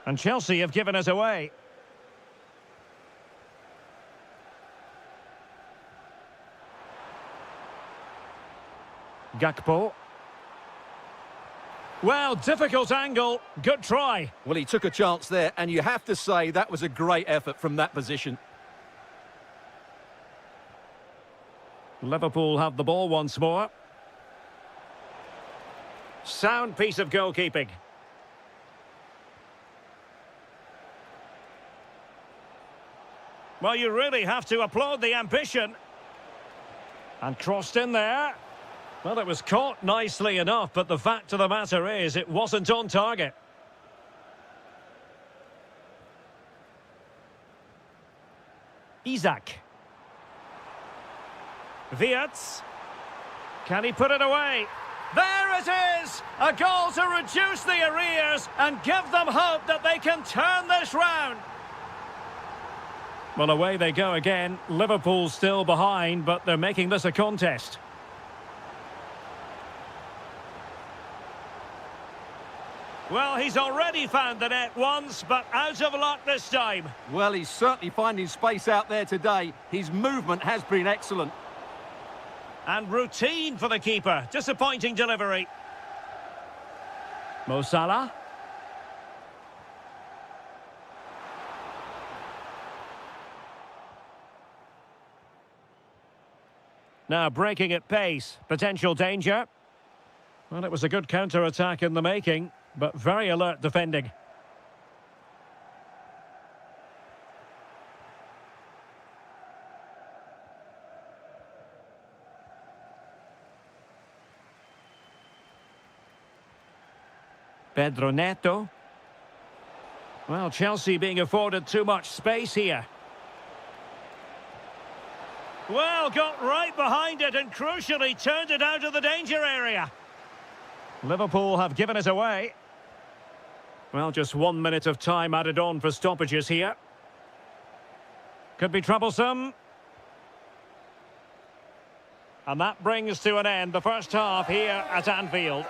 And Chelsea have given us away. Gakpo. Well, difficult angle. Good try. Well, he took a chance there, and you have to say that was a great effort from that position. Liverpool have the ball once more. Sound piece of goalkeeping. Well, you really have to applaud the ambition. And crossed in there. Well, it was caught nicely enough, but the fact of the matter is it wasn't on target. Isak. Wirtz. Can he put it away? There it is! A goal to reduce the arrears and give them hope that they can turn this round. Well, away they go again. Liverpool still behind, but they're making this a contest. Well, he's already found the net once, but out of luck this time. Well, he's certainly finding space out there today. His movement has been excellent. And routine for the keeper. Disappointing delivery. Mo Salah. Now breaking at pace. Potential danger. Well, it was a good counter-attack in the making, but very alert defending. Pedro Neto. Well, Chelsea being afforded too much space here. Well, got right behind it and crucially turned it out of the danger area. Liverpool have given it away. Well, just 1 minute of time added on for stoppages here. Could be troublesome. And that brings to an end the first half here at Anfield.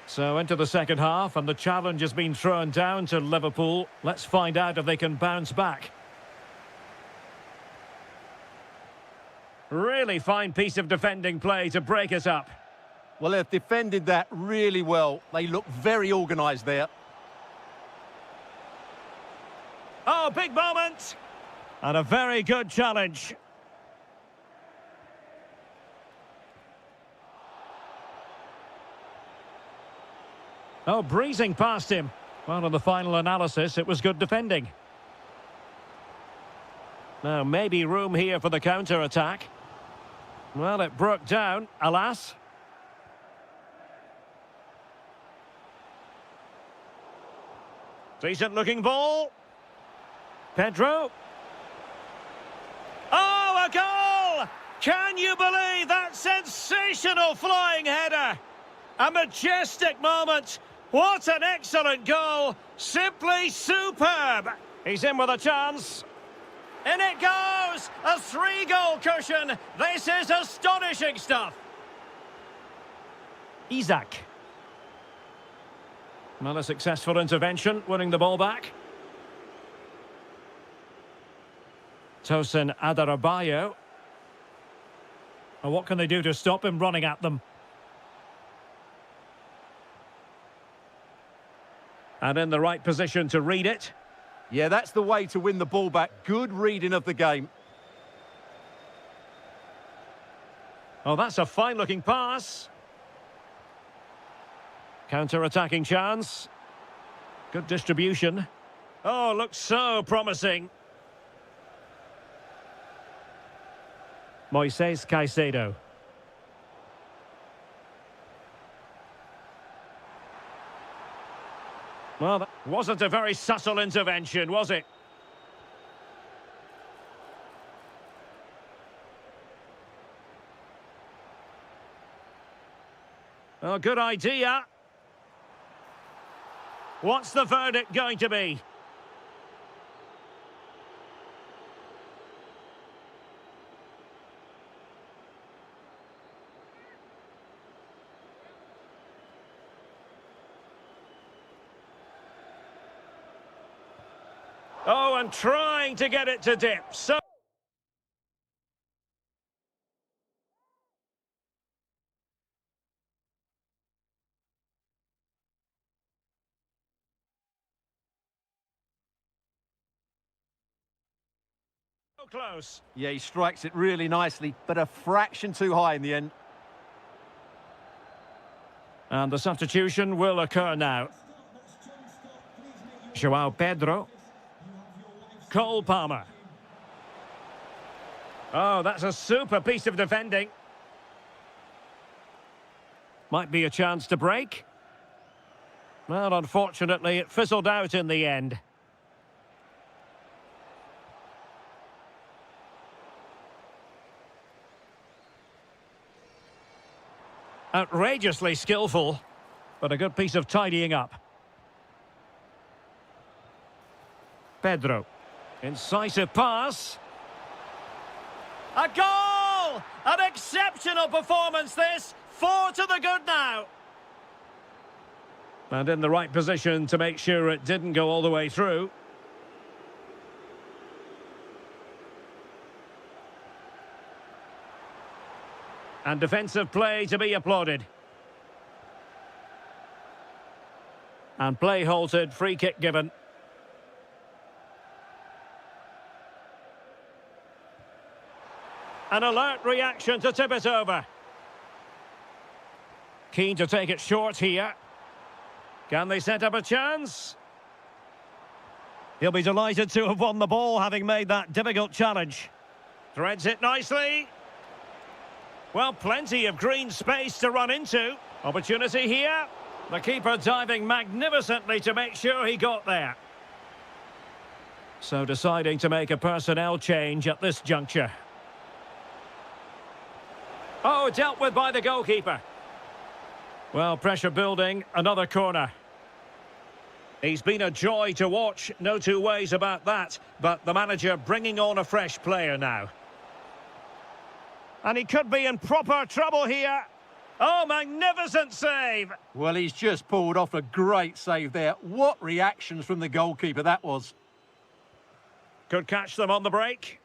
So into the second half, and the challenge has been thrown down to Liverpool. Let's find out if they can bounce back. Really fine piece of defending play to break us up. Well, they've defended that really well. They look very organised there. Oh, big moment! And a very good challenge. Oh, breezing past him. Well, in the final analysis, it was good defending. Now, maybe room here for the counter-attack. Well, it broke down, alas. Decent-looking ball. Pedro. Oh, a goal! Can you believe that sensational flying header? A majestic moment. What an excellent goal. Simply superb. He's in with a chance. In it goes! A 3-goal cushion. This is astonishing stuff. Isaac. Not a successful intervention, winning the ball back. Tosin Adarabayo. And what can they do to stop him running at them? And in the right position to read it. Yeah, that's the way to win the ball back. Good reading of the game. Oh, that's a fine-looking pass. Counter-attacking chance. Good distribution. Oh, looks so promising. Moises Caicedo. Well, that wasn't a very subtle intervention, was it? Oh, good idea. What's the verdict going to be? Oh, and trying to get it to dip. So close. Yeah, he strikes it really nicely, but a fraction too high in the end. And the substitution will occur now. João Pedro. Cole Palmer. Oh, that's a super piece of defending. Might be a chance to break. Well, unfortunately, it fizzled out in the end. Outrageously skillful, but a good piece of tidying up. Pedro. Incisive pass. A goal! An exceptional performance this. 4 to the good now. And in the right position to make sure it didn't go all the way through. And defensive play to be applauded. And play halted, free kick given. An alert reaction to tip it over. Keen to take it short here. Can they set up a chance? He'll be delighted to have won the ball, having made that difficult challenge. Threads it nicely. Well, plenty of green space to run into. Opportunity here. The keeper diving magnificently to make sure he got there. So deciding to make a personnel change at this juncture. Oh, dealt with by the goalkeeper. Well, pressure building, another corner. He's been a joy to watch, no two ways about that. But the manager bringing on a fresh player now. And he could be in proper trouble here. Oh, magnificent save! Well, he's just pulled off a great save there. What reactions from the goalkeeper that was. Could catch them on the break.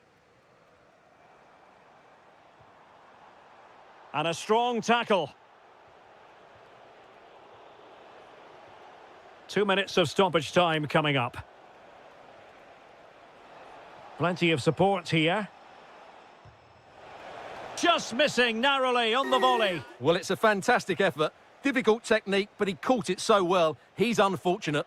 And a strong tackle. 2 minutes of stoppage time coming up. Plenty of support here. Just missing narrowly on the volley. Well, it's a fantastic effort. Difficult technique, but he caught it so well. He's unfortunate.